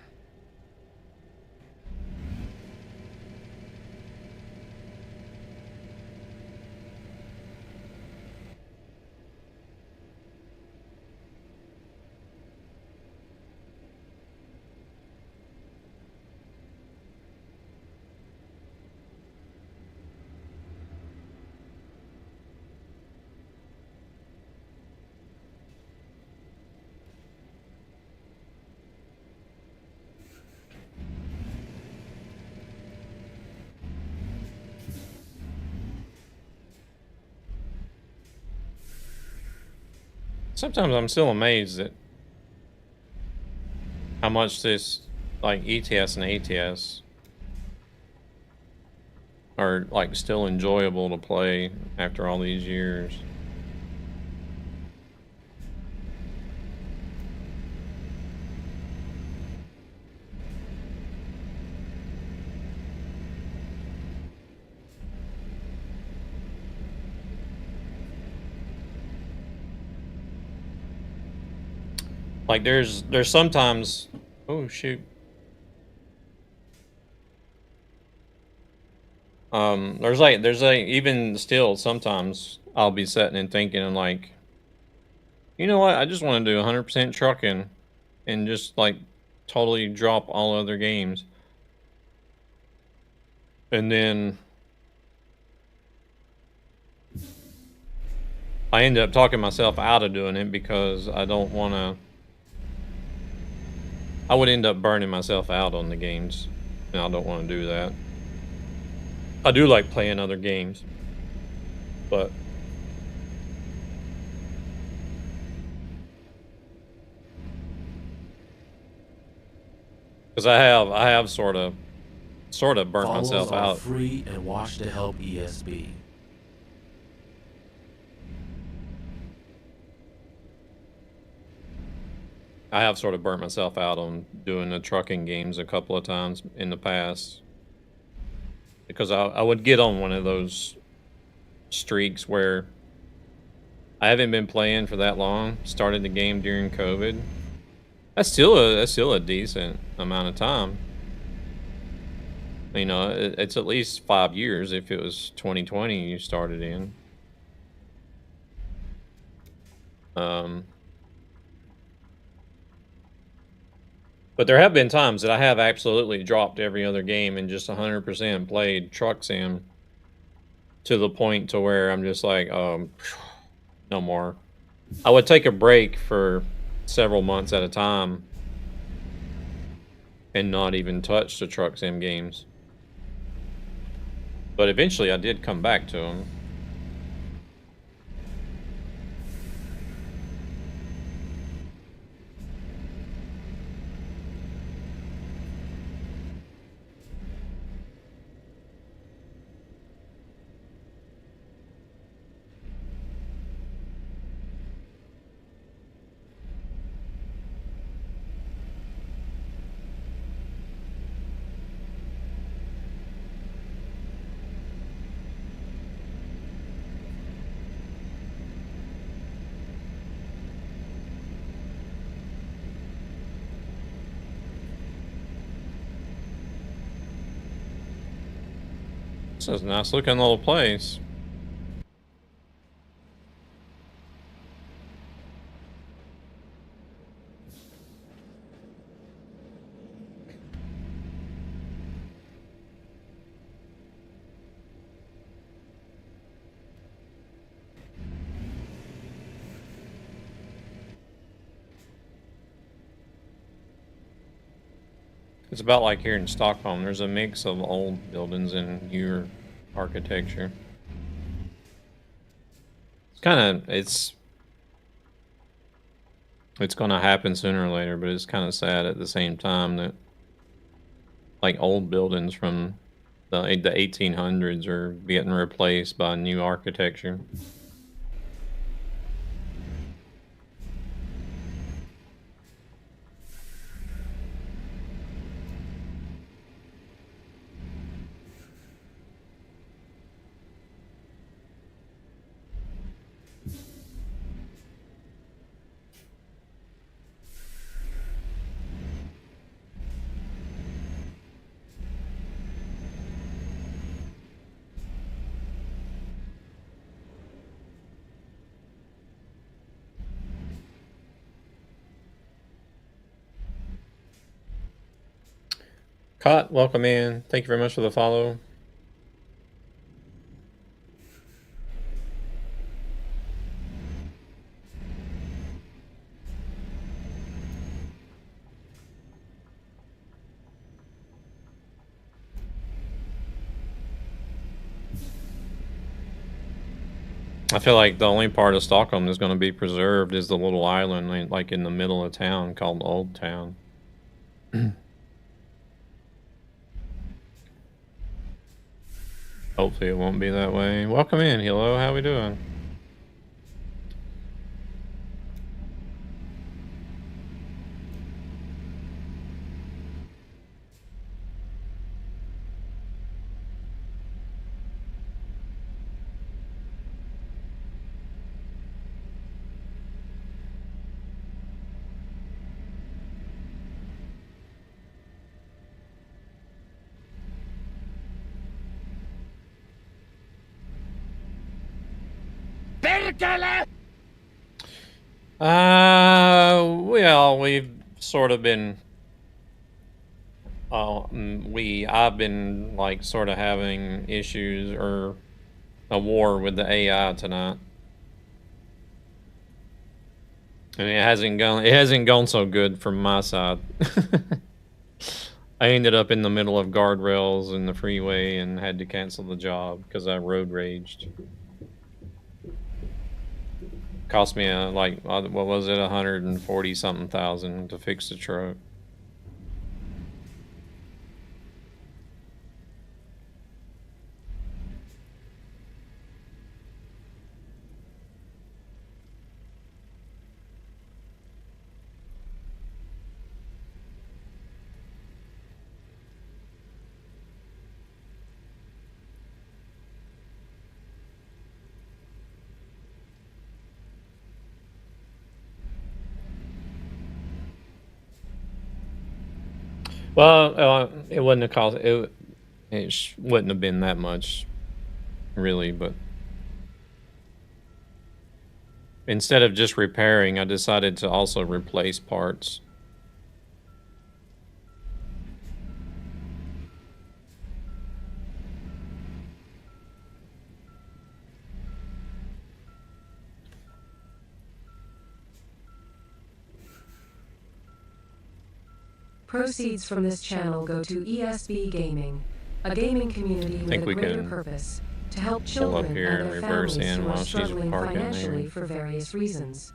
Sometimes I'm still amazed at how much this, like, ETS and ATS are, like, still enjoyable to play after all these years. Like there's sometimes, oh shoot. There's like even still sometimes I'll be sitting and thinking and like, you know what? I just want to do 100% trucking and just like totally drop all other games. And then I end up talking myself out of doing it because I don't want to. I would end up burning myself out on the games, and I don't want to do that. I do like playing other games, but because I have sort of burnt myself out. Free and watch to help ESB. I have sort of burnt myself out on doing the trucking games a couple of times in the past. Because I would get on one of those streaks where I haven't been playing for that long. Started the game during COVID. That's still a decent amount of time. You know, it's at least 5 years if it was 2020 you started in. But there have been times that I have absolutely dropped every other game and just 100% played Truck Sim to the point to where I'm just like, no more. I would take a break for several months at a time and not even touch the Truck Sim games. But eventually I did come back to them. This is a nice looking little place. It's about like here in Stockholm. There's a mix of old buildings and newer architecture. It's gonna happen sooner or later, but it's kind of sad at the same time that like old buildings from the 1800s are getting replaced by new architecture. Cot, welcome in. Thank you very much for the follow. I feel like the only part of Stockholm that's going to be preserved is the little island, like in the middle of town, called Old Town. Hopefully it won't be that way. Welcome in, hello, how we doing? Well, we've sort of been, I've been like sort of having issues or a war with the AI tonight. And it hasn't gone so good from my side. I ended up in the middle of guardrails in the freeway and had to cancel the job because I road raged. Cost me like, what was it, 140 something thousand to fix the truck. Well, it wouldn't have cost it wouldn't have been that much, really. But instead of just repairing, I decided to also replace parts. Proceeds from this channel go to ESB Gaming, a gaming community with a greater purpose to help children and their families who are struggling financially for various reasons.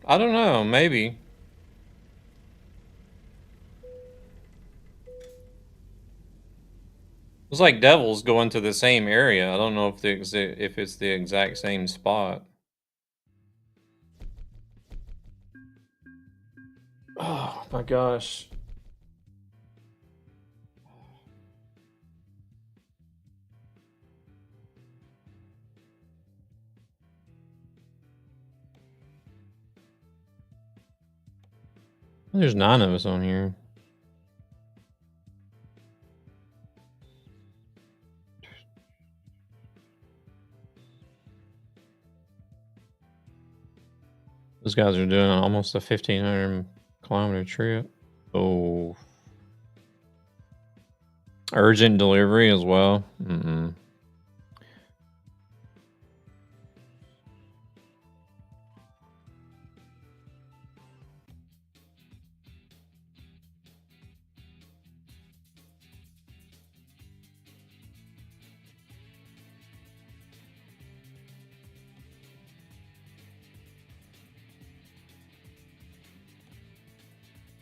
I don't know, maybe. It's like devils going to the same area. I don't know if if it's the exact same spot. Oh my gosh. There's 9 of us on here. Those guys are doing almost a 1,500 kilometer trip. Oh. Urgent delivery as well. Mm-mm.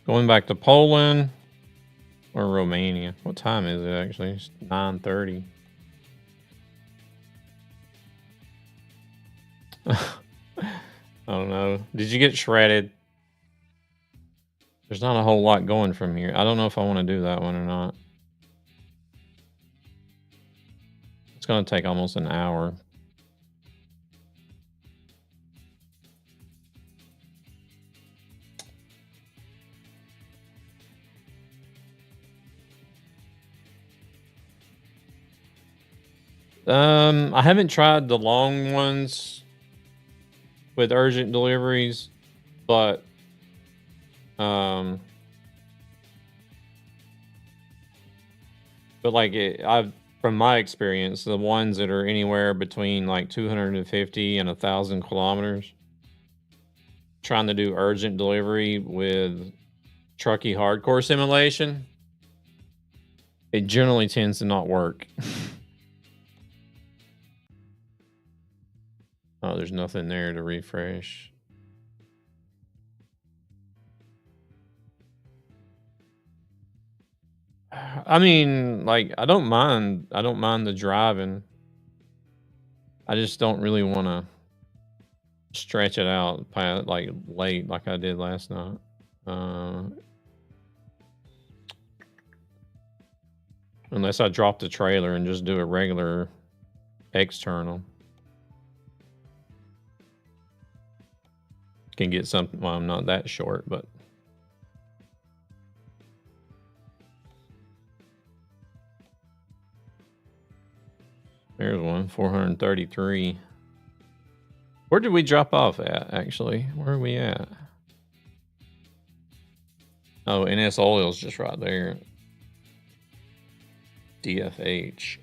Going back to Poland or Romania. What time is it actually? It's 9:30. I don't know. Did you get shredded? There's not a whole lot going from here. I don't know if I want to do that one or not. It's going to take almost an hour. I haven't tried the long ones with urgent deliveries, but like from my experience, the ones that are anywhere between like 250 and 1,000 kilometers, trying to do urgent delivery with Truckee Hardcore Simulation, it generally tends to not work. Oh, there's nothing there to refresh. I mean, like, I don't mind the driving. I just don't really want to stretch it out past, like, late like I did last night. Unless I drop the trailer and just do a regular external. Can get something. Well, I'm not that short, but there's one, 433. Where did we drop off at, actually? Where are we at? Oh, NS Oil's just right there. DFH.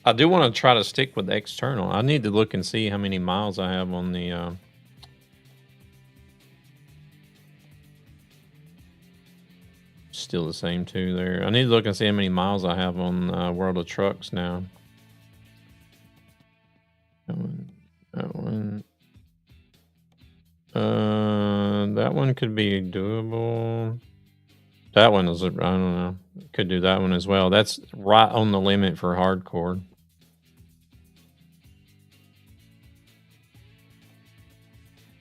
I do want to try to stick with external. I need to look and see how many miles I have on the... Still the same too there. I need to look and see how many miles I have on World of Trucks now. That one. That one could be doable. That one is, I don't know. Could do that one as well. That's right on the limit for hardcore.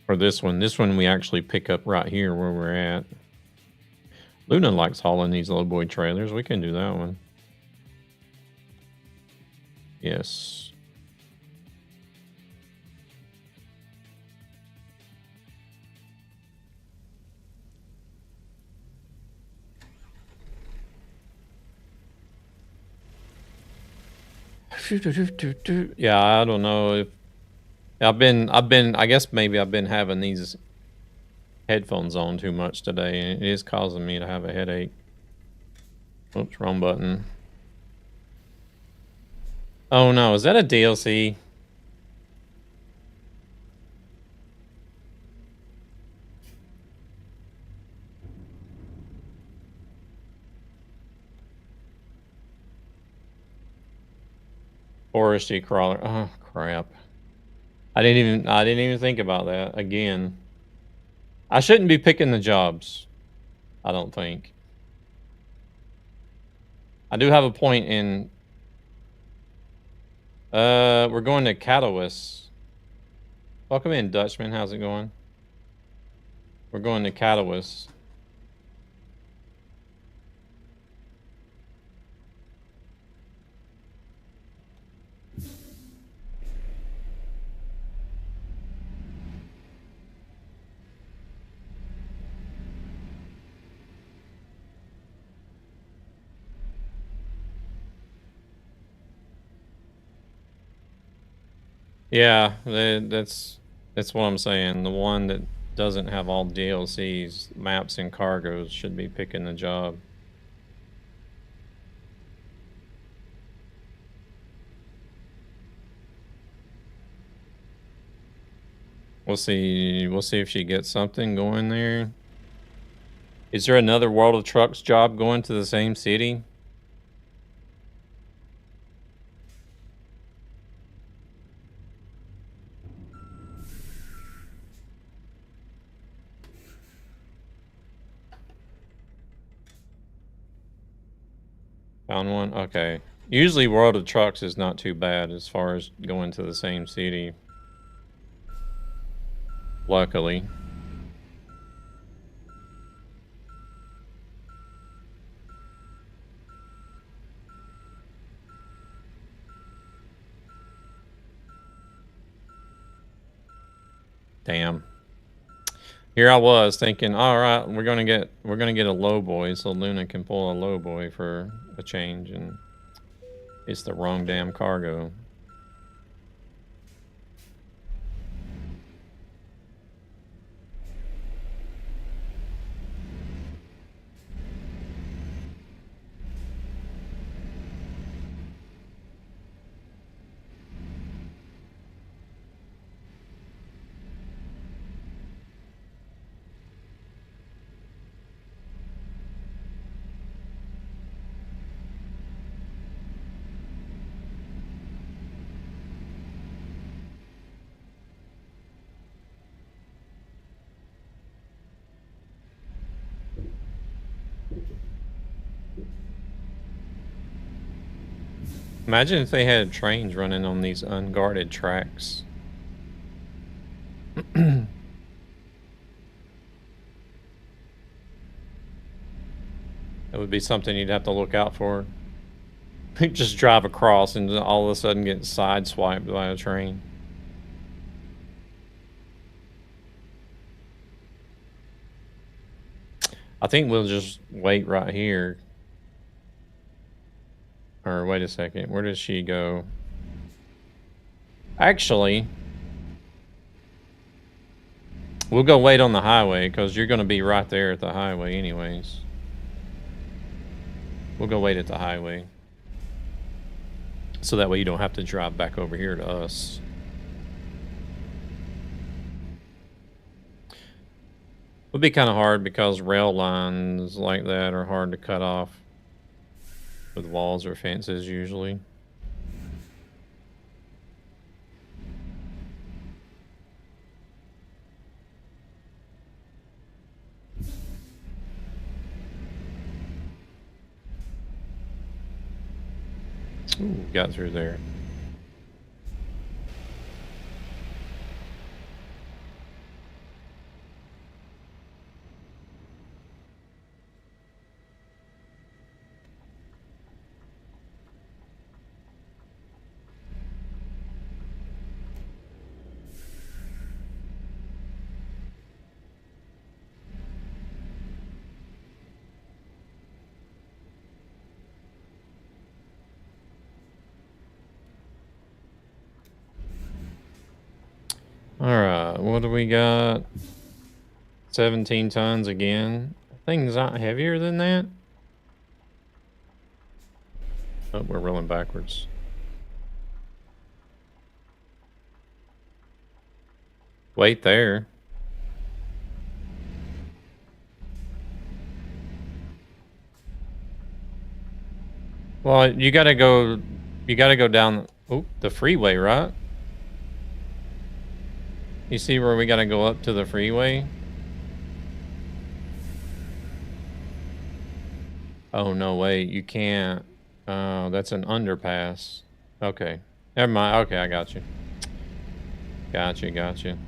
Or this one we actually pick up right here where we're at. Luna likes hauling these low boy trailers. We can do that one. Yes. Yeah, I don't know if I've been I guess maybe I've been having these headphones on too much today, and it is causing me to have a headache. Oops, wrong button. Oh no, is that a DLC? Foresty crawler. Oh crap. I didn't even think about that again. I shouldn't be picking the jobs. I don't think. I do have a point in we're going to Catalyst. Welcome in, Dutchman. How's it going? We're going to Catalyst. Yeah, that's what I'm saying. The one that doesn't have all DLCs, maps, and cargoes should be picking the job. We'll see if she gets something going there. Is there another World of Trucks job going to the same city? Found one? Okay. Usually World of Trucks is not too bad as far as going to the same city. Luckily. Damn. Here I was thinking, all right, we're gonna get a low boy so Luna can pull a low boy for a change, and it's the wrong damn cargo. Imagine if they had trains running on these unguarded tracks. That would be something you'd have to look out for. Just drive across and all of a sudden get sideswiped by a train. I think we'll just wait right here. Or wait a second, where does she go? Actually, We'll go wait on the highway because you're going to be right there at the highway anyways. We'll go wait at the highway. So that way you don't have to drive back over here to us. Would be kind of hard because rail lines like that are hard to cut off with walls or fences usually. Ooh, got through there. Alright, what do we got? 17 tons again. Things not heavier than that. Oh, we're rolling backwards. Wait there. Well, you gotta go down the freeway, right? You see where we gotta go up to the freeway? Oh, no, wait, you can't. Oh, that's an underpass. Okay. Never mind. Okay, I got you. Gotcha.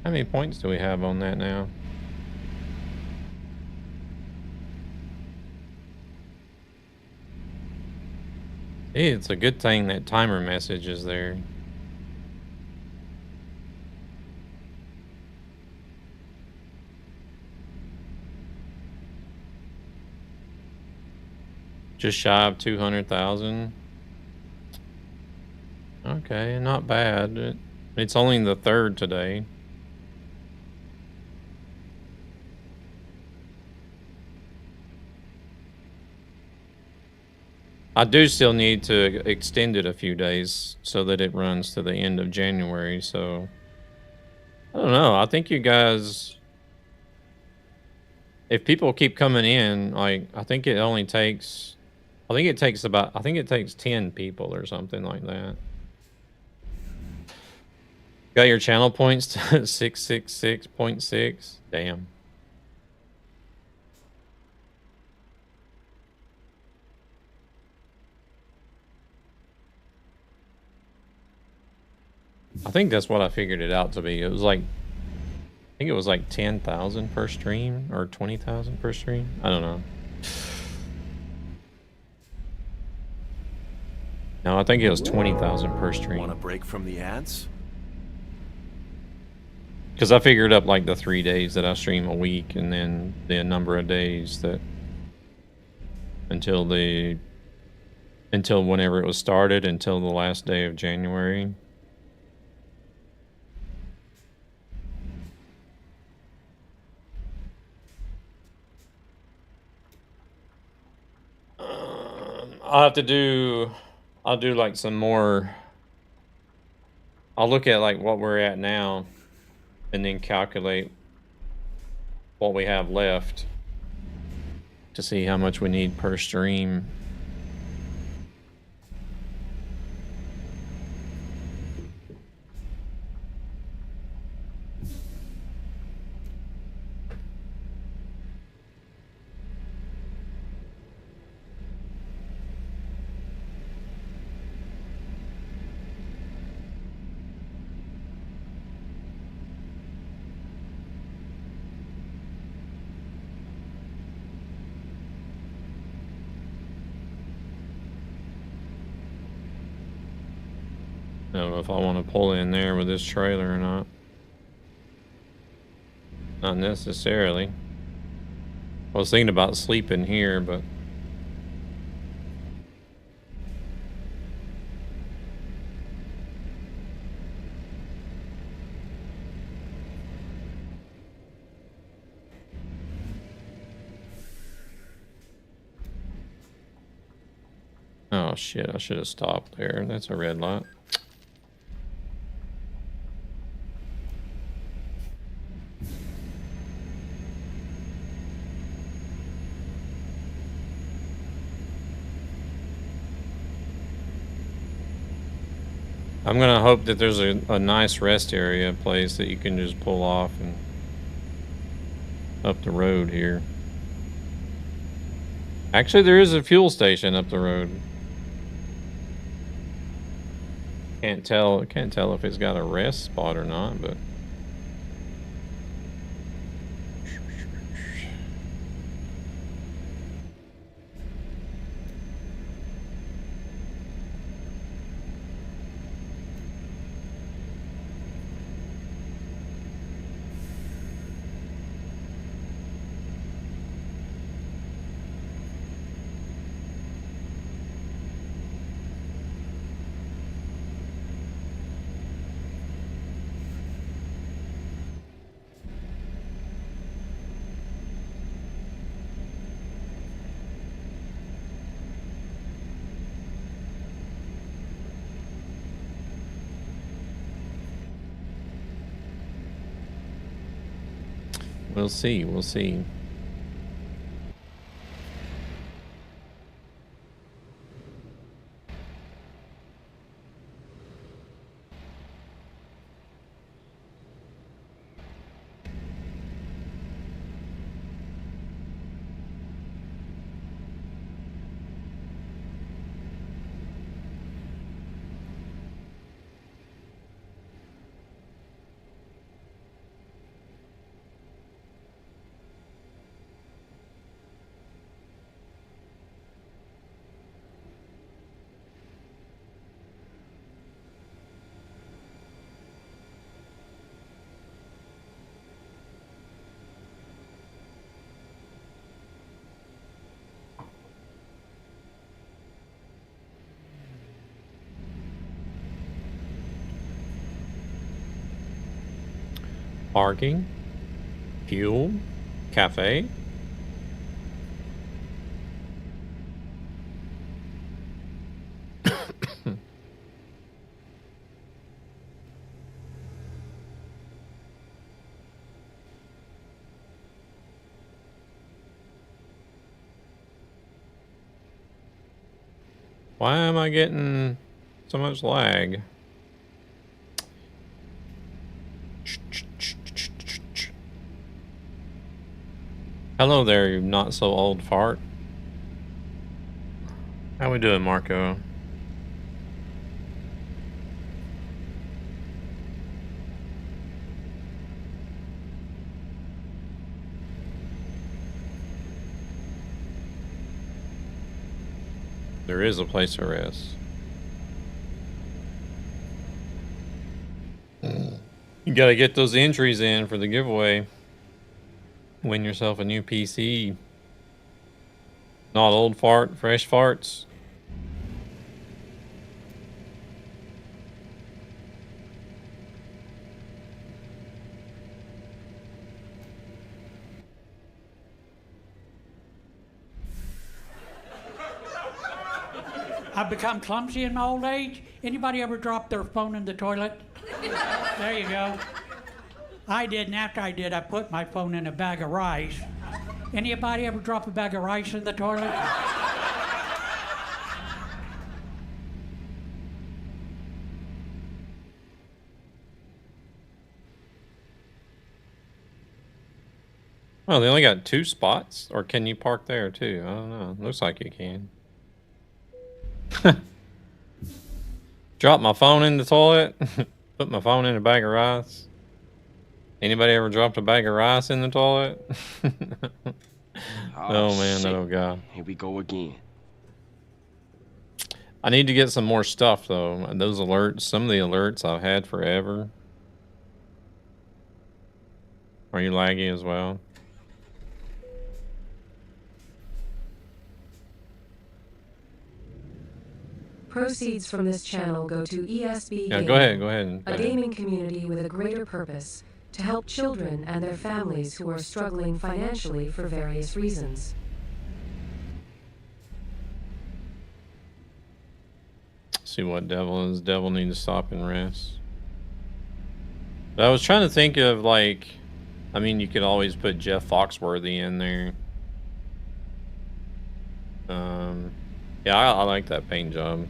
How many points do we have on that now? Hey, it's a good thing that timer message is there. Just shy of 200,000. Okay, not bad. It's only the 3rd today. I do still need to extend it a few days so that it runs to the end of January, so I don't know. I think you guys, if people keep coming in, like I think it takes 10 people or something like that. Got your channel points to 666.6. Damn. I think that's what I figured it out to be. It was like, I think it was like 10,000 per stream or 20,000 per stream. I don't know. No, I think it was 20,000 per stream. Want a break from the ads? Because I figured up like the 3 days that I stream a week and then the number of days that until whenever it was started until the last day of January. I'll do like some more. I'll look at like what we're at now and then calculate what we have left to see how much we need per stream. I don't know if I want to pull in there with this trailer or not. Not necessarily. I was thinking about sleeping here, but... Oh shit, I should have stopped there. That's a red light. I'm gonna hope that there's a nice rest area place that you can just pull off and up the road here. Actually, there is a fuel station up the road. Can't tell if it's got a rest spot or not, but we'll see, we'll see. Parking, fuel, cafe. Why am I getting so much lag? Hello there, you not so old fart. How we doing, Marco? There is a place to rest. You gotta get those entries in for the giveaway. Win yourself a new PC. Not old fart, fresh farts. I've become clumsy in my old age. Anybody ever drop their phone in the toilet? There you go. I did, and after I did, I put my phone in a bag of rice. Anybody ever drop a bag of rice in the toilet? Well, they only got 2 spots, or can you park there too? I don't know. Looks like you can. Drop my phone in the toilet. Put my phone in a bag of rice. Anybody ever dropped a bag of rice in the toilet? Oh man, shit. oh god. Here we go again. I need to get some more stuff though. Those alerts, some of the alerts I've had forever. Are you laggy as well? Proceeds from this channel go to ESB Yeah, Gaming, go ahead. a gaming community with a greater purpose to help children and their families who are struggling financially for various reasons. See what devil is. Devil needs to stop and rest. But I was trying to think of like, I mean, you could always put Jeff Foxworthy in there. Yeah, I like that paint job.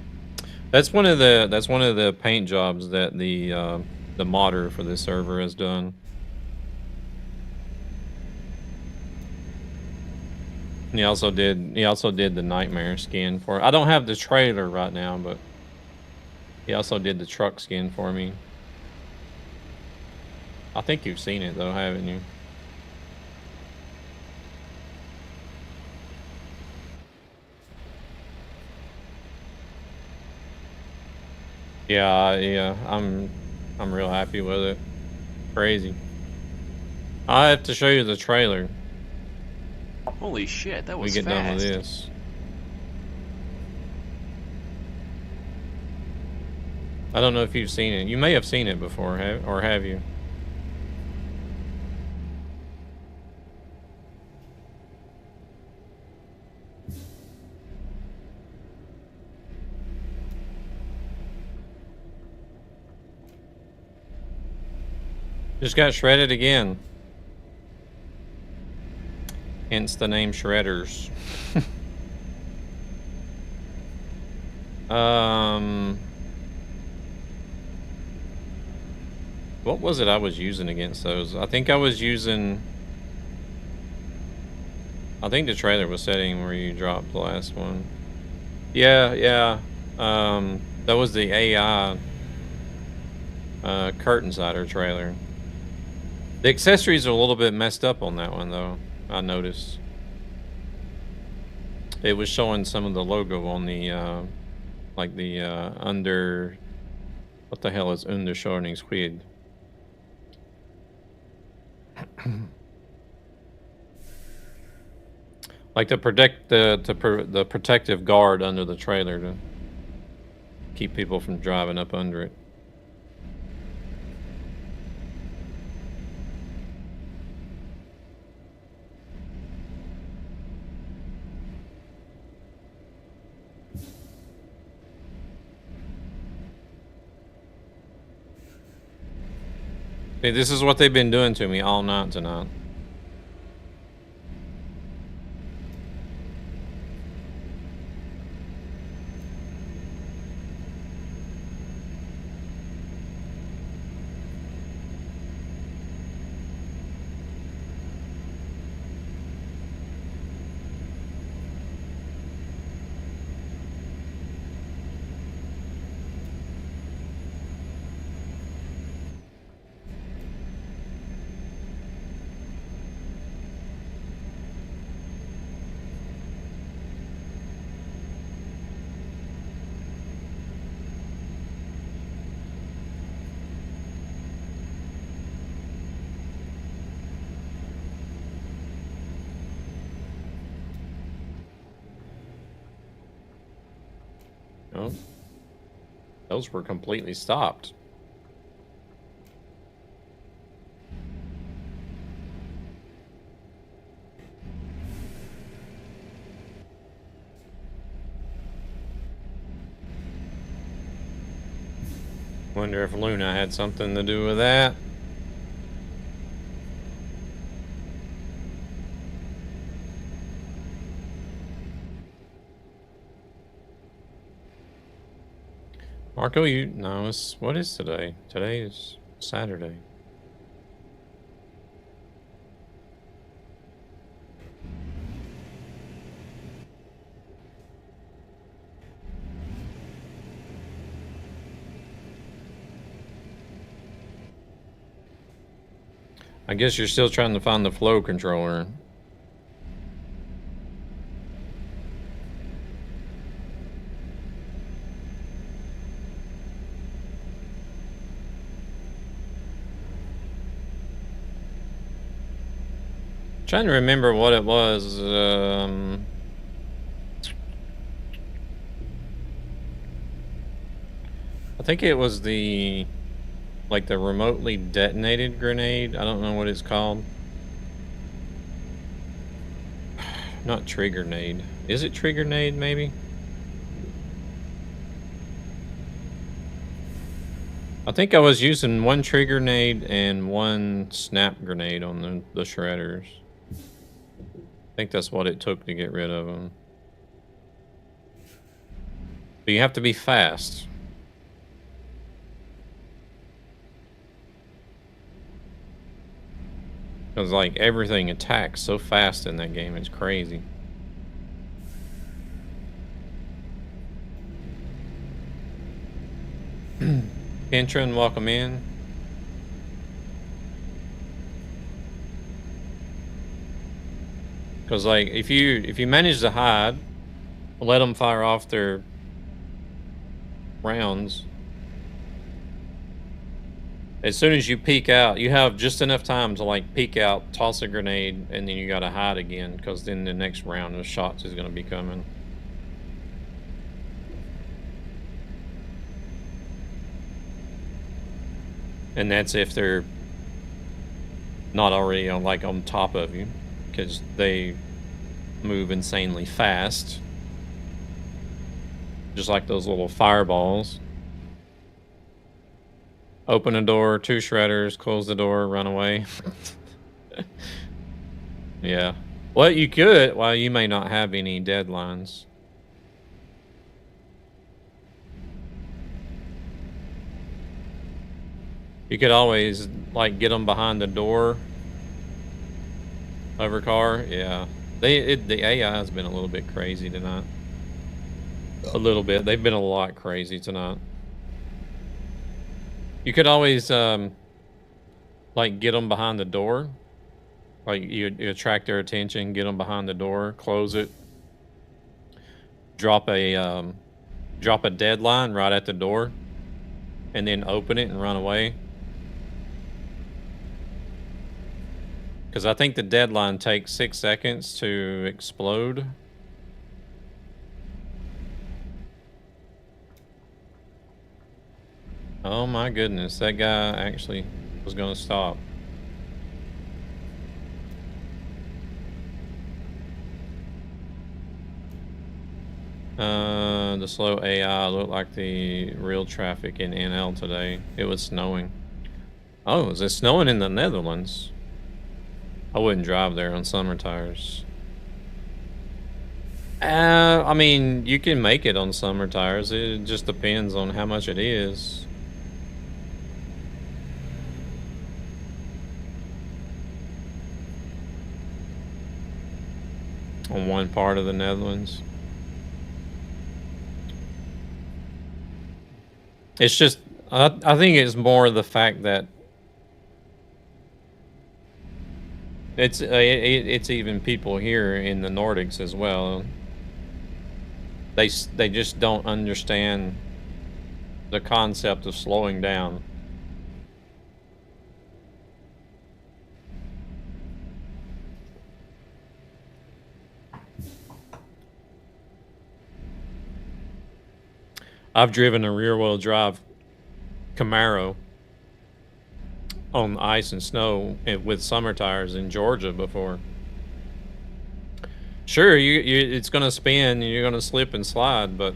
That's one of the paint jobs that the modder for this server has done. And he also did the Nightmare skin for. I don't have the trailer right now, but he also did the truck skin for me. I think you've seen it though, haven't you? Yeah, I'm real happy with it. Crazy. I have to show you the trailer. Holy shit, that was we get fast. done with this. I don't know if you've seen it. You may have seen it before, or have you? Just got shredded again. Hence the name Shredders. What was it I was using against those? I think I was using... I think the trailer was setting where you dropped the last one. Yeah. That was the AI curtain sider trailer. The accessories are a little bit messed up on that one though, I noticed. It was showing some of the logo on the like the under, what the hell is Undershoningsskydd? Like to protect the protective guard under the trailer to keep people from driving up under it. Hey, this is what they've been doing to me all night tonight. Oh, those were completely stopped. Wonder if Luna had something to do with that. Marco, no, what is today? Today is Saturday. I guess you're still trying to find the flow controller. Trying to remember what it was. I think it was the remotely detonated grenade. I don't know what it's called. Not trigger nade. Is it trigger nade maybe? I think I was using one trigger nade and one snap grenade on the shredders. I think that's what it took to get rid of them. But you have to be fast. Because, like, everything attacks so fast in that game, it's crazy. Intron, welcome in. Because, like, if you manage to hide, let them fire off their rounds, as soon as you peek out, you have just enough time to, like, peek out, toss a grenade, and then you gotta hide again, because then the next round of shots is gonna be coming. And that's if they're not already on top of you, because they move insanely fast. Just like those little fireballs. Open a door, 2 shredders, close the door, run away. Yeah. Well, you could. Well, you may not have any deadlines. You could always, like, get them behind the door of her car. Yeah. The AI has been a little bit crazy tonight. A little bit. They've been a lot crazy tonight. You could always, like, get them behind the door. Like, you attract their attention, get them behind the door, close it. Drop a deadline right at the door. And then open it and run away. Because I think the deadline takes 6 seconds to explode. Oh my goodness, that guy actually was going to stop. The slow AI looked like the real traffic in NL today. It was snowing. Oh, is it snowing in the Netherlands? I wouldn't drive there on summer tires. I mean, you can make it on summer tires. It just depends on how much it is. On one part of the Netherlands. It's just, I think it's more the fact that it's even people here in the Nordics as well. They just don't understand the concept of slowing down. I've driven a rear-wheel drive Camaro on ice and snow with summer tires in Georgia before. Sure, it's gonna spin and you're gonna slip and slide, but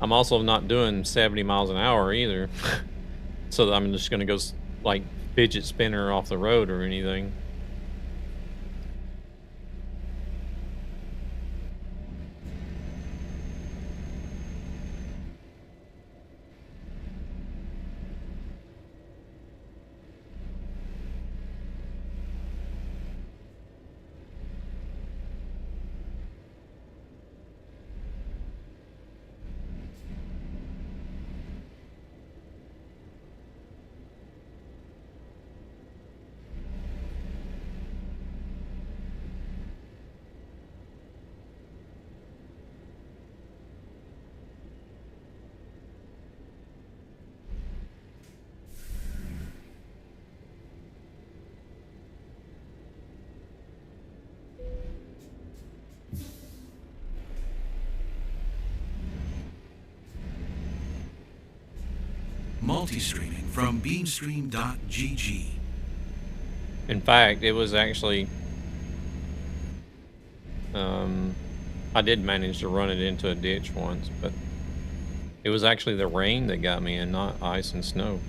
I'm also not doing 70 miles an hour either. So I'm just gonna go like fidget spinner off the road or anything. multi-streaming from beamstream.gg. In fact, it was actually... I did manage to run it into a ditch once, but it was actually the rain that got me and not ice and snow.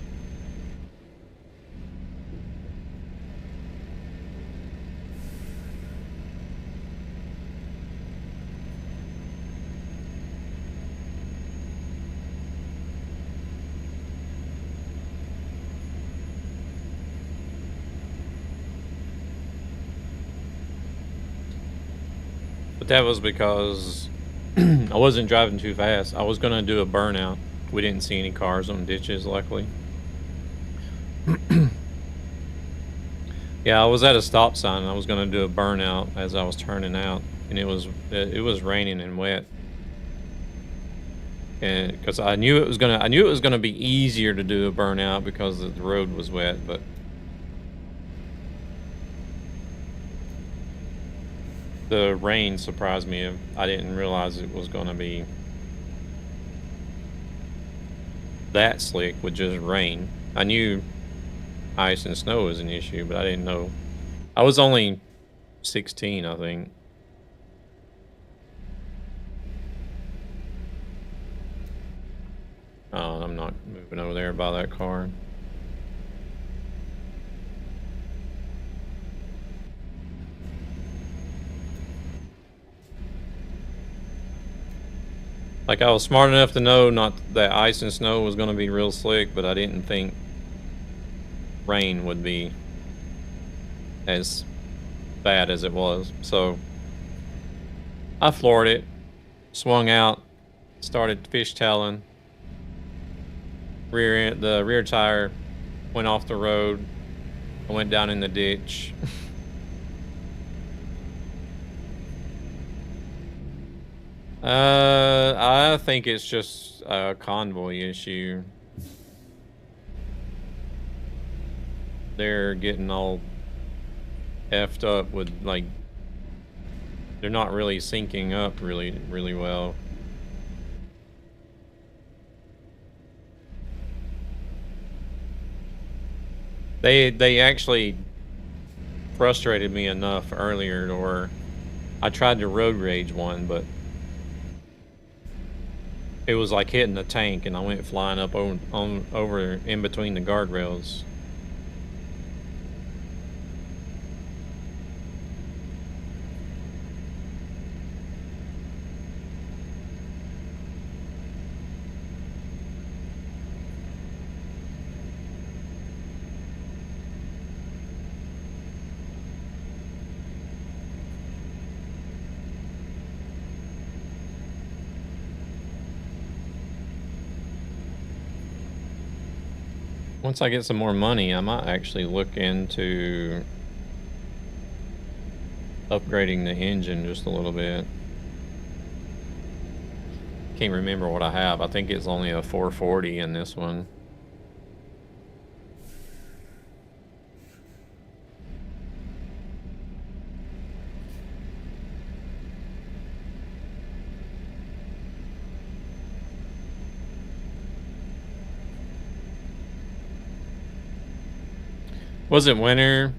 But that was because I wasn't driving too fast. I was going to do a burnout. We didn't see any cars on ditches, luckily. Yeah, I was at a stop sign and I was going to do a burnout as I was turning out, and it was raining and wet. And because I knew it was gonna be easier to do a burnout because the road was wet, but the rain surprised me. I didn't realize it was going to be that slick with just rain. I knew ice and snow was an issue, but I didn't know. I was only 16, I think. Oh, I'm not moving over there by that car. Like, I was smart enough to know not that ice and snow was going to be real slick, but I didn't think rain would be as bad as it was. So I floored it, swung out, started fishtailing. The rear tire went off the road. I went down in the ditch. I think it's just a convoy issue. They're getting all effed up with, like, they're not really syncing up really well. They actually frustrated me enough earlier to where I tried to road rage one, but it was like hitting a tank, and I went flying up over in between the guardrails. Once I get some more money, I might actually look into upgrading the engine just a little bit. Can't remember what I have. I think it's only a 440 in this one. Was it winter?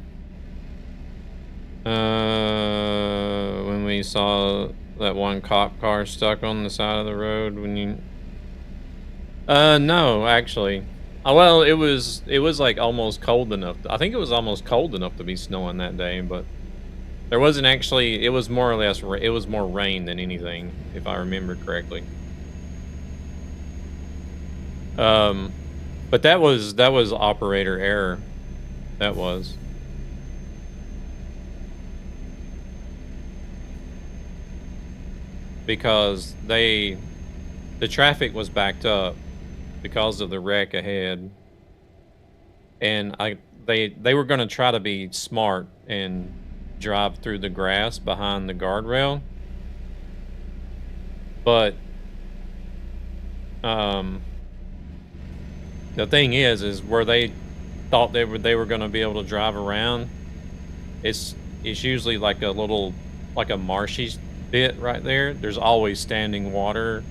When we saw that one cop car stuck on the side of the road when you... no, actually. Well, it was like almost cold enough. I think it was almost cold enough to be snowing that day, but there wasn't actually, it was more or less, it was more rain than anything, if I remember correctly. But that was operator error. That was. Because the traffic was backed up because of the wreck ahead. And they were going to try to be smart and drive through the grass behind the guardrail. But the thing is where they thought they were going to be able to drive around, it's usually like a little, like a marshy bit right there. There's always standing water.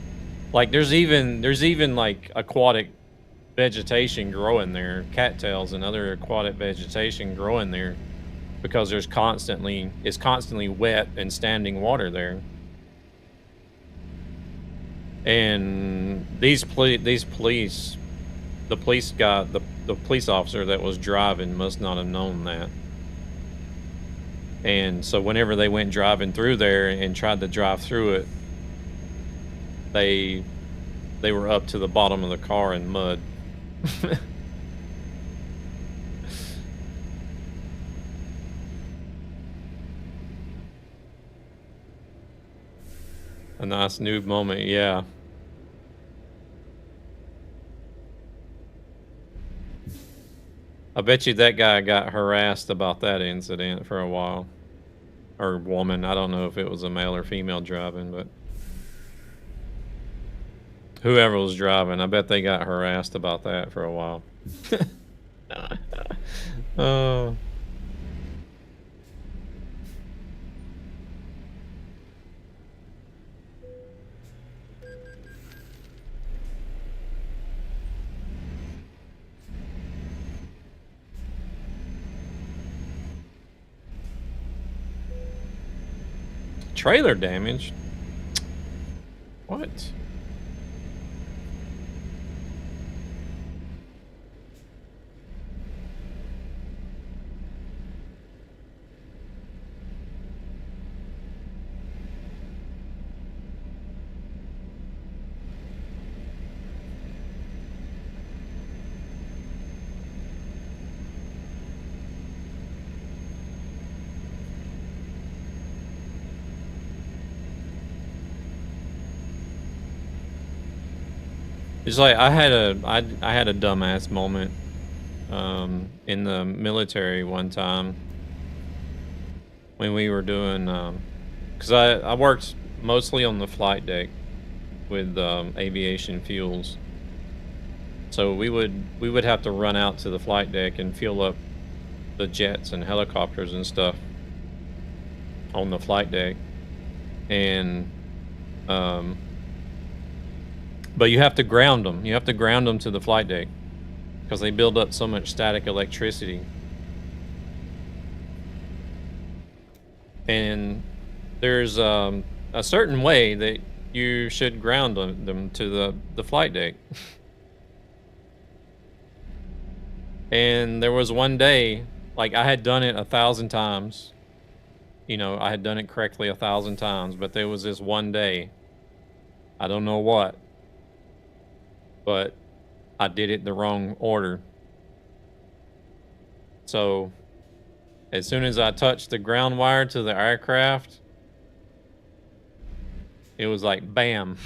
Like there's even like aquatic vegetation growing there, cattails and other aquatic vegetation growing there, because it's constantly wet and standing water there. And the police officer that was driving must not have known that. And so whenever they went driving through there and tried to drive through it, they were up to the bottom of the car in mud. A nice noob moment, yeah. I bet you that guy got harassed about that incident for a while. Or woman, I don't know if it was a male or female driving, but whoever was driving, I bet they got harassed about that for a while. Oh. Trailer damage? What? It's like I had a dumbass moment in the military one time when we were doing because I worked mostly on the flight deck with aviation fuels, so we would have to run out to the flight deck and fuel up the jets and helicopters and stuff on the flight deck, and but you have to ground them. You have to ground them to the flight deck because they build up so much static electricity. And there's a certain way that you should ground them to the flight deck. And there was one day, like I had done it 1,000 times. You know, I had done it correctly 1,000 times, but there was this one day, I don't know what, but I did it the wrong order. So as soon as I touched the ground wire to the aircraft, it was like bam.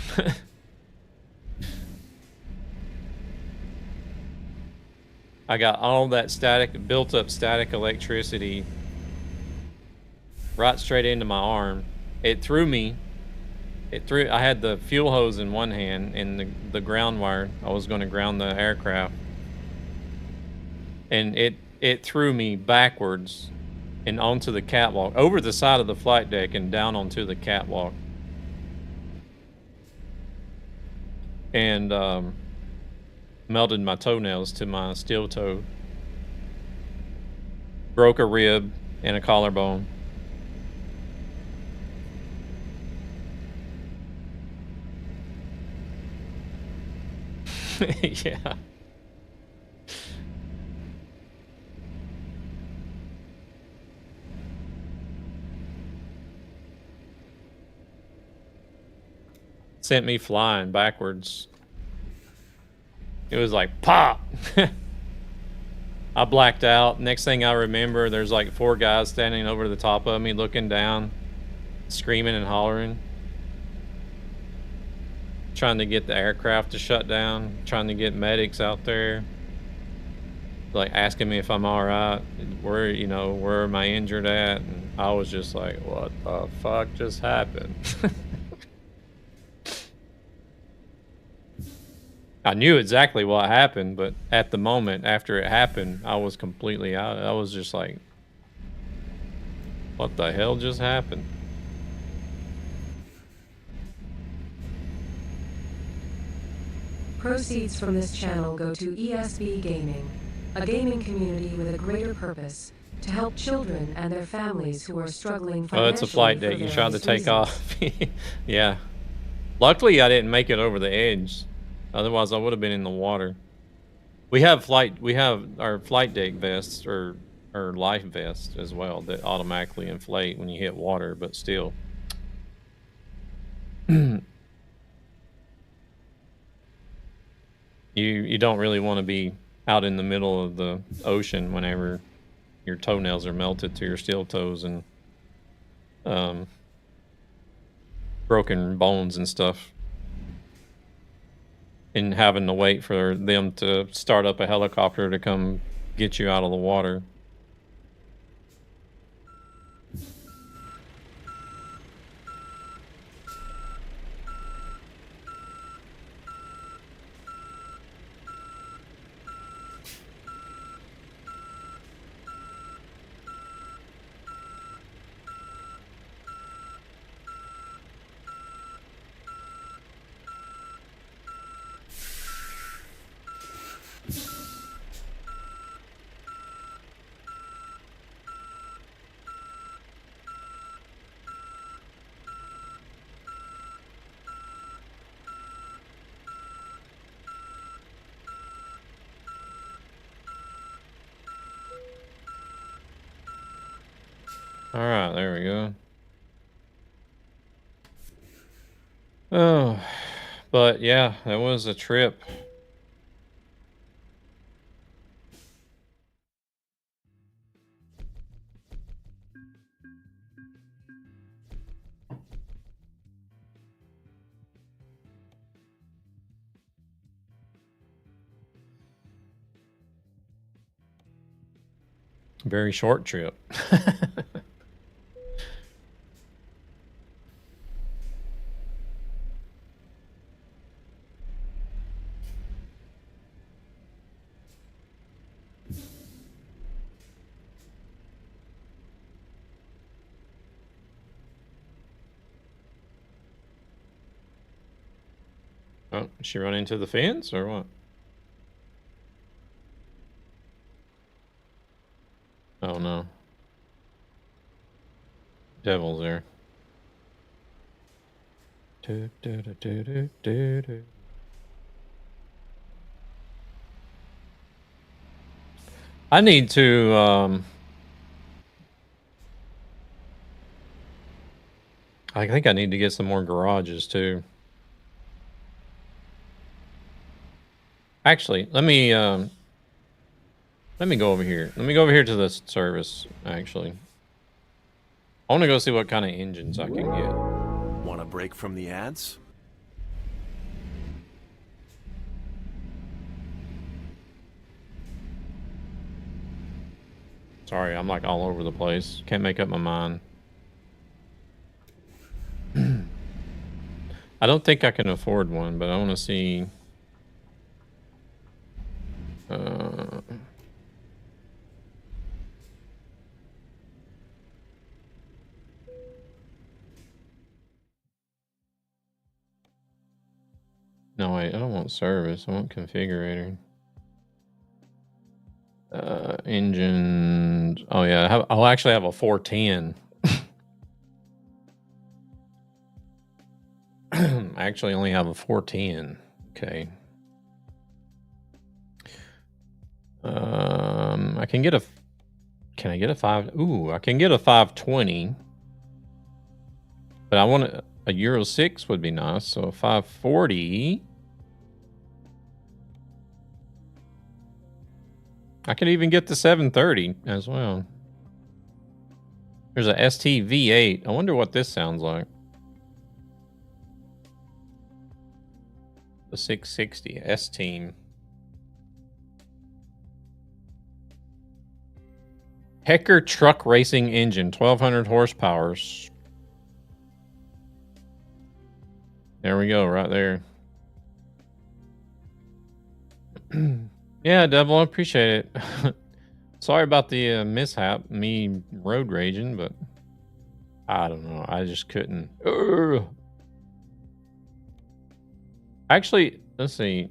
I got all that built up static electricity right straight into my arm. It threw me. I had the fuel hose in one hand and the ground wire. I was going to ground the aircraft. And it threw me backwards and onto the catwalk, over the side of the flight deck and down onto the catwalk. And melted my toenails to my steel toe. Broke a rib and a collarbone. Yeah. Sent me flying backwards. It was like pop. I blacked out. Next thing I remember, there's like 4 guys standing over the top of me looking down, screaming and hollering. Trying to get the aircraft to shut down, trying to get medics out there, like asking me if I'm all right, where am I injured at, and I was just like, what the fuck just happened? I knew exactly what happened, but at the moment after it happened, I was completely out. I was just like, what the hell just happened? proceeds from this channel go to ESB Gaming, a gaming community with a greater purpose to help children and their families who are struggling financially. Oh, it's a flight deck. for You tried to various take reasons. off. Yeah. Luckily, I didn't make it over the edge. Otherwise, I would have been in the water. We have our flight deck vests or life vests as well that automatically inflate when you hit water, but still. You don't really want to be out in the middle of the ocean whenever your toenails are melted to your steel toes and broken bones and stuff, and having to wait for them to start up a helicopter to come get you out of the water. All right, there we go. Oh, but yeah, that was a trip. Very short trip. Oh, did she run into the fence or what? Oh no. Devil's there. Do, do, do, do, do, do, do. I need to I think I need to get some more garages too. Actually, let me go over here. Let me go over here to this service, actually. I want to go see what kind of engines I can get. Want a break from the ads? Sorry, I'm like all over the place. Can't make up my mind. I don't think I can afford one, but I want to see... No, wait, I don't want service. I want configurator. Engine. Oh, yeah. I'll actually have a 410. I actually only have a 410. Okay. I can get a... Can I get a 5... Ooh, I can get a 520. But I want a Euro 6 would be nice. So a 540... I could even get the 730 as well. There's a ST V8. I wonder what this sounds like. The 660 S-Team. Hecker truck racing engine, 1200 horsepower. There we go, right there. Yeah, Devil, I appreciate it. Sorry about the mishap, me road raging, but I don't know. I just couldn't. Actually, let's see.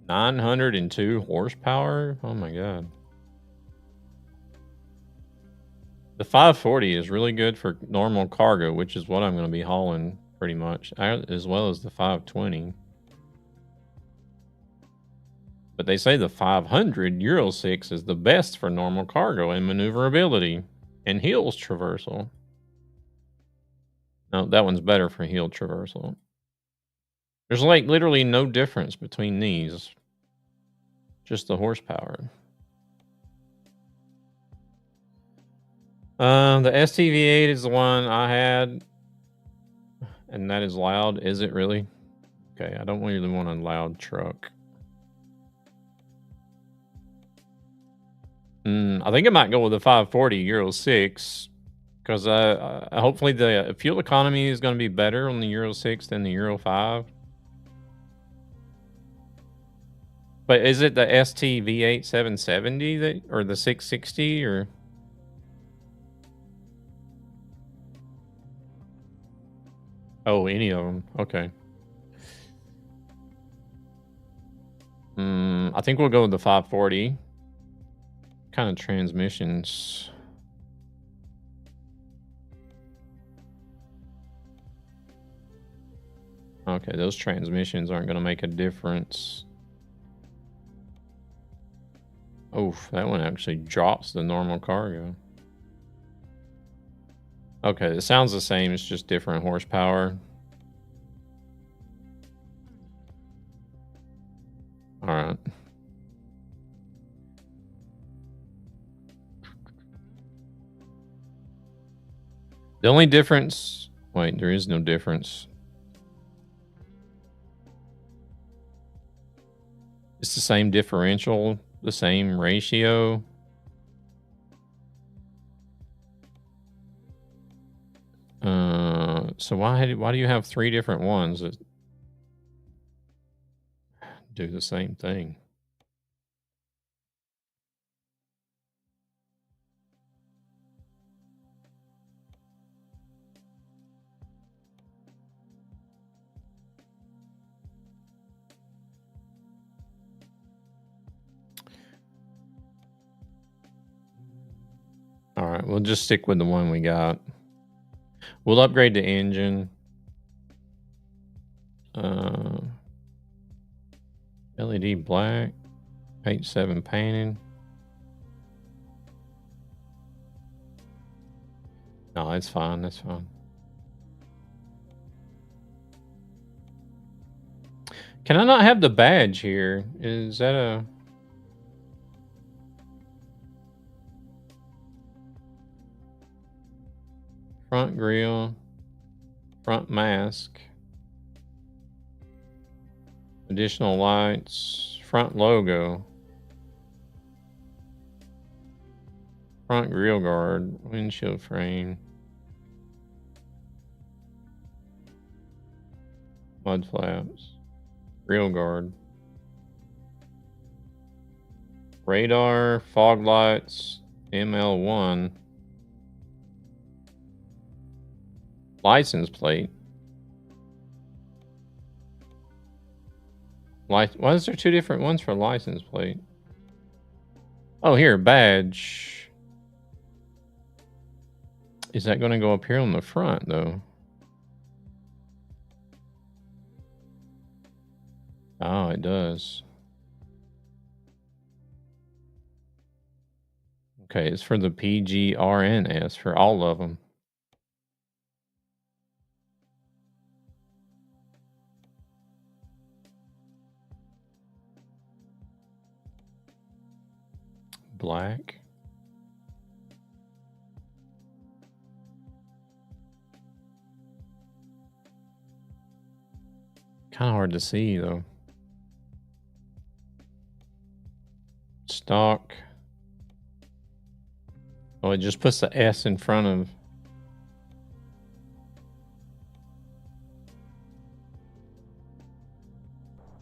902 horsepower? Oh my god. The 540 is really good for normal cargo, which is what I'm going to be hauling pretty much, as well as the 520. But they say the 500 Euro 6 is the best for normal cargo and maneuverability and hills traversal. No, that one's better for hill traversal. There's like literally no difference between these. Just the horsepower. The STV8 is the one I had. And that is loud. Is it really? Okay, I don't really want a loud truck. I think I might go with the 540 Euro 6. Because hopefully the fuel economy is going to be better on the Euro 6 than the Euro 5. But is it the ST V8 770 that, or the 660 or? Oh, any of them. Okay. I think we'll go with the 540. Kind of transmissions. Okay, those transmissions aren't going to make a difference. Oof, that one actually drops the normal cargo. Okay, it sounds the same. It's just different horsepower. All right. The only difference... Wait, there is no difference. It's the same differential, the same ratio. So why do you have three different ones that do the same thing? All right, we'll just stick with the one we got. We'll upgrade the engine. LED black, 8.7 painting. No, it's fine. That's fine. Can I not have the badge here? Is that a... Front grille, front mask, additional lights, front logo, front grille guard, windshield frame, mud flaps, grille guard, radar, fog lights, ML1. License plate. Why is there two different ones for license plate? Oh, here, badge. Is that going to go up here on the front, though? Oh, it does. Okay, it's for the PGRNS for all of them. Black. Kind of hard to see though. Stock. Oh, it just puts the S in front of.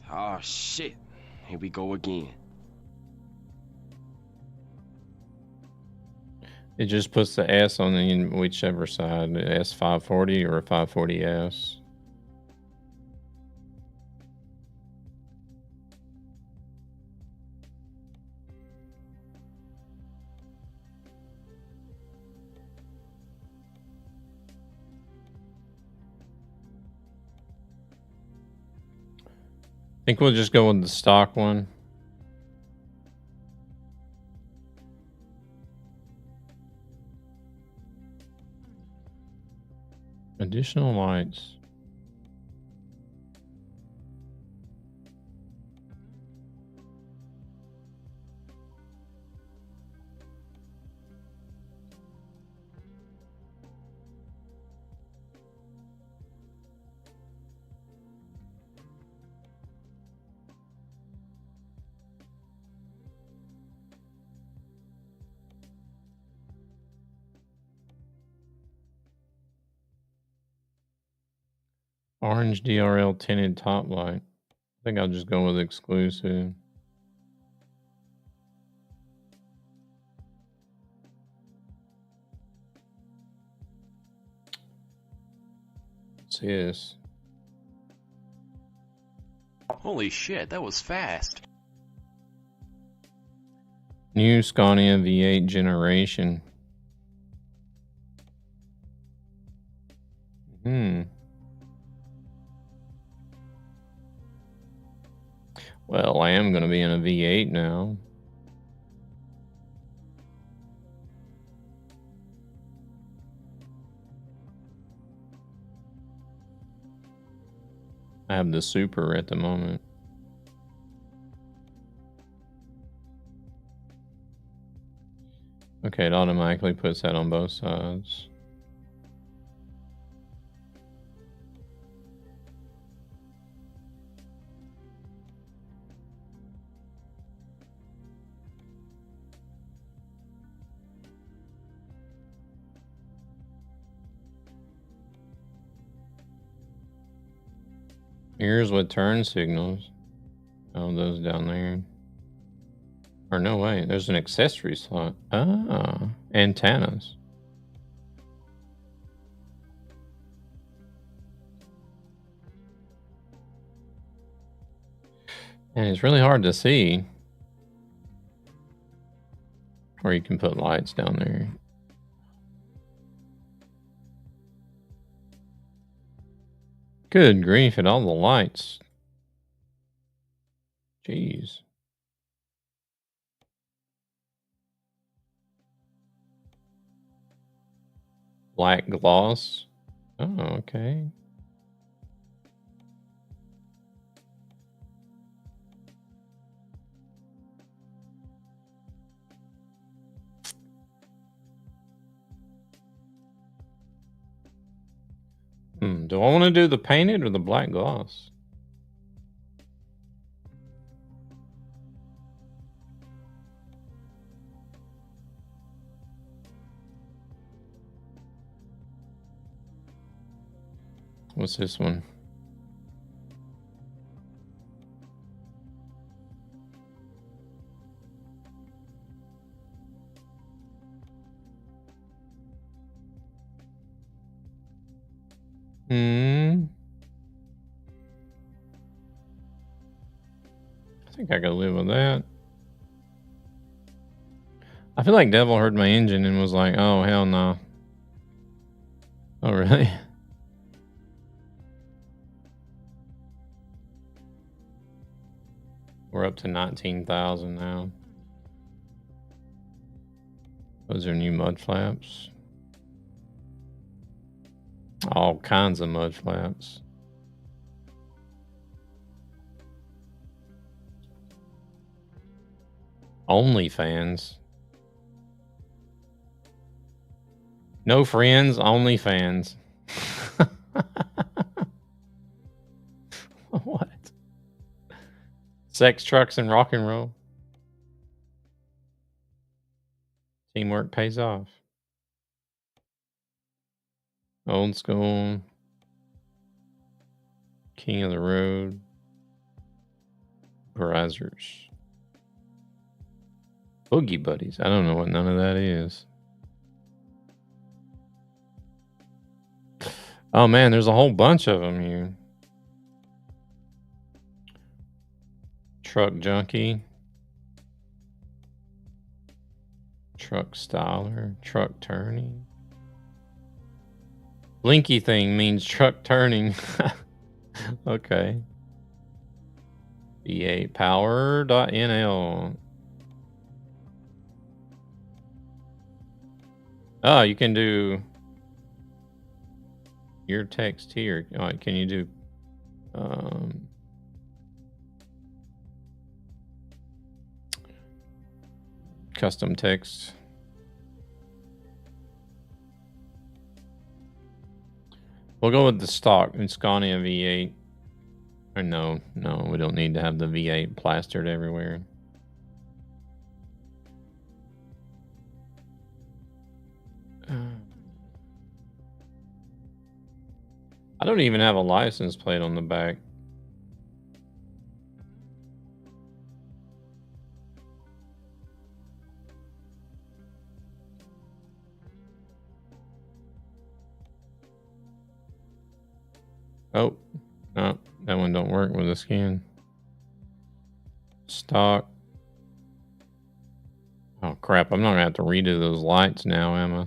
Oh shit. Here we go again. It just puts the S on the whichever side, the S540 or a 540S. think we'll just go with the stock one. Additional lights. Orange DRL tinted top light. I think I'll just go with exclusive. What's this? Holy shit, that was fast. New Scania V8 generation. Well, I am going to be in a V8 now. I have the Super at the moment. Okay, it automatically puts that on both sides. Here's with turn signals. Oh, those down there. Or no way, there's an accessory slot. Ah, antennas. And it's really hard to see. Or you can put lights down there. Good grief at all the lights. Jeez. Black gloss. Oh, okay. Do I want to do the painted or the black gloss? What's this one? I think I could live with that. I feel like Devil heard my engine and was like, oh, hell no. Oh, really? We're up to 19,000 now. Those are new mud flaps. All kinds of mud flaps. OnlyFans. No friends, OnlyFans. What? Sex, trucks, and rock and roll. Teamwork pays off. Old school. King of the road. Brazzers. Boogie Buddies. I don't know what none of that is. Oh man, there's a whole bunch of them here. Truck Junkie. Truck Styler. Truck Turning. Blinky thing means truck turning. Okay. V8 power.nl. Oh, you can do your text here. All right, can you do custom text? We'll go with the stock in Scania V8. Or no, we don't need to have the V8 plastered everywhere. I don't even have a license plate on the back. Oh, no, that one don't work with the skin. Stock. Oh crap, I'm not gonna have to redo those lights now, am I?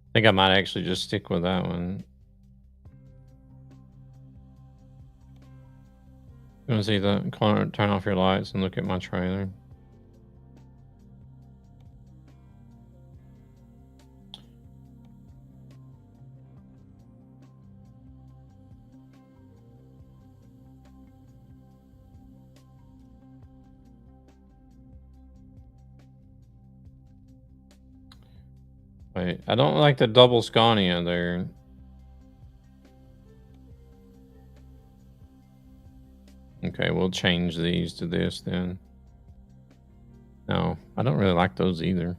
I think I might actually just stick with that one. You want to see the corner? Turn off your lights and look at my trailer. Wait, I don't like the double Scania there. Okay, we'll change these to this then. No, I don't really like those either.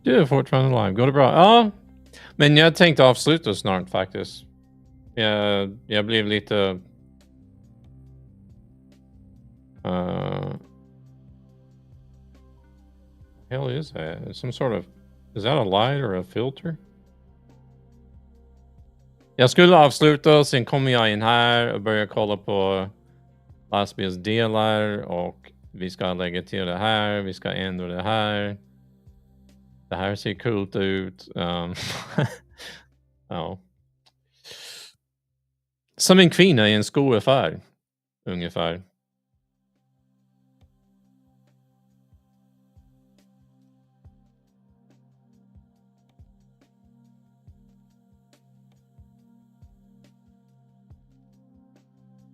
Du är fortfarande live. Går det bra? Ja, men jag tänkte avsluta snart faktiskt. Jag blev lite... hell is that? Some sort of... Is that a light or a filter? Jag skulle avsluta, sen kommer jag in här och börjar kolla på lastbilsdelar och vi ska lägga till det här, vi ska ändra det här. Det här ser coolt ut. Ja. Som en kvinna i en skoaffär, ungefär.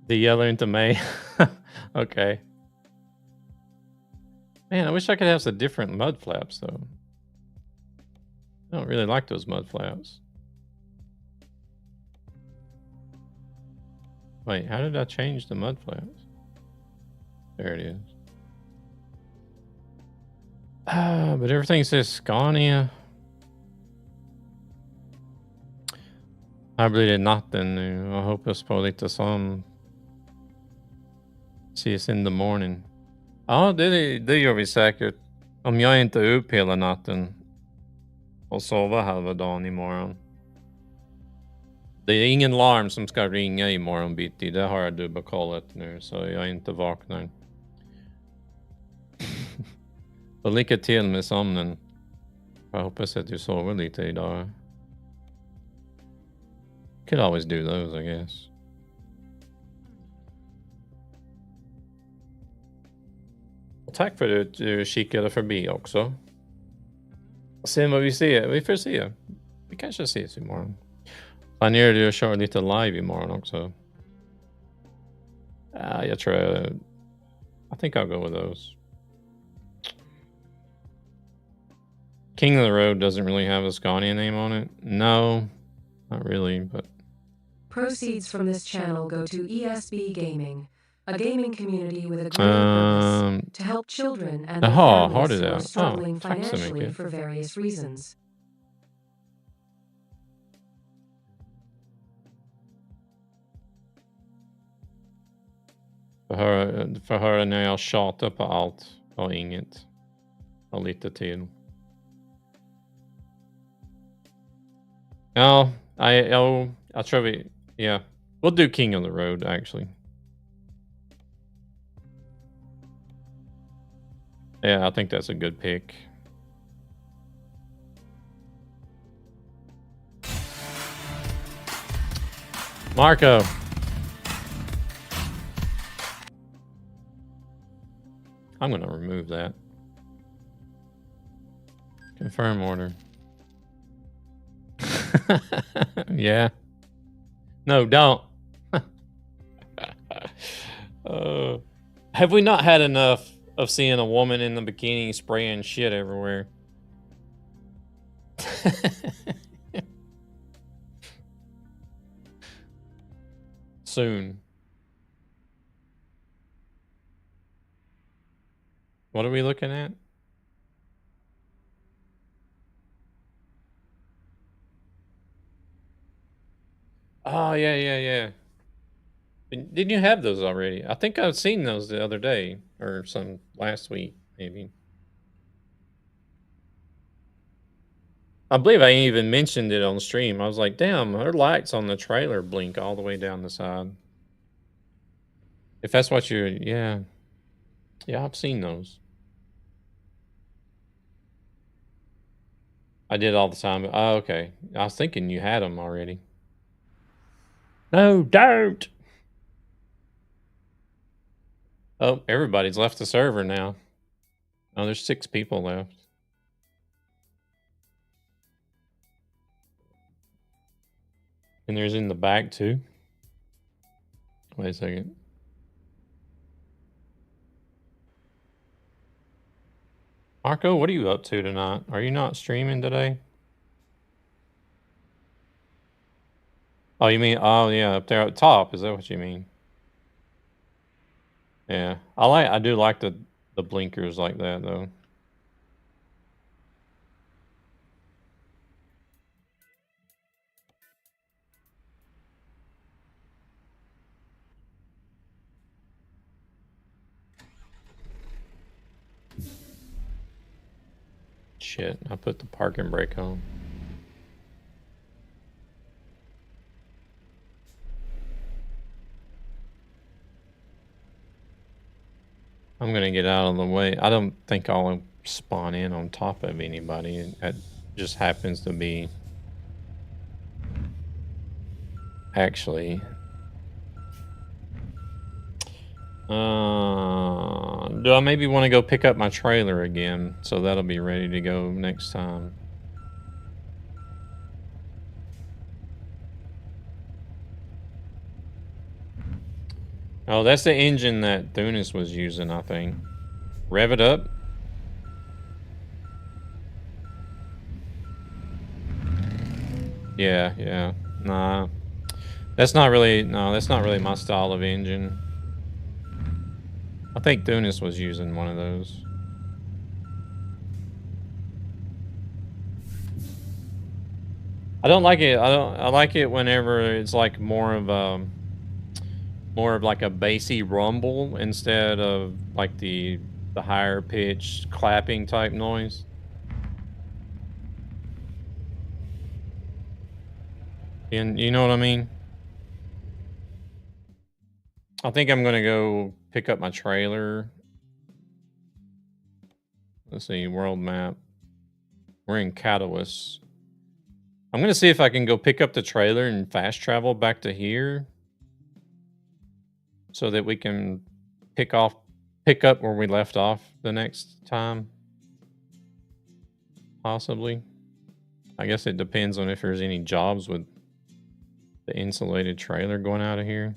Det gäller inte mig. Okay. Man, I wish I could have some different mud flaps though. I don't really like those mud flaps. Wait, how did I change the mud flaps? There it is. But everything says Scania. Här blir det natten nu. Jag hoppas på lite som... Ses in the morning. Ja, det gör vi säkert. Om jag inte är upp hela natten. Och sova halva dagen imorgon. Det är ingen larm som ska ringa imorgon bitti. Det har jag dubbelkollat nu. Så jag inte vaknar. Och lycka till med sömnen. Jag hoppas att du sover lite idag. Could always do those, I guess. Tack för att du kikade förbi också. Sen vad vi ser. Vi får se. Vi kanske ses imorgon. Planerar du att köra lite live imorgon också? Jag tror... I think I'll go with those. King of the Road doesn't really have a Scania name on it. No, not really, but... Proceeds from this channel go to ESB Gaming, a gaming community with a greater purpose to help children and their families who are struggling financially for various reasons. För höra när jag tjatar på allt och inget. Och lite till. Ja, I tror we, yeah. We'll do King of the Road, actually. Yeah, I think that's a good pick. Marco. I'm going to remove that. Confirm order. Yeah. No, don't. Have we not had enough of seeing a woman in the bikini spraying shit everywhere? Soon. What are we looking at? Oh, yeah. Didn't you have those already? I think I've seen those the other day or some last week, maybe. I believe I even mentioned it on stream. I was like, damn, her lights on the trailer blink all the way down the side. If that's what you're, yeah. Yeah, I've seen those. I did all the time. Oh, okay. I was thinking you had them already. No, don't! Oh, everybody's left the server now. Oh, there's 6 people left. And there's in the back too. Wait a second. Marco, what are you up to tonight? Are you not streaming today? Oh, you mean, oh yeah, up there at top. Is that what you mean? Yeah. I do like the blinkers like that though. Shit, I put the parking brake on. I'm gonna get out of the way. I don't think I'll spawn in on top of anybody. That just happens to be actually. Do I maybe want to go pick up my trailer again? So that'll be ready to go next time. Oh, that's the engine that Thunis was using, I think. Rev it up. Yeah. Nah. That's not really my style of engine. I think Thunis was using one of those. I don't like it. I like it whenever it's like more of like a bassy rumble instead of like the higher pitched clapping type noise. And you know what I mean? I think I'm gonna go pick up my trailer. Let's see, world map. We're in Catalyst. I'm gonna see if I can go pick up the trailer and fast travel back to here, so that we can pick up where we left off the next time. Possibly. I guess it depends on if there's any jobs with the insulated trailer going out of here.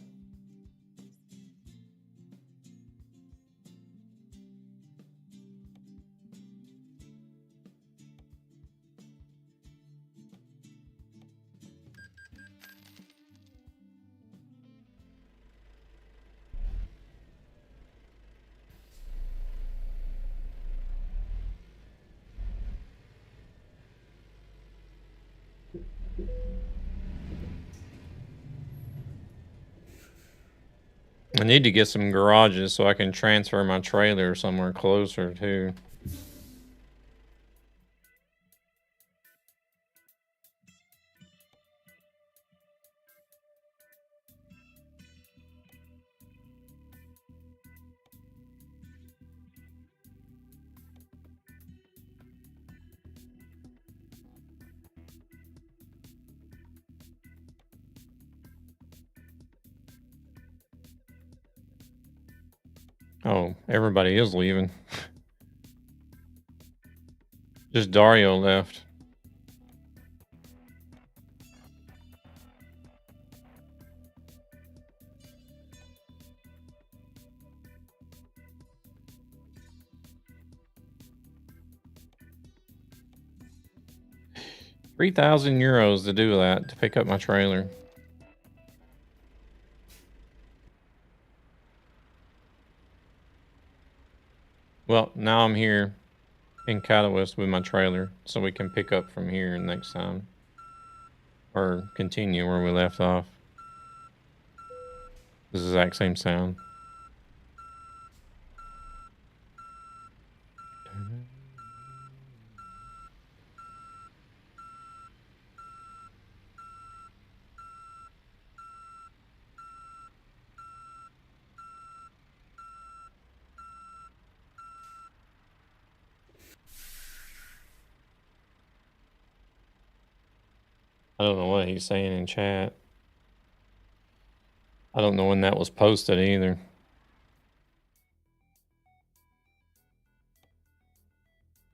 I need to get some garages so I can transfer my trailer somewhere closer too. Oh, everybody is leaving. Just Dario left. €3,000 to do that, to pick up my trailer. Well, now I'm here in Catalyst with my trailer, so we can pick up from here next time. Or continue where we left off. This is the exact same sound. I don't know what he's saying in chat. I don't know when that was posted either.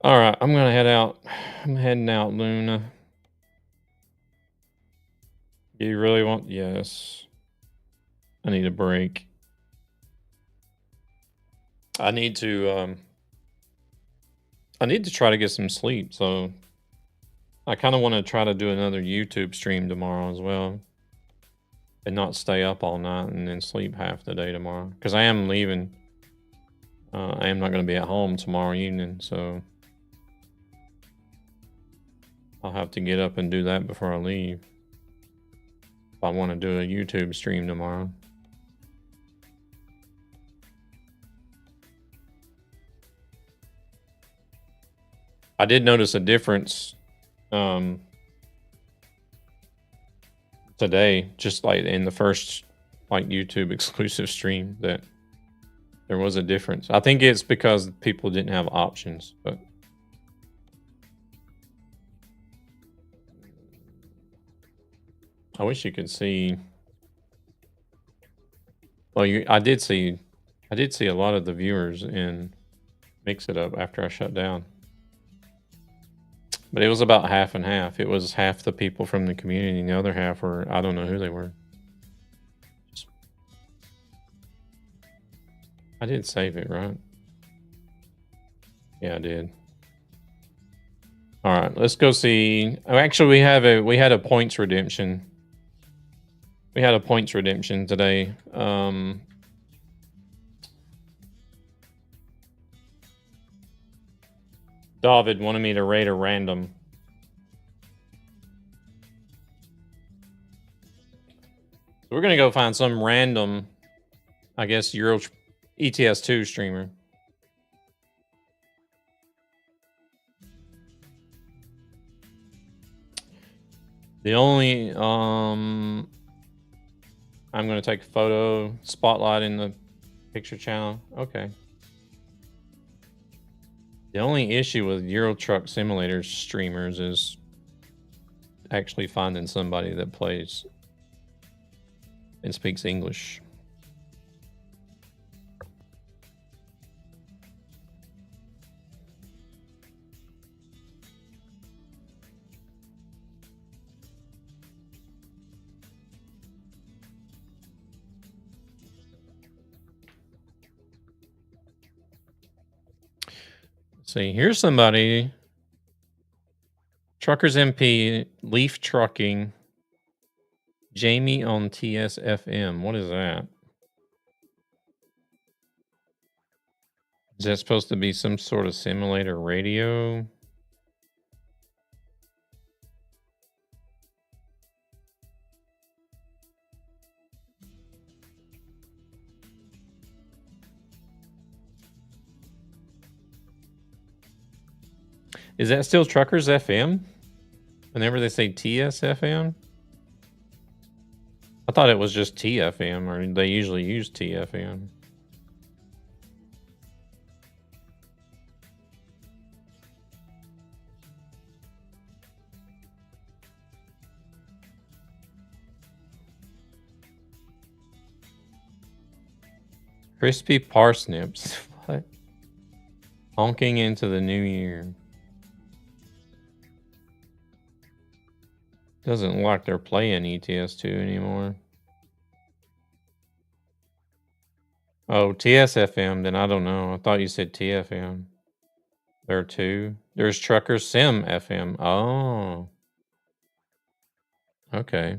Alright, I'm gonna head out. I'm heading out, Luna. You really want? Yes. I need a break. I need to try to get some sleep, so I kind of want to try to do another YouTube stream tomorrow as well. And not stay up all night and then sleep half the day tomorrow. Because I am leaving. I am not going to be at home tomorrow evening, so I'll have to get up and do that before I leave. If I want to do a YouTube stream tomorrow. I did notice a difference today, just like in the first like YouTube exclusive stream, that there was a difference. I think it's because people didn't have options, but I wish you could see. Well, I did see a lot of the viewers in Mix It Up after I shut down. But it was about half and half. It was half the people from the community and the other half were, I don't know who they were. I did save it, right? Yeah, I did. All right, let's go see. Oh, actually, we had a points redemption. We had a points redemption today. David wanted me to rate a random. So we're gonna go find some random, I guess, Euro ETS2 streamer. The only I'm gonna take a photo, spotlight in the picture channel. Okay. The only issue with Euro Truck Simulator streamers is actually finding somebody that plays and speaks English. See, here's somebody. Truckers MP, Leaf Trucking, Jamie on TSFM. What is that? Is that supposed to be some sort of simulator radio? Is that still Truckers FM? Whenever they say TSFM? I thought it was just TFM, or they usually use TFM. Crispy parsnips. What? Honking into the new year. Doesn't look like they're playing ETS2 anymore. Oh, TSFM, then I don't know. I thought you said TFM. There are two. There's Trucker Sim FM. Oh. Okay.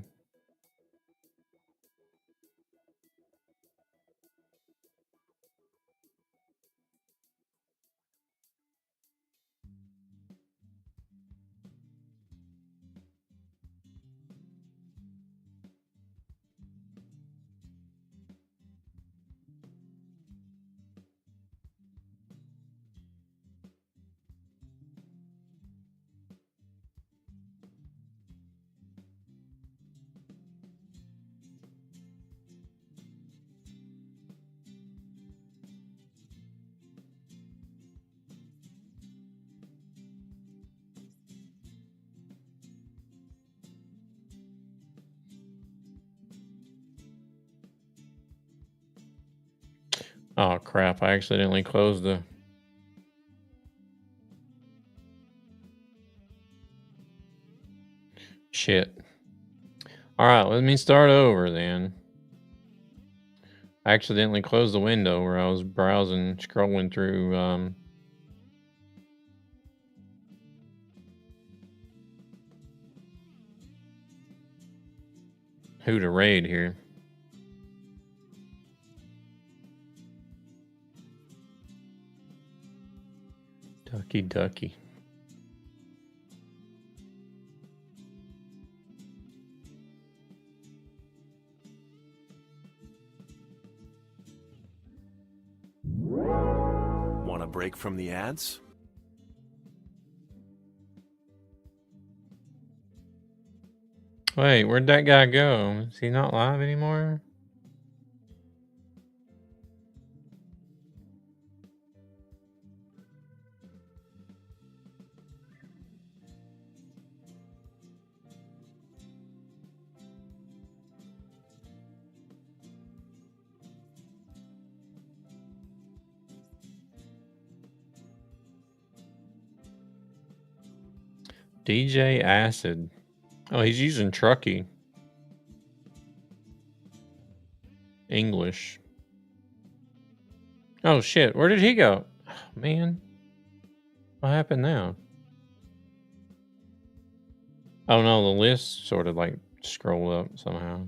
Oh crap, I accidentally closed the... Shit. Alright, let me start over then. I accidentally closed the window where I was browsing, scrolling through who to raid here. Ducky ducky. Want a break from the ads? Wait, where'd that guy go? Is he not live anymore? DJ Acid. Oh, he's using Truckee. English. Oh shit, where did he go? Oh, man. What happened now? Oh no, the list sort of like scrolled up somehow.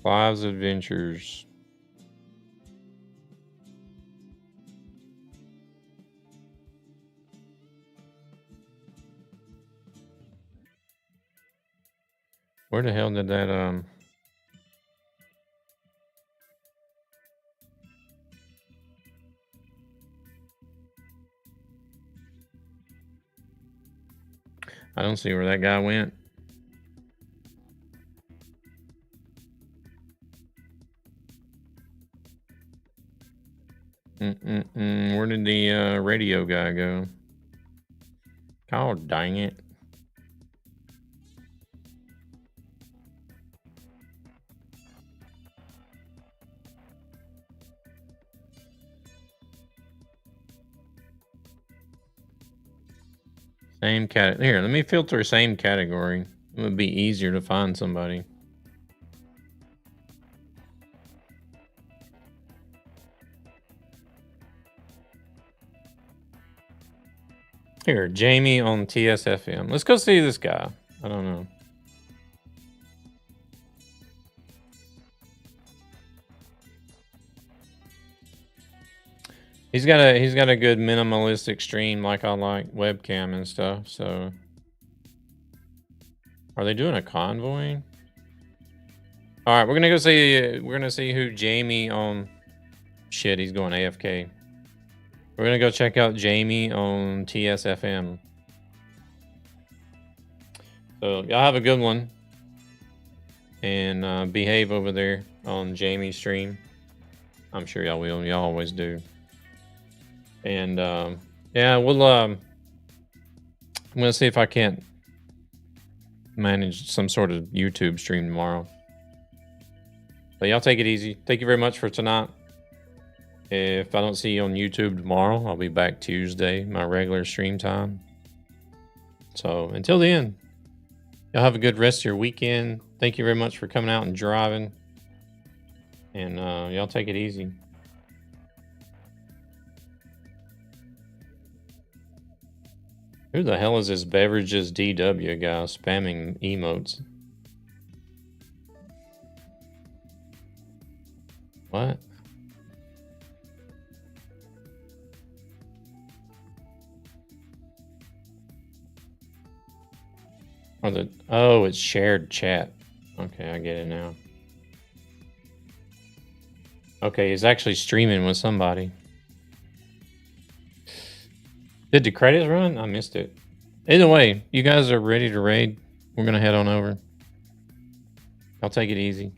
Clive's Adventures. Where the hell did that I don't see where that guy went. Where did the radio guy go? Oh, dang it. Same cat. Here, let me filter same category. It would be easier to find somebody. Here, Jamie on TSFM. Let's go see this guy. I don't know. He's got a good minimalistic stream, like I like webcam and stuff. So, are they doing a convoy? All right, we're gonna go see. We're gonna see who Jamie on. Shit, he's going AFK. We're gonna go check out Jamie on TSFM. So y'all have a good one, and behave over there on Jamie's stream. I'm sure y'all will. Y'all always do. And yeah, we'll. I'm gonna see if I can't manage some sort of YouTube stream tomorrow. But y'all take it easy. Thank you very much for tonight. If I don't see you on YouTube tomorrow, I'll be back Tuesday, my regular stream time. So until then, y'all have a good rest of your weekend. Thank you very much for coming out and driving. And y'all take it easy. Who the hell is this Beverages DW guy spamming emotes? What? Oh, it's shared chat. Okay, I get it now. Okay, he's actually streaming with somebody. Did the credits run? I missed it. Either way, you guys are ready to raid. We're going to head on over. I'll take it easy.